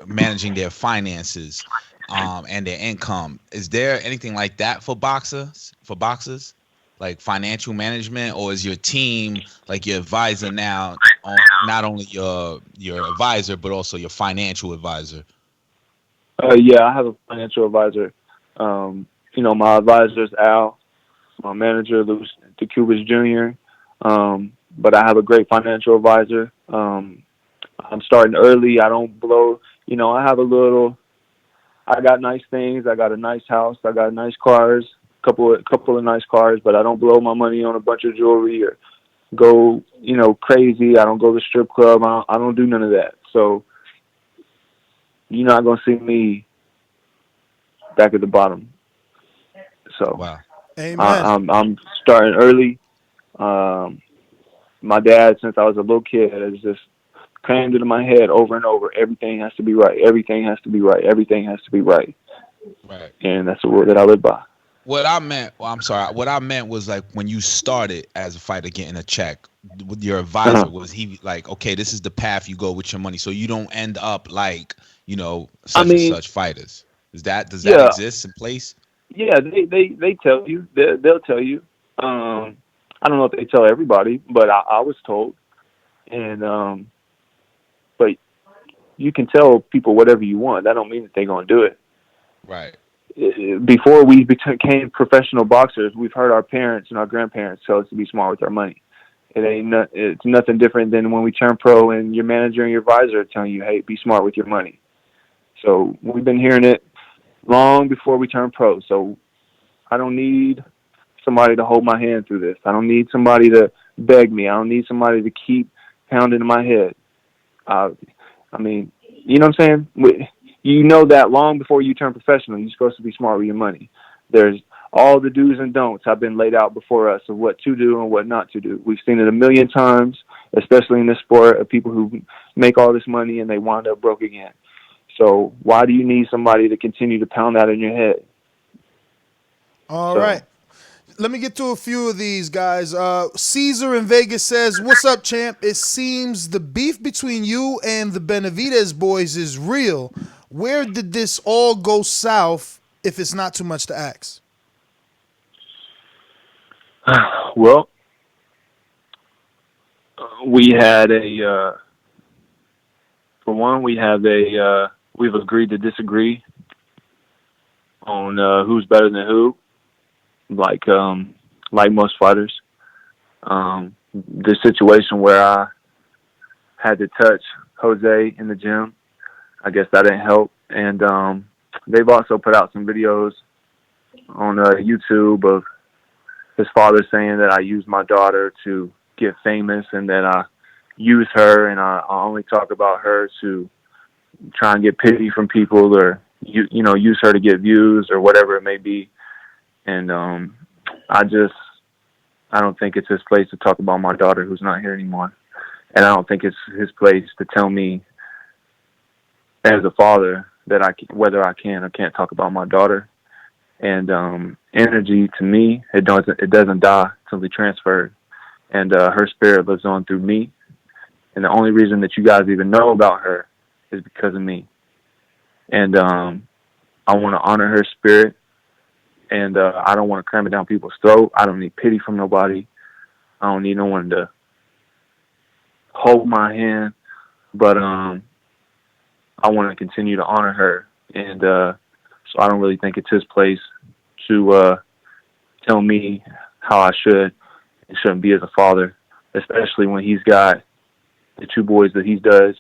managing their finances and their income. Is there anything like that for boxers? Like financial management, or is your team like your advisor now, not only your advisor but also your financial advisor? Yeah, I have a financial advisor. My advisor is Al, my manager Luis DeCubas Jr. But I have a great financial advisor. I'm starting early. I don't blow. I I got nice things. I got a nice house. I got nice cars, couple of nice cars, but I don't blow my money on a bunch of jewelry or go, crazy. I don't go to the strip club. I don't do none of that. So you're not going to see me back at the bottom. So wow. Amen. I'm starting early. My dad, since I was a little kid, has just crammed into my head over and over. Everything has to be right. Everything has to be right. Everything has to be right. Right. And that's the word that I live by. What I meant was like when you started as a fighter getting a check with your advisor, was he like, okay, this is the path you go with your money, so you don't end up like, such and such fighters. Does that exist in place? Yeah, they tell you. They'll tell you. I don't know if they tell everybody, but I was told. And but you can tell people whatever you want. That don't mean that they're gonna do it. Right. Before we became professional boxers, we've heard our parents and our grandparents tell us to be smart with our money. It's nothing different than when we turn pro and your manager and your advisor are telling you, hey, be smart with your money. So we've been hearing it long before we turn pro. So I don't need somebody to hold my hand through this. I don't need somebody to beg me. I don't need somebody to keep pounding in my head. I mean, you know what I'm saying? You know that long before you turn professional, you're supposed to be smart with your money. There's all the do's and don'ts have been laid out before us of what to do and what not to do. We've seen it a million times, especially in this sport, of people who make all this money and they wind up broke again. So why do you need somebody to continue to pound that in your head? All right. Let me get to a few of these guys. Cesar in Vegas says, what's up, champ? It seems the beef between you and the Benavidez boys is real. Where did this all go south, if it's not too much to ask? Well, we had for one, we've agreed to disagree on who's better than who, like most fighters. The situation where I had to touch Jose in the gym, I guess that didn't help. And they've also put out some videos on YouTube of his father saying that I used my daughter to get famous and that I use her and I only talk about her to try and get pity from people or, use her to get views or whatever it may be. And I don't think it's his place to talk about my daughter who's not here anymore. And I don't think it's his place to tell me as a father that whether I can or can't talk about my daughter. And energy, to me, it doesn't die, it's simply transferred. And her spirit lives on through me. And the only reason that you guys even know about her is because of me. And I want to honor her spirit. And I don't want to cram it down people's throat. I don't need pity from nobody. I don't need no one to hold my hand. But I want to continue to honor her. And so I don't really think it's his place to tell me how I should and shouldn't be as a father, especially when he's got the two boys that he does,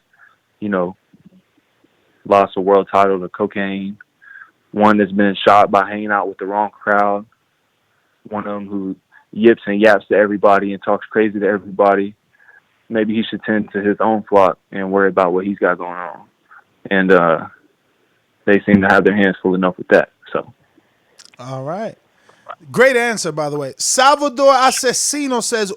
lost a world title to cocaine. One that's been shot by hanging out with the wrong crowd. One of them who yips and yaps to everybody and talks crazy to everybody. Maybe he should tend to his own flock and worry about what he's got going on. And they seem to have their hands full enough with that. So, all right. Great answer, by the way. Salvador Asesino says,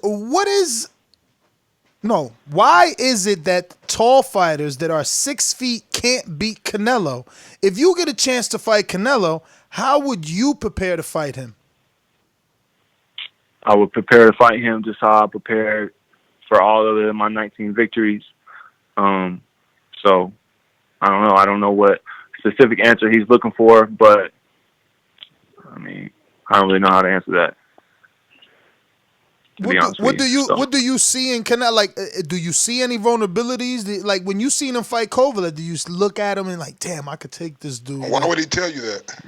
why is it that tall fighters that are 6 feet can't beat Canelo? If you get a chance to fight Canelo, how would you prepare to fight him? I would prepare to fight him just how I prepared for all of my 19 victories. So, I don't know. I don't know what specific answer he's looking for, but, I don't really know how to answer that. What do you see in Canelo? Like, do you see any vulnerabilities? Like, when you seen him fight Kovalev, do you look at him and like, damn, I could take this dude? Why would he tell you that?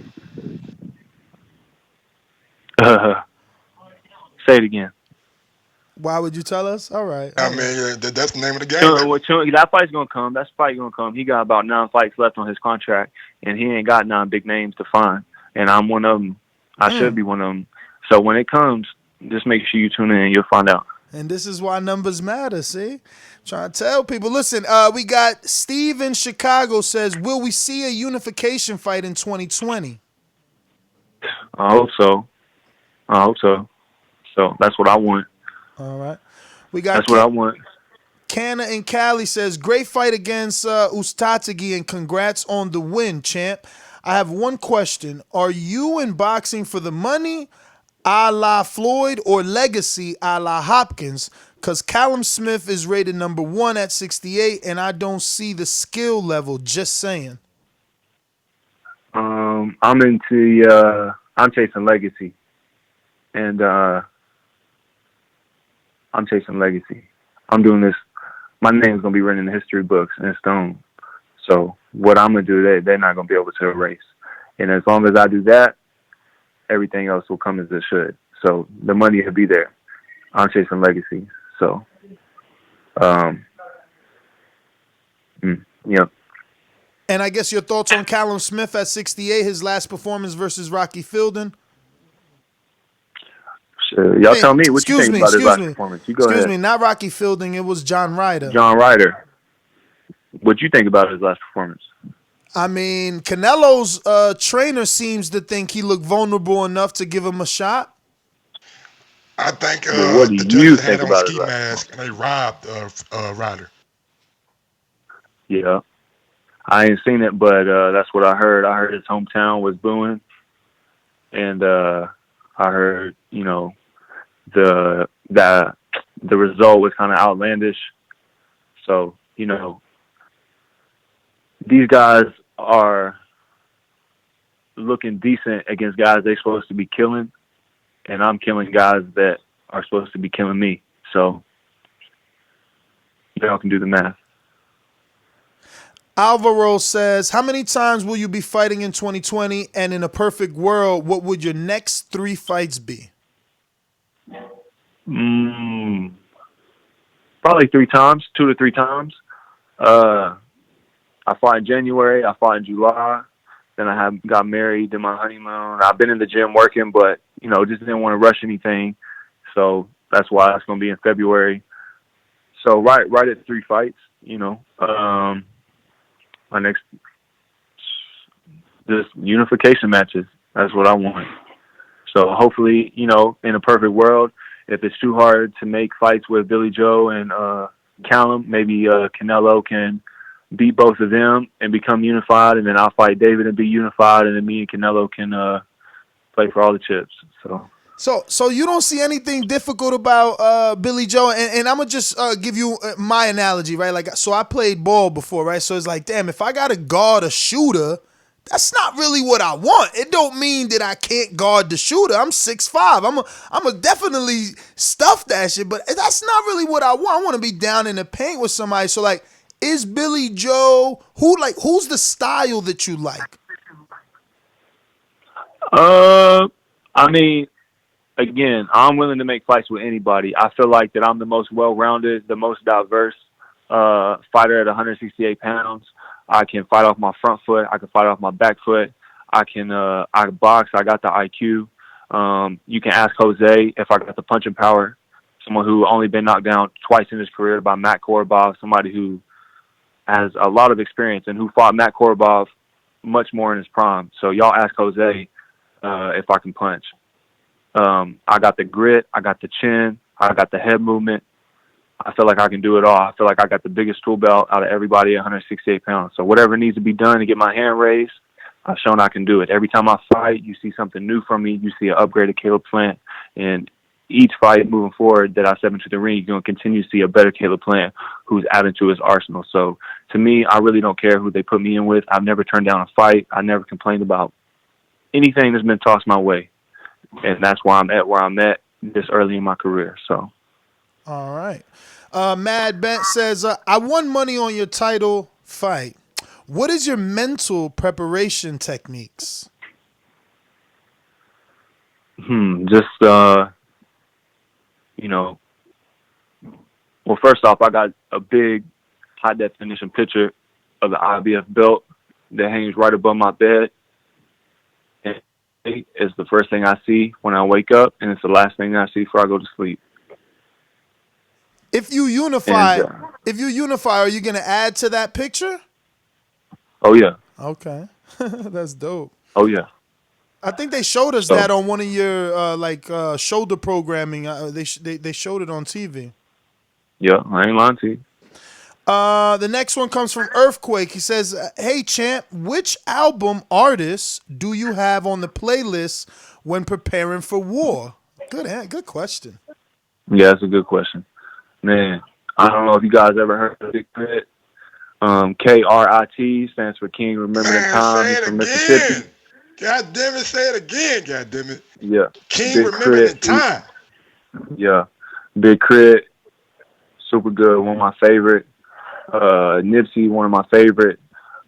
Say it again. Why would you tell us? All right. I mean, that's the name of the game. That fight's gonna come. That fight gonna come. He got about 9 fights left on his contract, and he ain't got 9 big names to find. And I'm one of them. I should be one of them. So when it comes, just make sure you tune in and you'll find out. And this is why numbers matter, see? Trying to tell people. Listen, we got Steve in Chicago says, will we see a unification fight in 2020? I hope so. So that's what I want. All right. We got That's what I want. Canna in Cali says, great fight against Uzcategui and congrats on the win, champ. I have one question. Are you in boxing for the money, a la Floyd, or legacy, a la Hopkins? Because Callum Smith is rated number 1 at 68, and I don't see the skill level, just saying. I'm chasing legacy. And I'm chasing legacy. I'm doing this. My name's going to be written in the history books in stone. So what I'm going to do, they're not going to be able to erase. And as long as I do that, everything else will come as it should. So the money will be there. I'm chasing legacy. So, yeah. And I guess your thoughts on Callum Smith at 68, his last performance versus Rocky Fielding? Y'all tell me what you think about his last performance. You go ahead. Excuse me, not Rocky Fielding. It was John Ryder. John Ryder. What you think about his last performance? I mean, Canelo's trainer seems to think he looked vulnerable enough to give him a shot. I think what do the you judges think had on about ski mask and they robbed Ryder. Yeah. I ain't seen it, but that's what I heard. I heard his hometown was booing. And I heard, the result was kind of outlandish. So, these guys are looking decent against guys they're supposed to be killing, and I'm killing guys that are supposed to be killing me. So, y'all can do the math. Alvaro says, how many times will you be fighting in 2020? And in a perfect world, what would your next 3 fights be? Probably 3 times, 2 to 3 times. I fought in January. I fought in July. Then I got married, did my honeymoon. I've been in the gym working, but, just didn't want to rush anything. So that's why it's going to be in February. So right at 3 fights, my next, just unification matches. That's what I want. So hopefully, in a perfect world, if it's too hard to make fights with Billy Joe and Callum, maybe Canelo can beat both of them and become unified, and then I'll fight David and be unified, and then me and Canelo can play for all the chips. So you don't see anything difficult about Billy Joe, and I'm gonna just give you my analogy, right? Like, so I played ball before, right? So it's like, damn, if I gotta guard a shooter, that's not really what I want. It don't mean that I can't guard the shooter. I'm 6'5". I'm a definitely stuff that shit, but that's not really what I want. I want to be down in the paint with somebody. So like, is Billy Joe who's the style that you like? I mean, again, I'm willing to make fights with anybody. I feel like that I'm the most well-rounded, the most diverse fighter at 168 pounds. I can fight off my front foot. I can fight off my back foot. I can box. I got the IQ. You can ask Jose if I got the punching power. Someone who only been knocked down twice in his career by Matt Korobov, somebody who has a lot of experience and who fought Matt Korobov much more in his prime. So y'all ask Jose if I can punch. I got the grit. I got the chin. I got the head movement. I feel like I can do it all. I feel like I got the biggest tool belt out of everybody at 168 pounds. So whatever needs to be done to get my hand raised, I've shown I can do it. Every time I fight, you see something new from me. You see an upgraded Caleb Plant. And each fight moving forward that I step into the ring, you're going to continue to see a better Caleb Plant who's adding to his arsenal. So to me, I really don't care who they put me in with. I've never turned down a fight. I never complained about anything that's been tossed my way. And that's why I'm at where I'm at this early in my career. So. All right. Mad Bent says, I won money on your title fight. What is your mental preparation techniques? Just, Well, first off, I got a big high-definition picture of the IBF belt that hangs right above my bed. And it's the first thing I see when I wake up, and it's the last thing I see before I go to sleep. If you unify, are you gonna add to that picture? Oh yeah. Okay, that's dope. Oh yeah. I think they showed us that on one of your shoulder programming. They showed it on TV. Yeah, I ain't lying to you. The next one comes from Earthquake. He says, "Hey champ, which album artists do you have on the playlist when preparing for war?" Good question. Yeah, that's a good question. Man, I don't know if you guys ever heard of Big Crit. KRIT stands for King Remembering Time. He's from Mississippi. God damn it, say it again, God damn it. Yeah. King Remembering Time. Yeah. Big Crit, super good, one of my favorite. Nipsey, one of my favorite.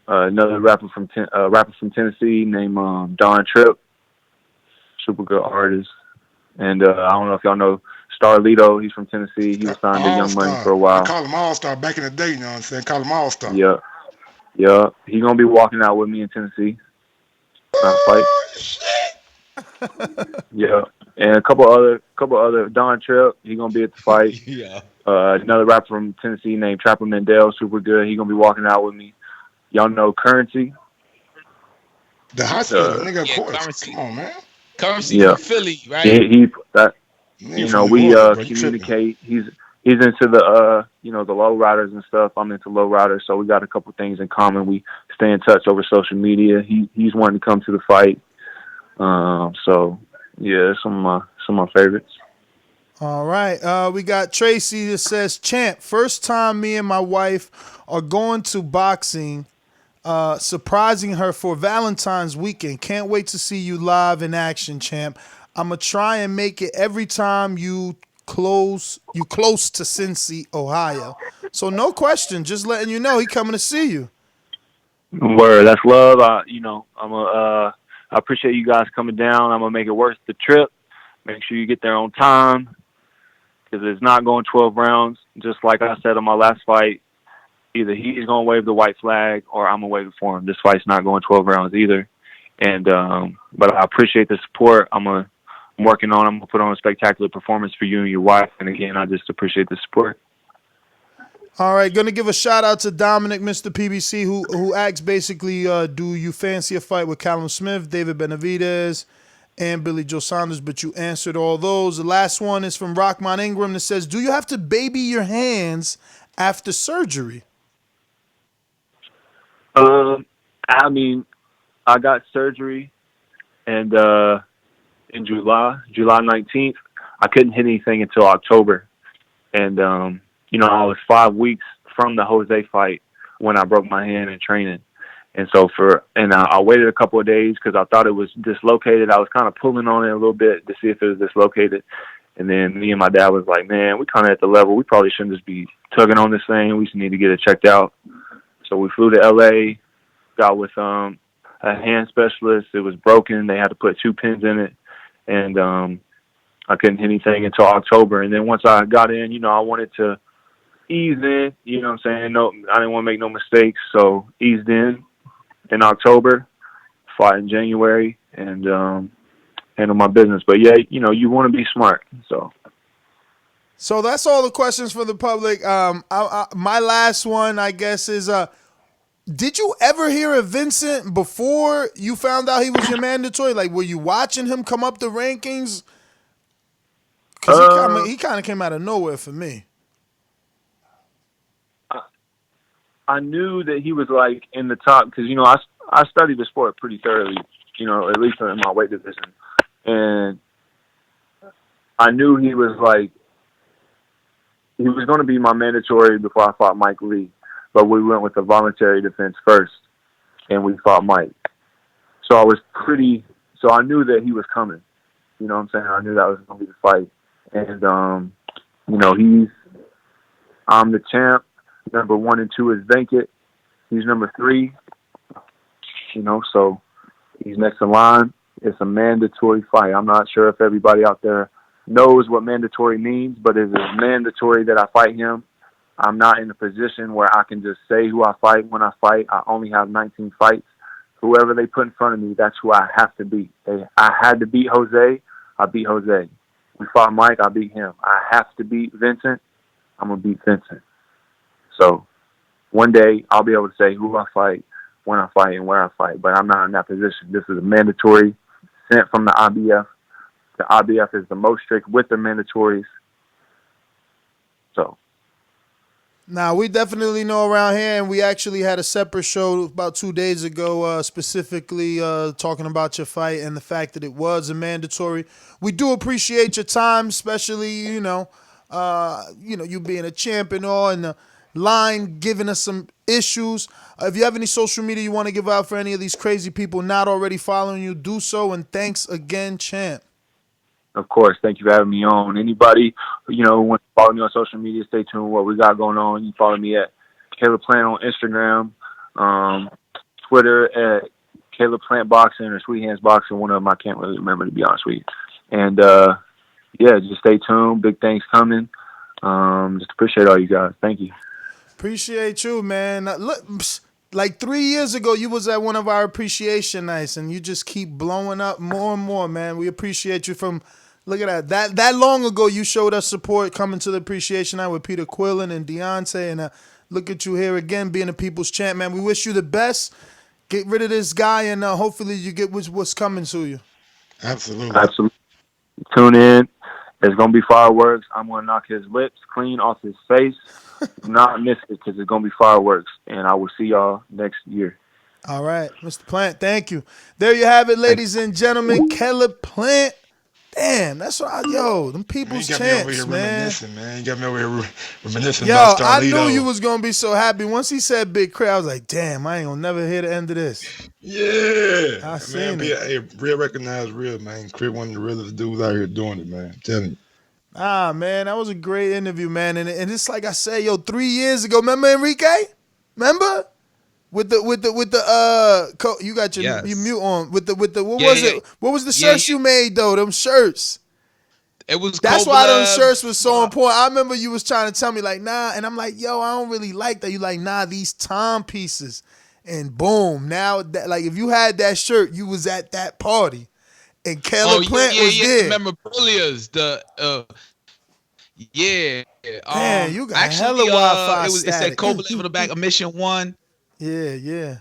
Another rapper from Tennessee named Don Tripp, super good artist. And I don't know if y'all know Starlito. He's from Tennessee. He was signed to Young Money for a while. I call him All-Star back in the day, you know what I'm saying? Call him All-Star. Yeah. Yeah. He's going to be walking out with me in Tennessee. Fight. Yeah. And a couple other Don Tripp, he's going to be at the fight. Yeah. Another rapper from Tennessee named Trapper Mendel, super good. He's going to be walking out with me. Y'all know Currency? The hospital, nigga, of course. Currency. Come on, man. Currency from Philly, right? We communicate. He's into the the low riders and stuff. I'm into low riders, so we got a couple things in common. We stay in touch over social media. He's wanting to come to the fight. So yeah, some of my favorites. All right. We got Tracy that says, "Champ, first time me and my wife are going to boxing, surprising her for Valentine's weekend. Can't wait to see you live in action, champ. I'ma try and make it every time you close to Cincy, Ohio." So no question, just letting you know he coming to see you. Word, that's love. I appreciate you guys coming down. I'm gonna make it worth the trip. Make sure you get there on time, because it's not going 12 rounds. Just like I said on my last fight, either he's going to wave the white flag or I'm going to wave it for him. This fight's not going 12 rounds either. And but I appreciate the support. I'm working on. I'm going to put on a spectacular performance for you and your wife. And again, I just appreciate the support. All right, going to give a shout out to Dominic, Mr. PBC, who asks basically, do you fancy a fight with Callum Smith, David Benavidez, and Billy Joe Saunders? But you answered all those. The last one is from Rockmont Ingram that says, do you have to baby your hands after surgery? I mean, I got surgery, and in July 19th, I couldn't hit anything until October, and I was 5 weeks from the Jose fight when I broke my hand in training, and so I waited a couple of days because I thought it was dislocated. I was kind of pulling on it a little bit to see if it was dislocated, and then me and my dad was like, "Man, we kind of at the level. We probably shouldn't just be tugging on this thing. We just need to get it checked out." So we flew to LA, got with a hand specialist. It was broken. They had to put 2 pins in it, and I couldn't hit anything until October. And then once I got in, I wanted to ease in. You know what I'm saying? No, I didn't want to make no mistakes, so eased in October, fought in January, and handle my business. But yeah, you want to be smart. So that's all the questions for the public. My last one, I guess, is did you ever hear of Vincent before you found out he was your mandatory? Like, were you watching him come up the rankings? Because he kind of came out of nowhere for me. I knew that he was like in the top because I studied the sport pretty thoroughly, at least in my weight division, and I knew he was going to be my mandatory before I fought Mike Lee, but we went with the voluntary defense first, and we fought Mike. So I knew that he was coming. You know what I'm saying? I knew that was going to be the fight, and I'm the champ. Number 1 and 2 is vacant. He's number 3. So he's next in line. It's a mandatory fight. I'm not sure if everybody out there knows what mandatory means, but it is mandatory that I fight him. I'm not in a position where I can just say who I fight when I fight. I only have 19 fights. Whoever they put in front of me, that's who I have to beat. I had to beat Jose. I beat Jose. We fought Mike. I beat him. I have to beat Vincent. I'm going to beat Vincent. So one day I'll be able to say who I fight, when I fight, and where I fight. But I'm not in that position. This is a mandatory sent from the IBF. The IBF is the most strict with the mandatories. So. Now, we definitely know around here, and we actually had a separate show about 2 days ago specifically talking about your fight and the fact that it was a mandatory. We do appreciate your time, especially, you being a champ and all, and the line giving us some issues. If you have any social media you want to give out for any of these crazy people not already following you, do so, and thanks again, champ. Of course. Thank you for having me on. Anybody, who wants to follow me on social media, stay tuned with what we got going on. You can follow me at Caleb Plant on Instagram, Twitter at Caleb Plant Boxing or Sweet Hands Boxing. One of them I can't really remember, to be honest with you. And, just stay tuned. Big things coming. Just appreciate all you guys. Thank you. Appreciate you, man. Look, like 3 years ago, you was at one of our appreciation nights, and you just keep blowing up more and more, man. We appreciate you from... Look at that. That long ago, you showed us support coming to the appreciation night with Peter Quillen and Deontay, and look at you here again being a people's champ, man. We wish you the best. Get rid of this guy, and hopefully you get what's coming to you. Absolutely. Tune in. There's going to be fireworks. I'm going to knock his lips clean off his face. Do not miss it because it's going to be fireworks, and I will see y'all next year. All right, Mr. Plant, thank you. There you have it, ladies and gentlemen. Caleb Plant. Damn, that's what them people's champs, man. You got me over here reminiscing Yo, about I Starlito. knew you was going to be so happy. Once he said Big Crit, I was like, damn, I ain't going to never hear the end of this. Yeah. I seen it. Hey, real recognized real, man. Crit one of the realest dudes out here doing it, man. I'm telling you. Man, that was a great interview, man. And it's like I said, 3 years ago, remember Enrique? Remember? With the you got your mute on with the what was the shirts you made though? Them shirts. That's why those shirts was so important. I remember you was trying to tell me like nah, and I'm like I don't really like that. You like nah, these timepieces, and boom, now that like if you had that shirt, you was at that party, and Caleb Plant was there. Memorabilia, Man, you got hella Wi-Fi it said Kobe on the back of Mission 1. Yeah.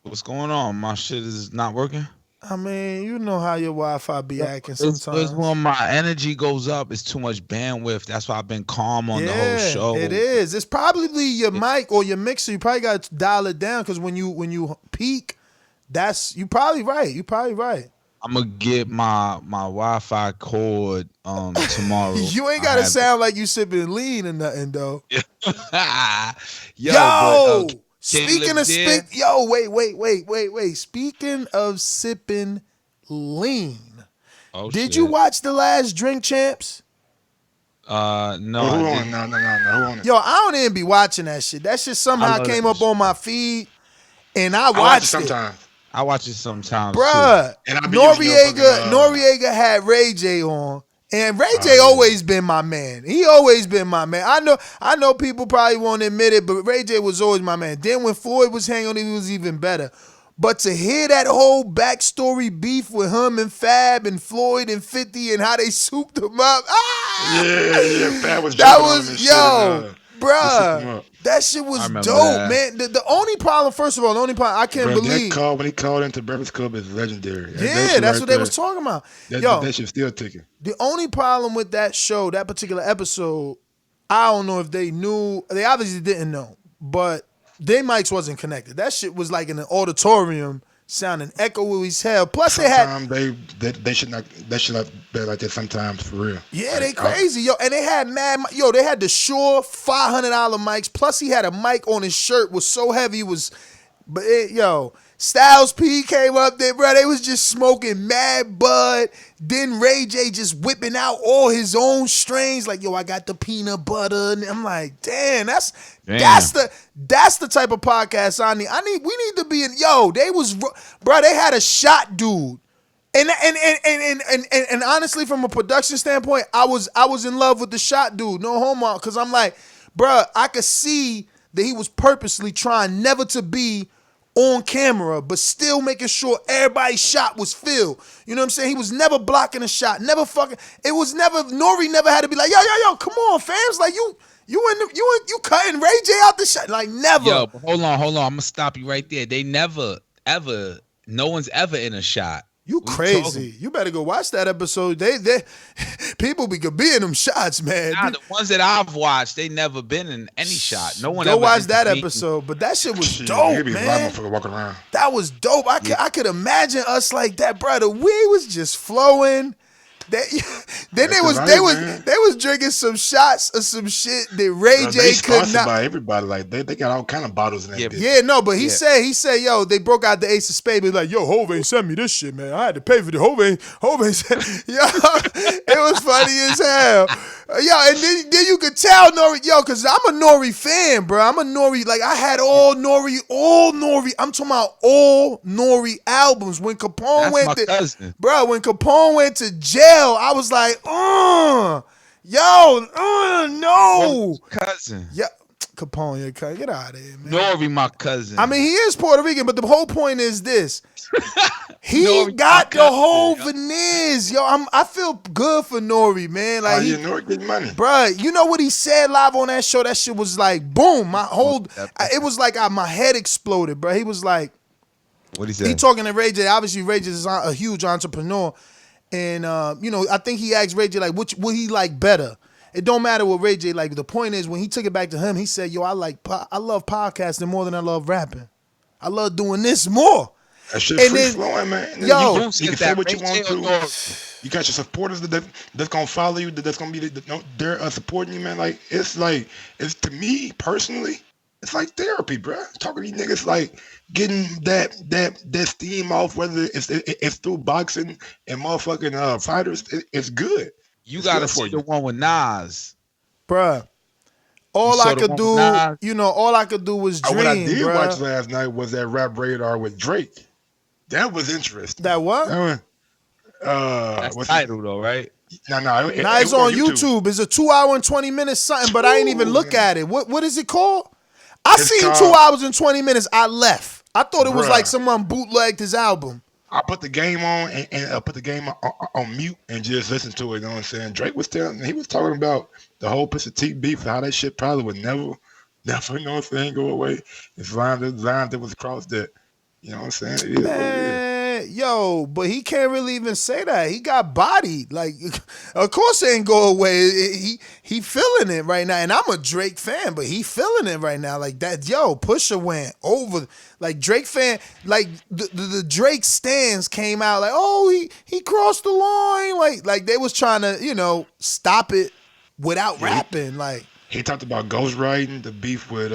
What's going on? My shit is not working? I mean, you know how your Wi-Fi be acting sometimes. It's when my energy goes up, it's too much bandwidth. That's why I've been calm on the whole show. It is. It's probably your mic or your mixer. You probably got to dial it down because when you peak, you probably right. I'm gonna get my Wi-Fi cord tomorrow. You ain't gotta sound like you sipping lean or nothing though. Yo! Speaking of wait. Speaking of sipping lean, did you watch the last Drink Champs? No. Who on it? Yo, I don't even be watching that shit. That shit somehow came up on my feed, and I watched it sometimes. I watch it sometimes, bruh. Noriega had Ray J on. And Ray J always been my man. He always been my man. I know people probably won't admit it, but Ray J was always my man. Then when Floyd was hanging on him, he was even better. But to hear that whole backstory beef with him and Fab and Floyd and 50 and how they souped him up. Fab was bruh. That shit was dope, man. The only problem, first of all, I can't believe. When he called into Breakfast Club is legendary. That's what they was talking about. That shit's still ticking. The only problem with that show, that particular episode, I don't know if they knew. They obviously didn't know, but their mics wasn't connected. That shit was like in an auditorium, sounding echoey as hell. Plus, sometimes they should not be like that sometimes for real. Yeah, they crazy, and they had they had the Shure $500 mics. Plus, he had a mic on his shirt was so heavy Styles P came up there, bro. They was just smoking mad bud. Then Ray J just whipping out all his own strains, like I got the peanut butter, and I'm like, damn, that's the type of podcast I need. We need to be in. They had a shot dude, and honestly, from a production standpoint, I was in love with the shot dude. No homo, because I'm like, bruh, I could see that he was purposely trying never to be on camera, but still making sure everybody's shot was filled. You know what I'm saying? He was never blocking a shot, never fucking. It was never. Nori never had to be like, yo, come on, fams, like you cutting Ray J out the shot, like never. Yo, but hold on, I'm gonna stop you right there. They never, ever, no one's ever in a shot. You crazy. You better go watch that episode. They people be in them shots, man. Nah, the ones that I've watched, they never been in any shot. No one go ever watch that intervened. episode. But that shit was dope, man. Walking around. That was dope. I could imagine us like that, bro. The weed was just flowing. Then they was drinking some shots of some shit that Ray J could not. By everybody, like they got all kind of bottles in that bitch. Yeah, no, but he said, yo, they broke out the Ace of Spades. He was like, yo, Hov ain't sent me this shit, man. I had to pay for the Hov ain't sent. Yo, it was funny as hell. Yo, and then you could tell Nori, yo, because I'm a Nori fan, bro. I'm a Nori, like I had all Nori. I'm talking about all Nori albums. When Capone when Capone went to jail, I was like, no. Cousin. Yeah, Capone, your cousin. Get out of here, man. Nori, my cousin. I mean, he is Puerto Rican, but the whole point is this. He got the whole veneers. Yo, I feel good for Nori, man. Like Nori getting money. Bruh, you know what he said live on that show? That shit was like, boom. It was like my head exploded, bro. He was like, what he said? He talking to Ray J. Obviously, Ray J is a huge entrepreneur. And, I think he asked Ray J, like, what he like better? It don't matter what Ray J like. The point is, when he took it back to him, he said, yo, I love podcasting more than I love rapping. I love doing this more. That shit free flowing, man. Yo, you can say what you want to. You got your supporters that's gonna follow you. That's gonna be they're supporting you, man. Like it's to me personally, it's like therapy, bro. Talking to these niggas, like getting that steam off, whether it's through boxing and motherfucking fighters. It's good. You gotta see the one with Nas, bruh. All I could do was dream. What I did bruh. watch last night was that Rap Radar with Drake. That was interesting. That what? That's title though, right? No. It's on YouTube. It's a 2 hour and 20 minutes something, but I ain't even look at it. What is it called? It's seen 2 hours and 20 minutes. I left. I thought it was like someone bootlegged his album. I put the game on and put the game on mute and just listen to it. You know what I'm saying? Drake was he was talking about the whole Pusha T beef, how that shit probably would never, you know what I'm saying, go away. It's lines that was crossed that, you know what I'm saying? It is what it is. Yo, but he can't really even say that. He got bodied. Like, of course it ain't go away. He feeling it right now. And I'm a Drake fan, but he feeling it right now. Like that, Pusha went over. Like Drake fan, like the Drake stands came out like, oh, he crossed the line. Like they was trying to, stop it without rapping. Like he talked about ghostwriting, the beef with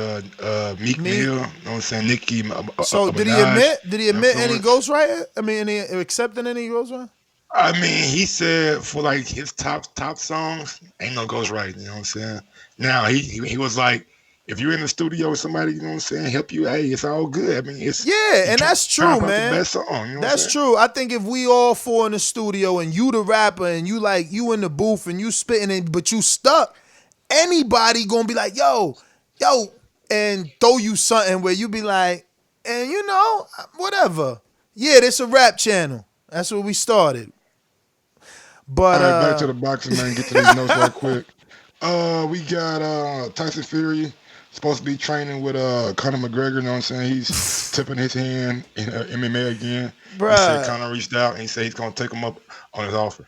Meek Mill, you know what I'm saying, Nicki. So did he admit any ghostwriting? I mean, accepting any ghostwriting? I mean, he said for like his top songs, ain't no ghostwriting, you know what I'm saying? Now he was like, if you're in the studio with somebody, you know what I'm saying, help you, hey, it's all good. I mean, and that's true, man. The best song, you know that's true. I think if we all four in the studio and you the rapper and you in the booth and you spitting it, but you stuck, anybody gonna be like, yo, and throw you something where you be like, and whatever. Yeah, this a rap channel. That's where we started. But all right, back to the boxing, man. Get to these notes right quick. We got Tyson Fury supposed to be training with Conor McGregor. You know what I'm saying? He's tipping his hand in MMA again. Bruh. He said Conor reached out and he said he's gonna take him up on his offer.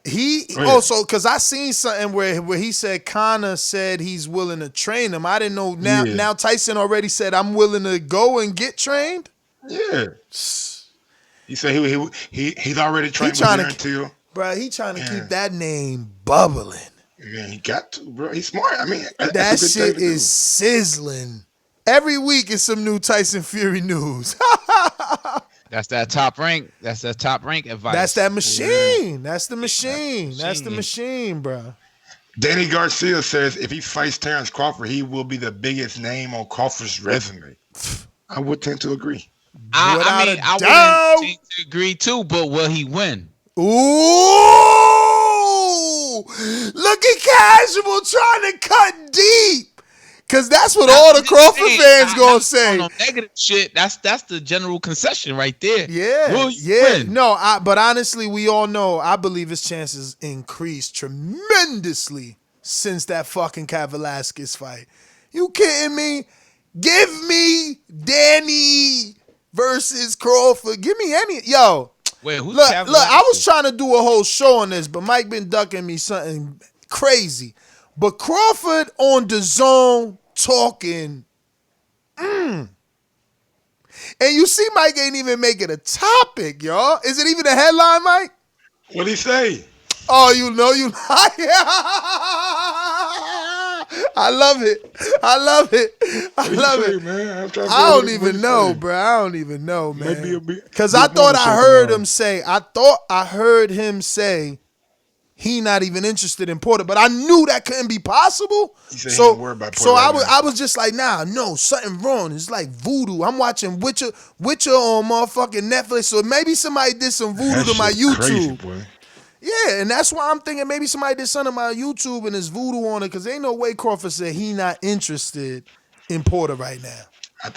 He also, because I seen something where he said Conor said he's willing to train him. I didn't know. Now Tyson already said I'm willing to go and get trained. Yeah. He said he's already trained with Darren Till. Bro, he trying to keep that name bubbling. Man, he got to, bro. He's smart. I mean, that shit is sizzling. Every week is some new Tyson Fury news. That's that top rank. That's that top rank advice. That's that machine. Yeah. That's the machine. That's the machine, bro. Danny Garcia says if he fights Terrence Crawford, he will be the biggest name on Crawford's resume. I would tend to agree. I would tend to agree too, but will he win? Ooh! Look at Casual trying to cut deep. Cause that's what all the Crawford fans gonna say. No negative shit. That's the general concession right there. Yeah, Win? No, but honestly, we all know. I believe his chances increased tremendously since that fucking Cat Velasquez fight. You kidding me? Give me Danny versus Crawford. Give me any. Yo, wait, who's look. I was trying to do a whole show on this, but Mike been ducking me something crazy. But Crawford on the zone talking. And you see Mike ain't even make it a topic, y'all. Is it even a headline, Mike? What'd he say? Oh, you know you I love it. I love it. I love it. Man? I don't even know, bro. I don't even know, man. Because I thought I heard him say, he not even interested in Porter, but I knew that couldn't be possible. So I was just like, no, something wrong. It's like voodoo. I'm watching Witcher on motherfucking Netflix, so maybe somebody did some voodoo to my YouTube. Crazy, yeah, and that's why I'm thinking maybe somebody did something to my YouTube and there's voodoo on it, because ain't no way Crawford said he not interested in Porter right now. I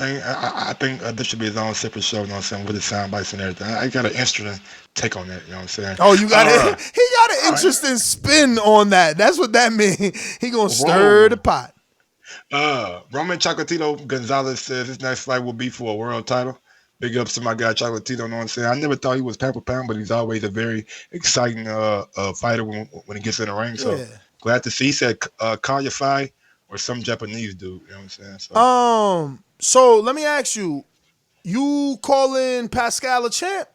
think this should be his own separate show, you know what I'm saying, with the sound bites and everything. I got an interesting take on that, you know what I'm saying? Oh, you got it? He got an interesting spin on that. That's what that means. He gonna stir the pot. Roman Chocolatito Gonzalez says his next fight will be for a world title. Big ups to my guy Chocolatito, you know what I'm saying? I never thought he was pound for pound, but he's always a very exciting fighter when he gets in the ring. So glad to see. He said call your fight or some Japanese dude, you know what I'm saying? So let me ask you, you calling Pascal a champ?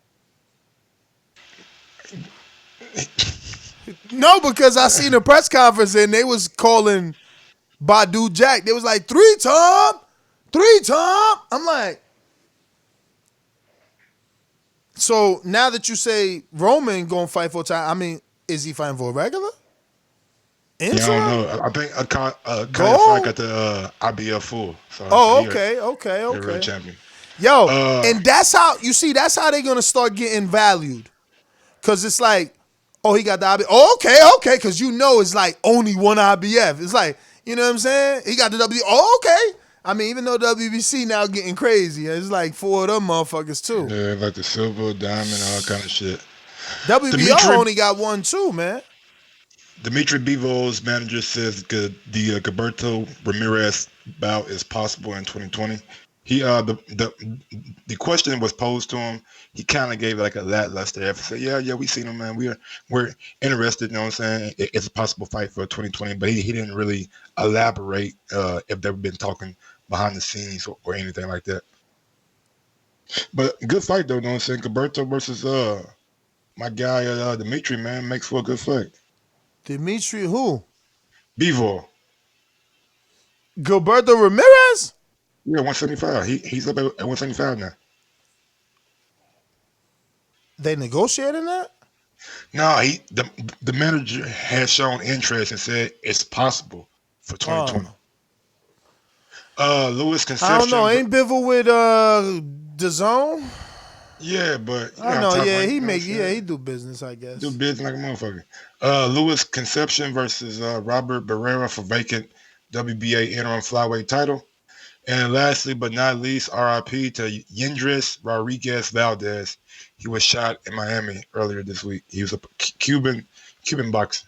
No, because I seen a press conference and they was calling Badou Jack. They was like, three-time. I'm like, so now that you say Roman gonna fight for a time, I mean, is he fighting for a regular? Yeah, I don't know. I think Kyle got the IBF full. So okay. Real champion. Yo, and that's how they're gonna start getting valued. Cause it's like, oh, he got the IBF. Oh, okay, because you know it's like only one IBF. It's like, you know what I'm saying? He got the W. Oh, okay. I mean, even though WBC now getting crazy, it's like 4 of them motherfuckers too. Yeah, like the silver, diamond, all kind of shit. WBO only got 1 too, man. Dimitri Bivol manager says the Gilberto Ramirez bout is possible in 2020. He the question was posed to him. He kind of gave like a lackluster effort. Said, yeah, we seen him, man. We're interested. You know what I'm saying? It's a possible fight for 2020, but he didn't really elaborate if they've been talking behind the scenes or anything like that. But good fight though. You know what I'm saying? Gilberto versus my guy Dimitri, man, makes for a good fight. Dimitri who? Bivol. Gilberto Ramirez? Yeah, 175. He's up at 175 now. They negotiating that? No, the manager has shown interest and said it's possible for 2020. Lewis Conception. I don't know. Ain't Bivol with DAZN? Yeah, but I know. Yeah, he do business, I guess. Do business like a motherfucker. Lewis Conception versus Robert Barrera for vacant WBA interim flyweight title. And lastly, but not least, RIP to Yendris Rodriguez Valdez. He was shot in Miami earlier this week. He was a Cuban boxer.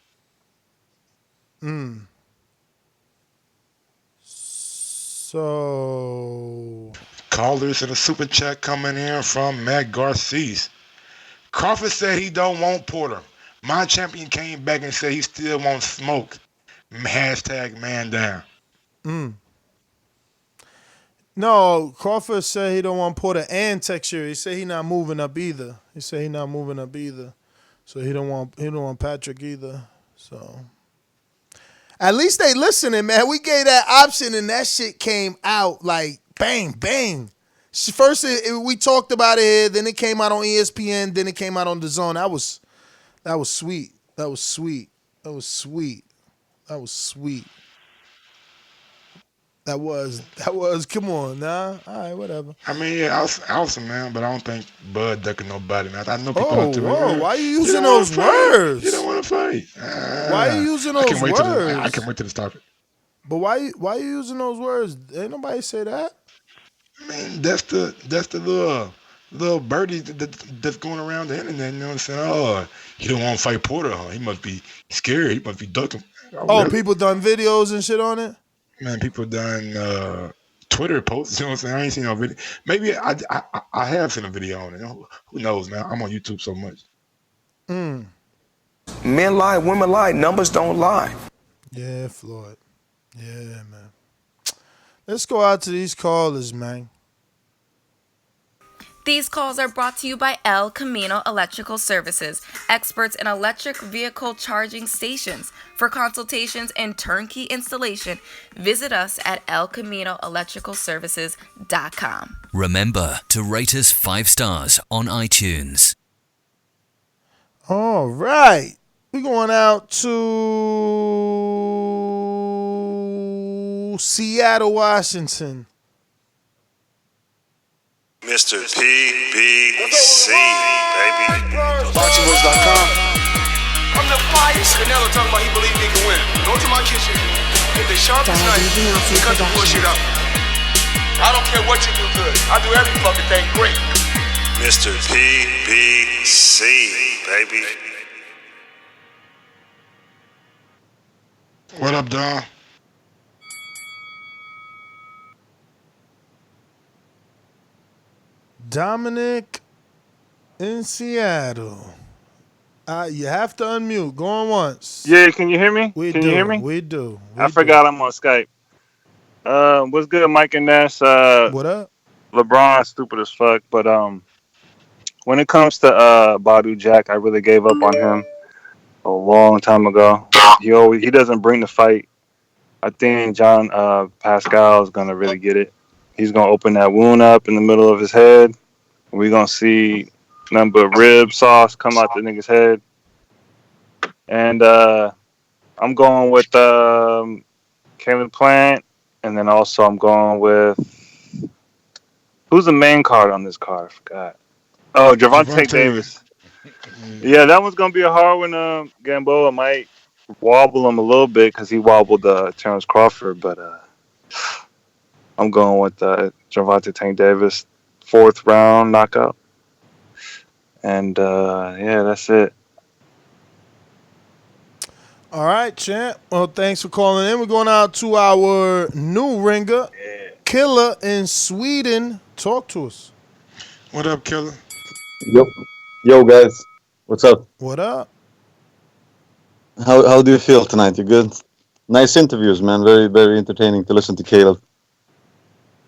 So callers in a super chat coming in from Matt Garces. Crawford said he don't want Porter. My champion came back and said he still wants smoke. Hashtag man down. No, Crawford said he don't want Porter and Texture. He said he not moving up either. So he don't want Patrick either. So at least they listening, man. We gave that option and that shit came out like bang, bang. First we talked about it here, then it came out on ESPN, then it came out on DAZN. That was sweet. That was sweet. Come on, nah. All right, whatever. I mean, yeah, awesome, man, but I don't think Bud ducking nobody, man. I know people out there. Why are you using those words? You don't want to fight. Why are you using those words? I can't wait to the topic. But why you using those words? Ain't nobody say that. Man, that's the little birdie that's going around the internet. You know what I'm saying? Oh, he don't want to fight Porter. Huh? He must be scared. He must be ducking. Oh, really? people done videos and shit on it. Man, people done Twitter posts. You know what I'm saying? I ain't seen no video. Maybe I have seen a video on it. Who knows, man? I'm on YouTube so much. Men lie, women lie. Numbers don't lie. Yeah, Floyd. Yeah, man. Let's go out to these callers, man. These calls are brought to you by El Camino Electrical Services, experts in electric vehicle charging stations. For consultations and turnkey installation, visit us at elcaminoelectricalservices.com. Remember to rate us 5 stars on iTunes. All right. We're going out to Seattle, Washington. Mr. PBC, baby. BoxingVoice.com. I'm the flyest. Canelo talking about he believe he can win. Go to my kitchen, get the sharpest knife, and cut the bullshit out. I don't care what you do good. I do every fucking thing great. Mr. PBC, baby. What up, Don? Dominic in Seattle. You have to unmute. Go on once. Yeah, can you hear me? We can do. you hear me? We do. I forgot I'm on Skype. What's good, Mike and Ness? What up? LeBron, stupid as fuck. But when it comes to Badou Jack, I really gave up on him a long time ago. He doesn't bring the fight. I think John Pascal is gonna really get it. He's gonna open that wound up in the middle of his head. We're gonna see nothing but rib sauce come out the nigga's head. And I'm going with Caleb Plant, and then also I'm going with who's the main card on this card? I forgot. Oh, Gervonta Davis. Yeah, that one's gonna be a hard one. Gamboa might wobble him a little bit because he wobbled Terrence Crawford, but I'm going with Gervonta Tank Davis, 4th round knockout. And yeah, that's it. All right, champ. Well, thanks for calling in. We're going out to our new ringer, Killer in Sweden. Talk to us. What up, Killer? Yo, guys. What's up? What up? How do you feel tonight? You good? Nice interviews, man. Very, very entertaining to listen to Caleb.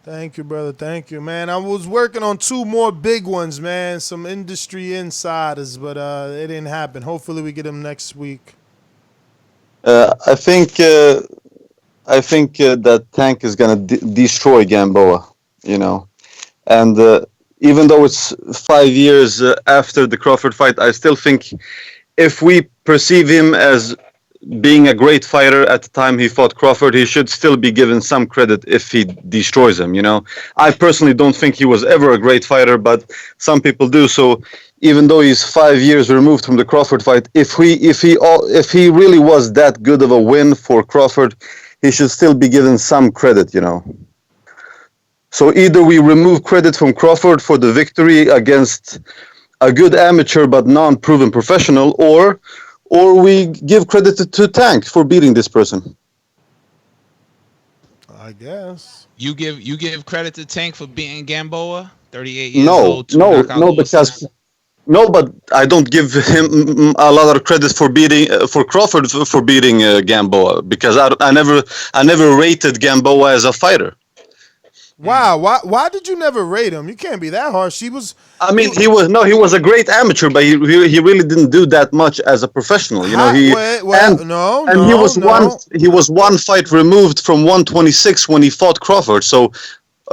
Thank you, brother. Thank you, man. I was working on 2 more big ones, man. Some industry insiders, but it didn't happen. Hopefully we get them next week. I think that Tank is gonna destroy Gamboa, you know, and even though it's 5 years after the Crawford fight, I still think if we perceive him as being a great fighter at the time he fought Crawford, he should still be given some credit if he destroys him, you know. I personally don't think he was ever a great fighter, but some people do. So even though he's 5 years removed from the Crawford fight, if he really was that good of a win for Crawford, he should still be given some credit, you know. So either we remove credit from Crawford for the victory against a good amateur but non-proven professional, or we give credit to Tank for beating this person. I guess. You give credit to Tank for beating Gamboa, 38 years old. No, but I don't give him a lot of credit for beating for Crawford for beating Gamboa, because I never rated Gamboa as a fighter. Wow, why did you never rate him? You can't be that harsh. He was he was a great amateur, but he really didn't do that much as a professional. You know, he was one fight removed from 126 when he fought Crawford. So,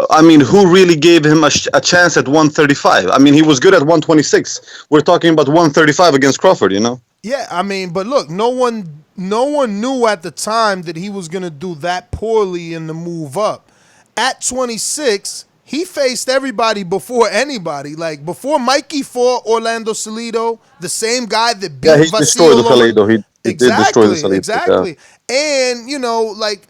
I mean, who really gave him a chance at 135? I mean, he was good at 126. We're talking about 135 against Crawford, you know? Yeah, I mean, but look, no one knew at the time that he was gonna do that poorly in the move up. At 26, he faced everybody before anybody. Like, before Mikey fought Orlando Salido, the same guy that beat he destroyed Salido. He did destroy the Salido. Exactly. Yeah. And, you know, like,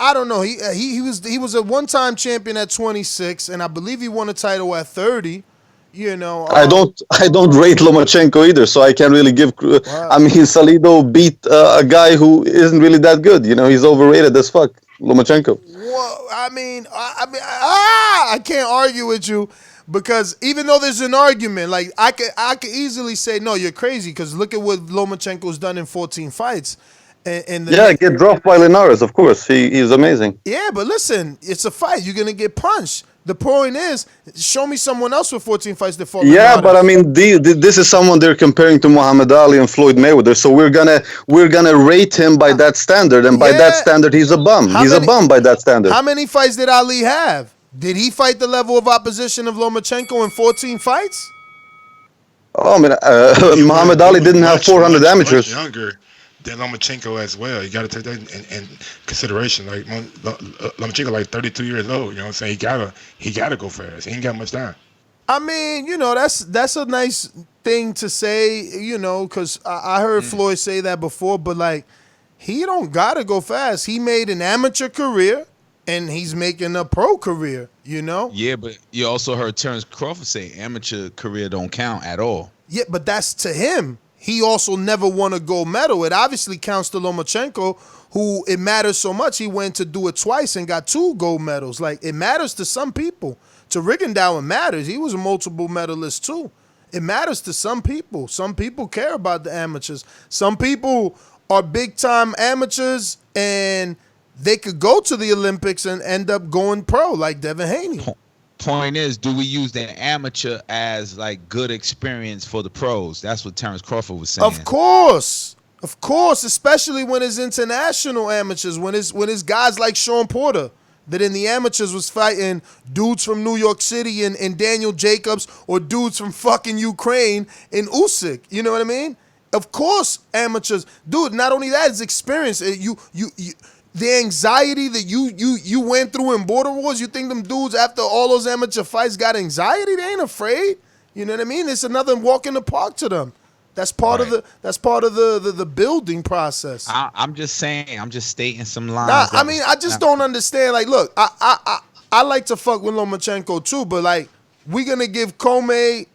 I don't know. He was a one-time champion at 26, and I believe he won a title at 30. You know, I don't rate Lomachenko either, so I can't really give. I mean, Salido beat a guy who isn't really that good. You know, he's overrated as fuck. Lomachenko. Well, I can't argue with you because even though there's an argument, like I could easily say no, you're crazy because look at what Lomachenko's done in 14 fights. Get dropped by Linares, of course. He's amazing. Yeah, but listen, it's a fight. You're gonna get punched. The point is, show me someone else with 14 fights that fought. Yeah, but I mean, this is someone they're comparing to Muhammad Ali and Floyd Mayweather. So we're gonna rate him by that standard, and by that standard, he's a bum. He's a bum by that standard. How many fights did Ali have? Did he fight the level of opposition of Lomachenko in 14 fights? Oh, I mean, Muhammad Ali didn't have 400 amateurs. Much younger than Lomachenko as well. You got to take that in consideration. Like Lomachenko, like 32 years old. You know what I'm saying? He gotta go fast. He ain't got much time. I mean, you know, that's a nice thing to say. You know, because I heard Floyd say that before, but like he don't gotta go fast. He made an amateur career, and he's making a pro career. You know? Yeah, but you also heard Terrence Crawford say amateur career don't count at all. Yeah, but that's to him. He also never won a gold medal. It obviously counts to Lomachenko, who it matters so much. He went to do it twice and got 2 gold medals. Like, it matters to some people. To Rigondeaux, it matters. He was a multiple medalist, too. It matters to some people. Some people care about the amateurs. Some people are big-time amateurs, and they could go to the Olympics and end up going pro, like Devin Haney. Point is, do we use the amateur as like good experience for the pros? That's what Terrence Crawford was saying. Of course, especially when it's international amateurs, when it's guys like Sean Porter that in the amateurs was fighting dudes from New York City and Daniel Jacobs, or dudes from fucking Ukraine in Usyk. You know what I mean? Of course, amateurs, dude. Not only that, it's experience. The anxiety that you went through in border wars, you think them dudes after all those amateur fights got anxiety? They ain't afraid. You know what I mean? It's another walk in the park to them. That's part of the building process. I'm just saying. I'm just stating some lines. I mean, I just don't understand. Like, look, I like to fuck with Lomachenko too, but like, we gonna give Teofimo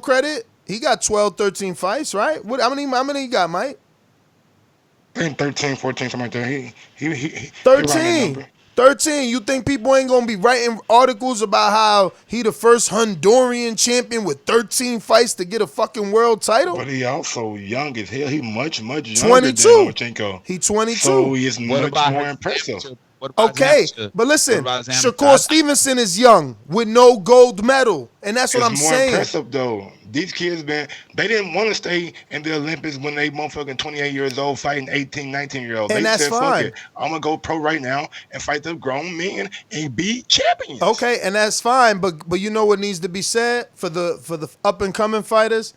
credit. He got 12, 13 fights, right? How many he got, Mike? I think 13, 14, something like that. He 13. 13. You think people ain't gonna be writing articles about how he the first Honduran champion with 13 fights to get a fucking world title? But he also young as hell. He much younger 22. than Lomachenko. He 22. So he is much more impressive. Okay, but listen, Shakur Stevenson is young with no gold medal, and that's what I'm saying. It's more impressive though. These kids, man, they didn't want to stay in the Olympics when they motherfucking 28 years old fighting 18, 19-year-olds. And they that's said, fine. fuck it, I'm going to go pro right now and fight the grown men and be champions. Okay, and that's fine, but you know what needs to be said for the up-and-coming fighters?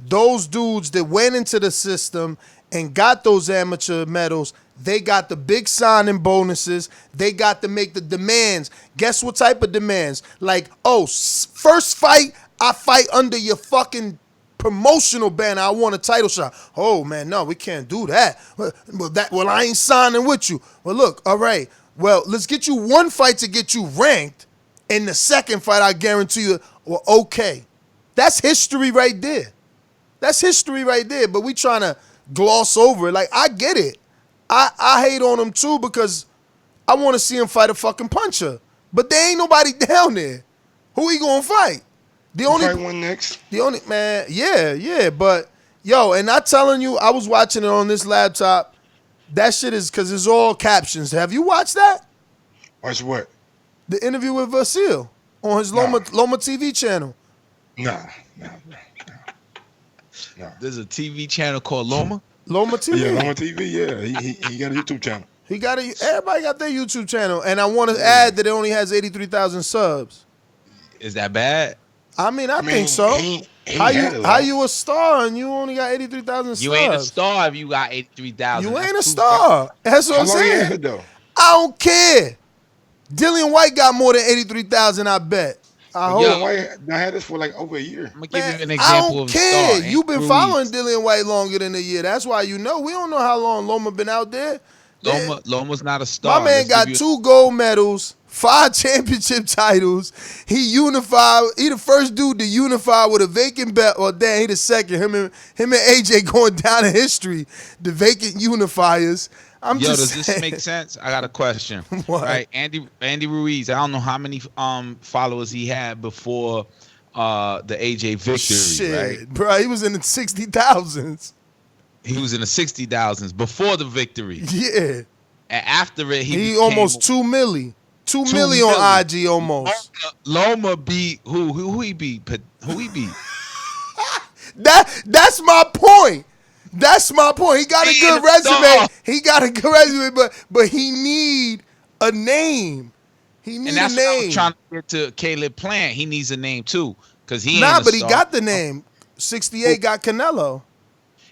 Those dudes that went into the system and got those amateur medals, they got the big signing bonuses. They got to make the demands. Guess what type of demands? Like, first fight, I fight under your fucking promotional banner. I want a title shot. Oh, man, no, we can't do that. Well, I ain't signing with you. Well, look, all right. Well, let's get you one fight to get you ranked. In the second fight, I guarantee you, well, okay. That's history right there. That's history right there. But we trying to gloss over it. Like, I get it. I hate on him, too, because I want to see him fight a fucking puncher. But there ain't nobody down there. Who he going to fight? Fight one next. But yo, and I'm telling you, I was watching it on this laptop. That shit is because it's all captions. Have you watched that? Watch what? The interview with Vasil on his Loma TV channel. Nah. There's a TV channel called Loma. Loma TV. Yeah, Loma TV. Yeah, he got a YouTube channel. Everybody got their YouTube channel, and I want to add that it only has 83,000 subs. Is that bad? I think so. How you a star and you only got 83,000 subs? You ain't a star if you got 83,000. You ain't a star. That's what I'm saying. I don't care. Dillian White got more than 83,000, I bet. Dillian White, I had this for like over a year. I'm going to give you an example of a star. I don't care. You've been following Dillian White longer than a year. That's why you know. We don't know how long Loma been out there. Loma's not a star. My man got 2 gold medals, 5 championship titles. He unified. He the first dude to unify with a vacant belt. Or damn, he the second. Him and AJ going down in history. The vacant unifiers. Does this make sense? I got a question. What? Right, Andy Ruiz. I don't know how many followers he had before the AJ victory. Shit, right, bro, he was in the 60,000s. He was in the 60,000s before the victory. Yeah. And after it, he almost 2 milli. 2 milli on IG almost. Loma beat who? Who he beat? Who he beat? That's my point. That's my point. He got a good resume. He got a good resume, but he need a name. He need a name. And that's what I was trying to get to Caleb Plant. He needs a name too, because he nah, ain't but he got the name. 68 got Canelo,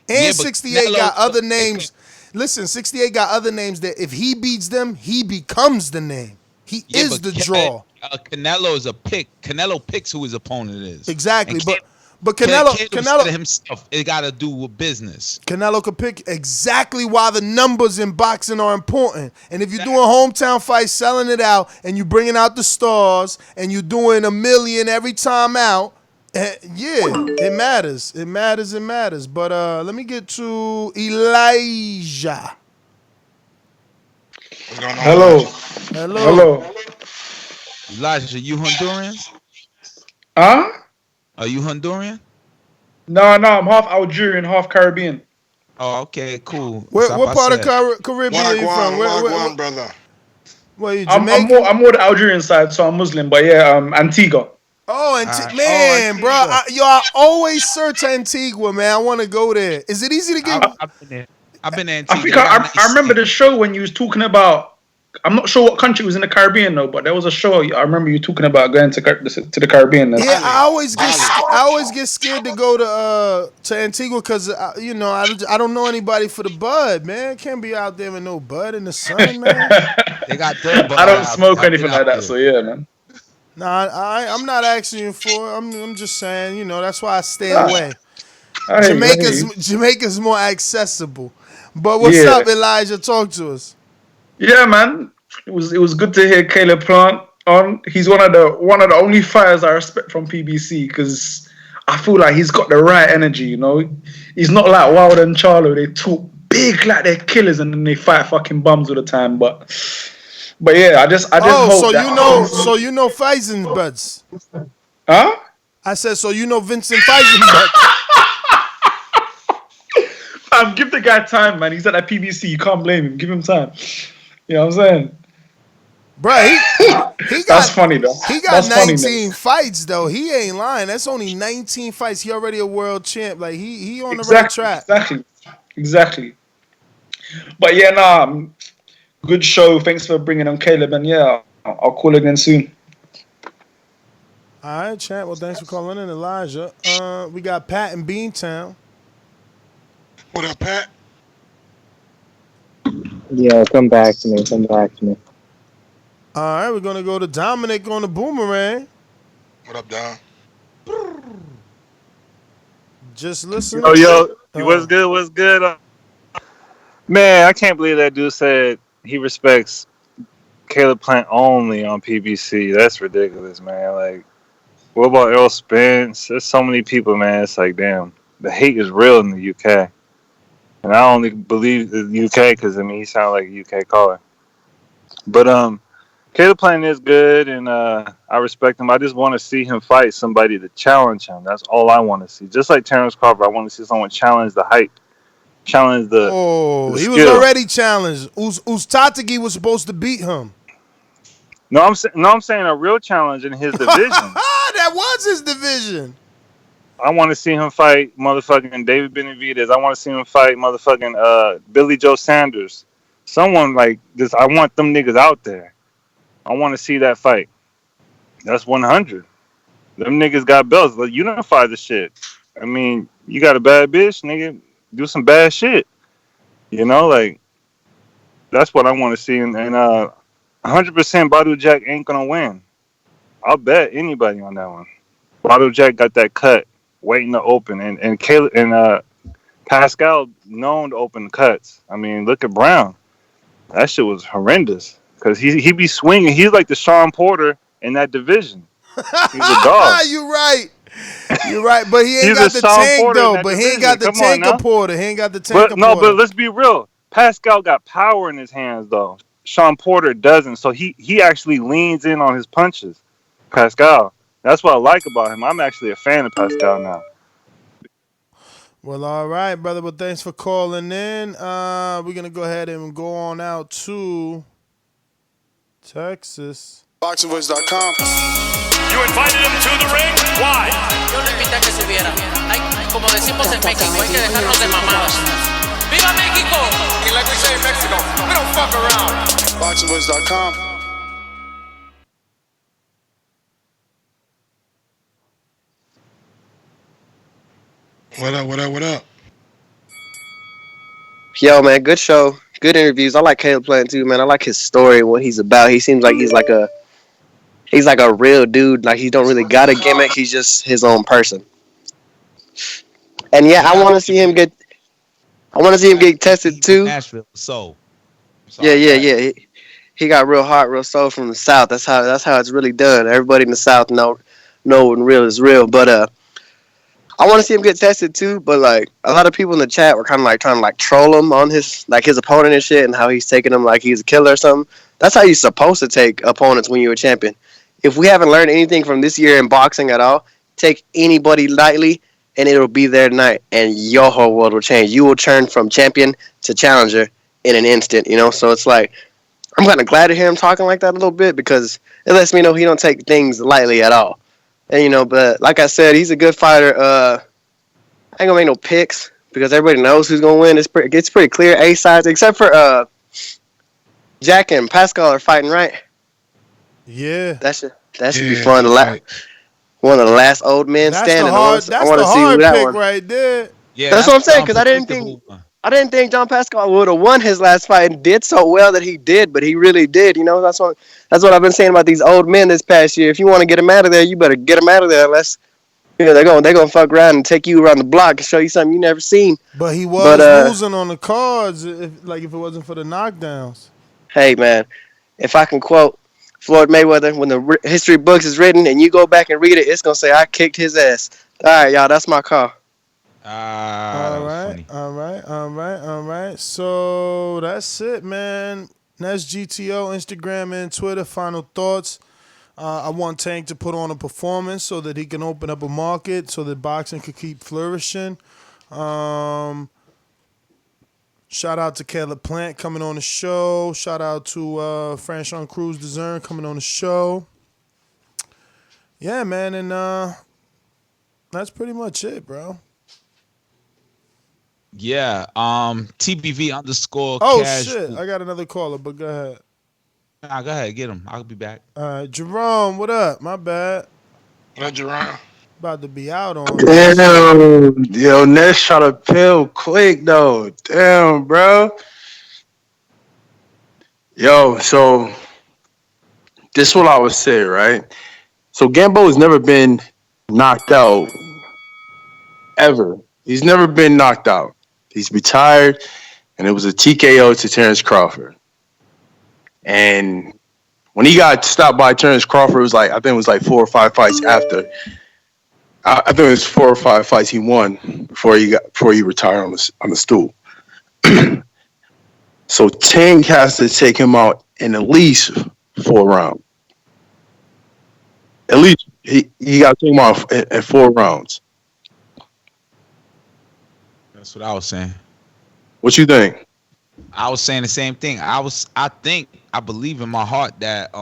and Yeah, but 68 Canelo- got other names. Listen, 68 got other names that if he beats them, he becomes the name. He is but the draw. Canelo is a pick. Canelo picks who his opponent is. Exactly, And but Canelo Canelo himself, it got to do with business. Canelo could pick exactly why the numbers in boxing are important. And if you're doing hometown fights, selling it out, and you're bringing out the stars, and you're doing $1 million every time out, it matters. It matters. It matters. But let me get to Elijah. Hello. Elijah, you Honduran? Huh? Are you Honduran? No, I'm half Algerian, half Caribbean. Oh, okay, cool. What part of Caribbean are you from? Where, brother? Well, you Jamaican? I'm more the Algerian side, so I'm Muslim. But yeah, Antigua. Oh, man, bro. I always search Antigua, man. I want to go there. Is it easy to get? I've been to Antigua. I think I remember the show when you was talking about. I'm not sure what country was in the Caribbean though, but there was a show I remember you talking about going to the Caribbean. Then. Yeah, I always get scared to go to Antigua because I don't know anybody for the bud, man. Can't be out there with no bud in the sun, man. They got their bud. I don't smoke anything like that, so yeah, man. Nah, I'm not asking you for it. I'm just saying, that's why I stay away. Jamaica's more accessible. But what's up, Elijah? Talk to us. Yeah, man. It was good to hear Caleb Plant on. He's one of the only fighters I respect from PBC because I feel like he's got the right energy. He's not like Wilder and Charlo. They talk big like they're killers and then they fight fucking bums all the time. But yeah, I just hope so you know Feisenbutts. Huh? I said so you know Vincent Feisenbutts. Give the guy time, man. He's at that PBC. You can't blame him. Give him time. You know what I'm saying? Bro, he got, that's funny though. He got 19 fights though. He ain't lying. That's only 19 fights. He already a world champ. Like he on the right track. Exactly. But yeah, good show. Thanks for bringing on Caleb. And yeah, I'll call again soon. All right, champ. Well, thanks for calling in, Elijah. We got Pat in Beantown. What up, Pat? Yeah, come back to me. All right, we're going to go to Dominic on the Boomerang. What up, Dom? Just listen. Yo, what's good? Man, I can't believe that dude said he respects Caleb Plant only on PBC. That's ridiculous, man. Like, what about Earl Spence? There's so many people, man. It's like, damn, the hate is real in the UK. And I only believe the UK because, he sounded like a UK caller. But Caleb Plant is good, and I respect him. I just want to see him fight somebody to challenge him. That's all I want to see. Just like Terrence Crawford, I want to see someone challenge the hype, challenge the he skill. was already challenged. Uzcategui was supposed to beat him. No, I'm saying a real challenge in his division. That was his division. I want to see him fight motherfucking David Benavidez. I want to see him fight motherfucking Billy Joe Sanders. Someone like this. I want them niggas out there. I want to see that fight. That's 100. Them niggas got belts. Like, unify the shit. You got a bad bitch, nigga. Do some bad shit. Like, that's what I want to see. And 100% Badou Jack ain't going to win. I'll bet anybody on that one. Badou Jack got that cut. Waiting to open, and Caleb and Pascal known to open cuts. Look at Brown. That shit was horrendous. Cause he be swinging. He's like the Sean Porter in that division. He's a dog. You're right. You're right, but he ain't He's got a the Sean tank Porter in though. that But he ain't division. got the Come on tank now. of Porter. He ain't got the tank of No, Porter. but let's be real. Pascal got power in his hands though. Sean Porter doesn't. So he actually leans in on his punches. Pascal. That's what I like about him. I'm actually a fan of Pascal now. Well, all right, brother. But thanks for calling in. We're gonna go ahead and go on out to Texas. BoxingVoice.com. You invited him to the ring? Why? Yo lo invité a que subiera. Como decimos en México, hay que dejarnos de mamadas. ¡Viva México! And like we say in Mexico, we don't fuck around. BoxingVoice.com. What up? Yo, man, good show. Good interviews. I like Caleb Plant too, man. I like his story and what he's about. He seems like he's like a real dude. Like he don't really got a gimmick. He's just his own person. And yeah, I want to see him get tested too. Nashville soul. Yeah. He got real heart, real soul from the South. That's how it's really done. Everybody in the South know when real is real. But I want to see him get tested too. But like a lot of people in the chat were kind of like trying to like troll him on his opponent and shit, and how he's taking him like he's a killer or something. That's how you're supposed to take opponents when you're a champion. If we haven't learned anything from this year in boxing at all, take anybody lightly, and it'll be there tonight, and your whole world will change. You will turn from champion to challenger in an instant, you know? So it's like, I'm kind of glad to hear him talking like that a little bit, because it lets me know he don't take things lightly at all. And, you know, but like I said, he's a good fighter. I ain't going to make no picks, because everybody knows who's going to win. It's pretty clear, A sides, except for Jack and Pascal are fighting, right? Yeah. That should be fun. One of the last old men standing. I want to see who that one. Right there. Yeah, that's what I'm saying, because I didn't think John Pascal would have won his last fight and did so well that he did, but he really did. You know, that's what I've been saying about these old men this past year. If you want to get them out of there, you better get them out of there. Unless they're gonna fuck around and take you around the block and show you something you never seen. But he was losing on the cards if it wasn't for the knockdowns. Hey man, if I can quote Floyd Mayweather, when the history books is written and you go back and read it, it's gonna say I kicked his ass. All right, y'all, that's my call. All right. So that's it, man. That's GTO, Instagram and Twitter. Final thoughts. I want Tank to put on a performance so that he can open up a market so that boxing could keep flourishing. Shout out to Caleb Plant coming on the show. Shout out to Franchon Cruz Dezern coming on the show. Yeah, man, and that's pretty much it, bro. Yeah, TBV _. Oh, casual. shit. I got another caller, but go ahead. Nah, go ahead. Get him. I'll be back. All right, Jerome, what up? My bad. What, Jerome? About to be out on. Damn, yo, Ness shot a pill quick though. Damn, bro. Yo, so this is what I would say, right? So Gamboa has never been knocked out ever. He's never been knocked out. He's retired, and it was a TKO to Terrence Crawford. And when he got stopped by Terrence Crawford, I think it was like 4 or 5 fights after. I think it was 4 or 5 fights he won before he retired on the stool. So Tank has to take him out in at least 4 rounds. At least he got to take him out in 4 rounds. That's what I was saying. What you think? I was saying the same thing. I believe in my heart that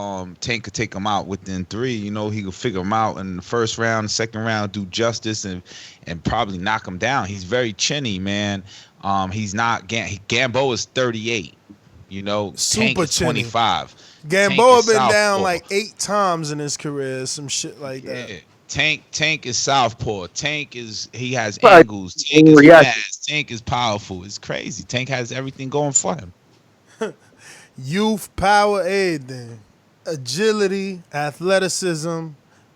Tank could take him out within 3. You know, he could figure him out in the first round, second round, do justice and probably knock him down. He's very chinny, man. He's not Gamboa is 38. You know, Super Tank is 25. Gamboa been down like 8 times in his career, some shit like that. Yeah. Tank is southpaw. He has angles. Tank is fast. Tank is powerful. It's crazy. Tank has everything going for him. Youth, power, everything. Agility, athleticism.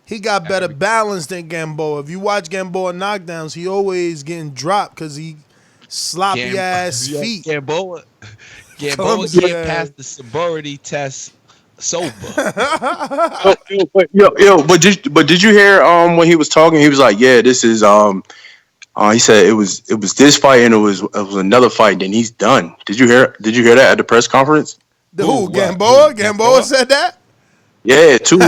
He got better balance than Gamboa. If you watch Gamboa knockdowns, he always getting dropped because he sloppy ass feet. Gamboa Gamboa can't pass the sobriety test sober. But did you hear when he was talking? He was like, "Yeah, this is he said it was this fight and it was another fight. Then he's done." Did you hear that at the press conference? Who? Gamboa? Gamboa said that? Yeah, two.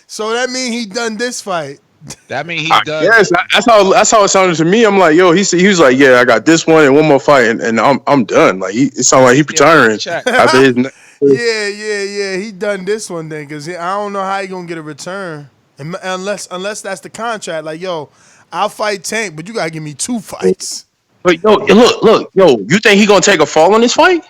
So that means he done this fight. That means he done. Yes, that's how it sounded to me. I'm like, yo, he was like, yeah, I got this one and one more fight, and I'm done. Like it sounded like he retiring after his. Yeah. He done this one then, because I don't know how he gonna get a return unless that's the contract. Like, yo, I'll fight Tank, but you gotta give me 2 fights. But look, you think he gonna take a fall in this fight?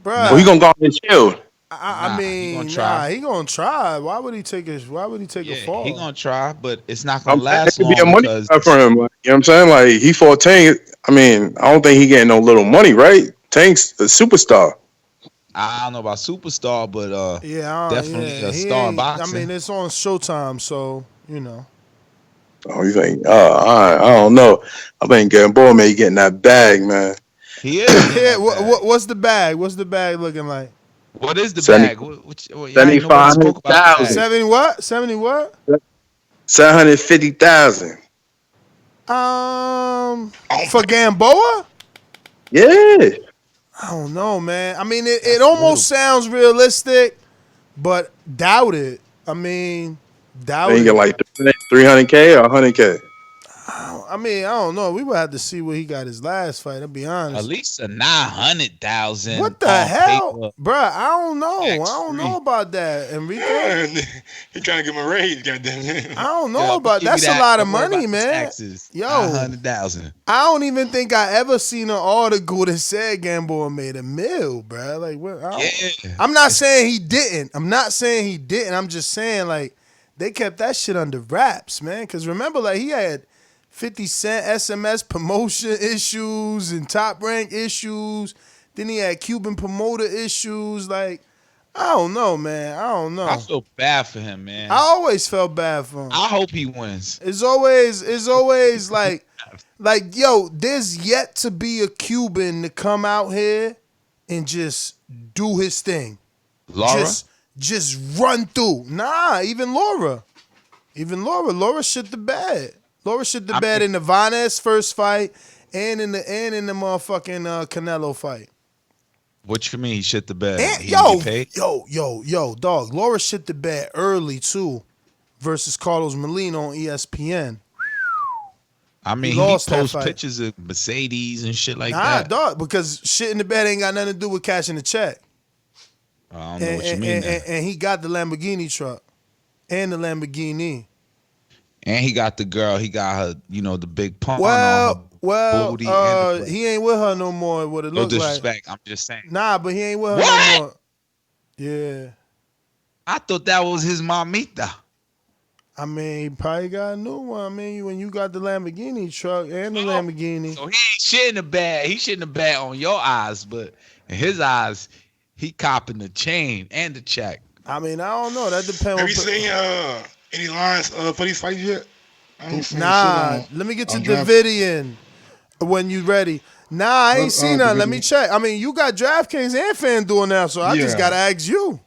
Bruh. Or he gonna go out and chill? I mean, he gonna try. Why would he take a fall? He gonna try, but it's not gonna last long. Be a money for him. Like, you know what I'm saying? Like he fought Tank. I mean, I don't think he getting no little money, right? Tank's a superstar. I don't know about superstar, but definitely a star in boxing. I mean, it's on Showtime, so you know. Oh, you think? I don't know. I think Gamboa may getting that bag, man. He is. Yeah. What's the bag? What's the bag looking like? What is the bag? 75,000. 70 what? 70 what? 750,000. For Gamboa? Yeah. I don't know, man. I mean, it almost sounds realistic, but doubt it. I mean, doubt it. You get like 300K or 100K. I mean, I don't know. We would have to see where he got his last fight. I'll be honest. At least a 900,000. What the hell, bruh? I don't know. I don't know about that, Enrique. He trying to give him a raise, goddamn. I don't know about that. That's a lot of money, man. Taxes. Yo, 900,000. I don't even think I ever seen an article that said Gamboa made $1 million, bruh. Like, what? I'm not saying he didn't. I'm just saying like they kept that shit under wraps, man. Because remember, like he had 50 Cent SMS promotion issues and Top Rank issues. Then he had Cuban promoter issues. Like, I don't know, man. I don't know. I feel bad for him, man. I always felt bad for him. I hope he wins. It's always like, yo, there's yet to be a Cuban to come out here and just do his thing. Laura? Just run through. Nah, even Laura. Laura shit the bed. Laura shit the bed in the Vanez first fight and in the motherfucking Canelo fight. What you mean he shit the bed? And, yo, dog. Laura shit the bed early too, versus Carlos Molina on ESPN. I mean, he posts pictures of Mercedes and shit like that. Nah, dog, because shit in the bed ain't got nothing to do with cashing the check. I don't know what you mean. And he got the Lamborghini truck and the Lamborghini. And he got the girl. He got her, the big pump on her booty. He ain't with her no more. What it no looks like. disrespect. I'm just saying. Nah, but he ain't with her no more. Yeah. I thought that was his mamita. I mean, he probably got a new one. I mean, when you got the Lamborghini truck and the Lamborghini. So he ain't shitting the bad. He shitting the bad on your eyes, but in his eyes, he copping the chain and the check. I mean, I don't know. That depends. Have you seen any lines for these fights yet? Nah, let me get you Davidian when you ready. Nah, I ain't seen none. Let me check. I mean, you got DraftKings and FanDuel now, so I just gotta ask you.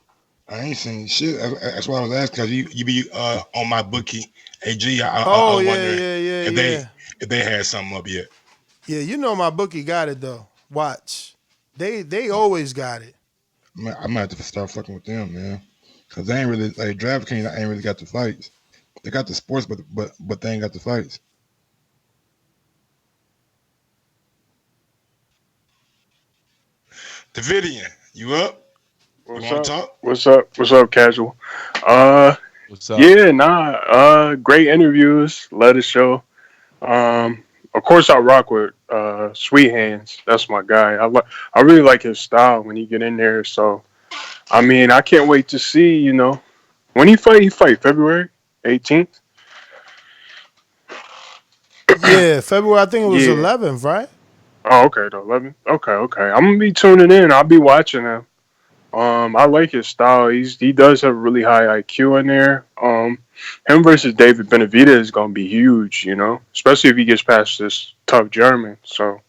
I ain't seen shit. That's why I was asking, because you be on my bookie AG. I was wondering if they had something up yet. Yeah, you know my bookie got it though. Watch, they always got it. I might have to start fucking with them, man. Cause they ain't really like DraftKings. I ain't really got the fights. They got the sports, but they ain't got the fights. Davidian, you up? What's up? What's up, casual? What's up? Yeah, great interviews. Love the show. Of course, I rock with Sweet Hands. That's my guy. I really like his style when he get in there. So, I mean, I can't wait to see. When he fight February 18th. Yeah, February. I think it was 11th, right? Oh, okay, the 11th. Okay. I'm gonna be tuning in. I'll be watching him. I like his style. He does have a really high IQ in there. Him versus David Benavidez is gonna be huge, especially if he gets past this tough German. So,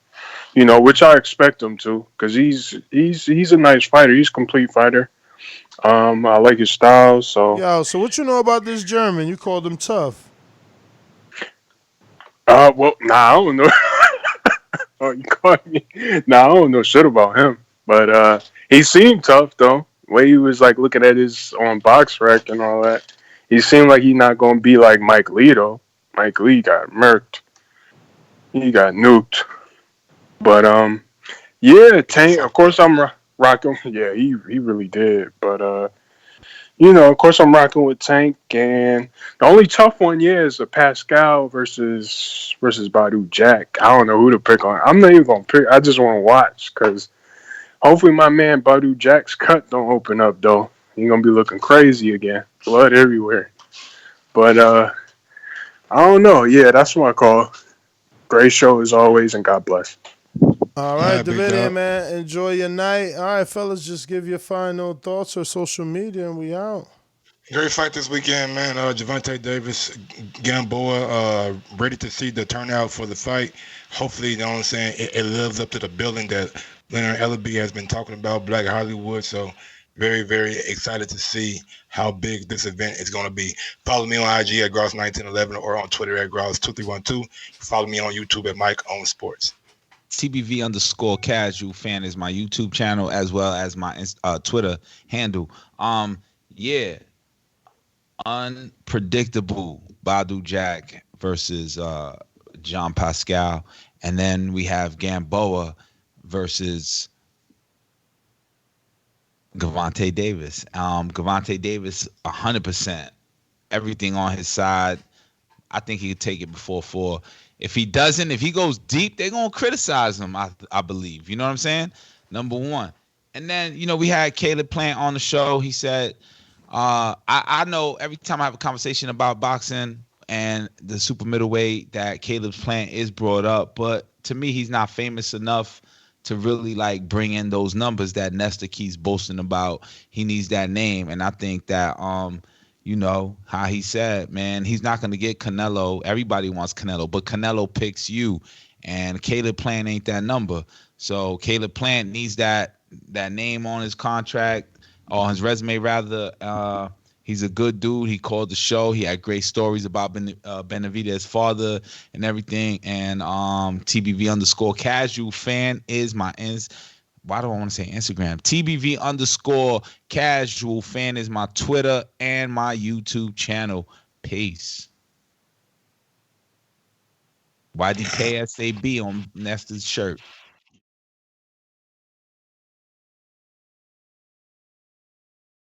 which I expect him to, because he's a nice fighter. He's a complete fighter. I like his style. So so what you know about this German? You called him tough. well, I don't know. Oh, you caught me. I don't know shit about him. But he seemed tough though. The way he was like looking at his on box rec and all that. He seemed like he's not gonna be like Mike Lee though. Mike Lee got murked. He got nuked. But yeah, Tank. Of course, I'm rocking. Yeah, he really did. But of course, I'm rocking with Tank. And the only tough one, is a Pascal versus Badou Jack. I don't know who to pick on. I'm not even gonna pick. I just want to watch because hopefully my man Badou Jack's cut don't open up though. He's gonna be looking crazy again. Blood everywhere. But I don't know. Yeah, that's what I call. Great show as always, and God bless. All right, Davidian, man. Enjoy your night. All right, fellas, just give your final thoughts or social media, and we out. Great fight this weekend, man. Gervonta Davis, Gamboa, ready to see the turnout for the fight. Hopefully, you know what I'm saying, it lives up to the building that Lionell Thompson has been talking about, Black Hollywood. So very, very excited to see how big this event is going to be. Follow me on IG at Gross1911 or on Twitter at Gross2312. Follow me on YouTube at Mike on Sports. TBV_casual fan is my YouTube channel as well as my Twitter handle. Unpredictable Badou Jack versus Jean Pascal, and then we have Gamboa versus Gervonta Davis. Gervonta Davis, 100%, everything on his side. I think he could take it before 4. If he doesn't, if he goes deep, they're going to criticize him, I believe. You know what I'm saying? Number one. And then, we had Caleb Plant on the show. He said, I know every time I have a conversation about boxing and the super middleweight that Caleb Plant is brought up. But to me, he's not famous enough to really like bring in those numbers that Nestor keeps boasting about. He needs that name. And I think that, how he said, man, he's not going to get Canelo. Everybody wants Canelo, but Canelo picks you. And Caleb Plant ain't that number. So Caleb Plant needs that name on his contract, or his resume rather. He's a good dude. He called the show. He had great stories about Benavidez's father and everything. And TBV_casual fan is my why do I want to say Instagram? TBV_casual fan is my Twitter and my YouTube channel. Peace. YDKSAB on Nestor's shirt.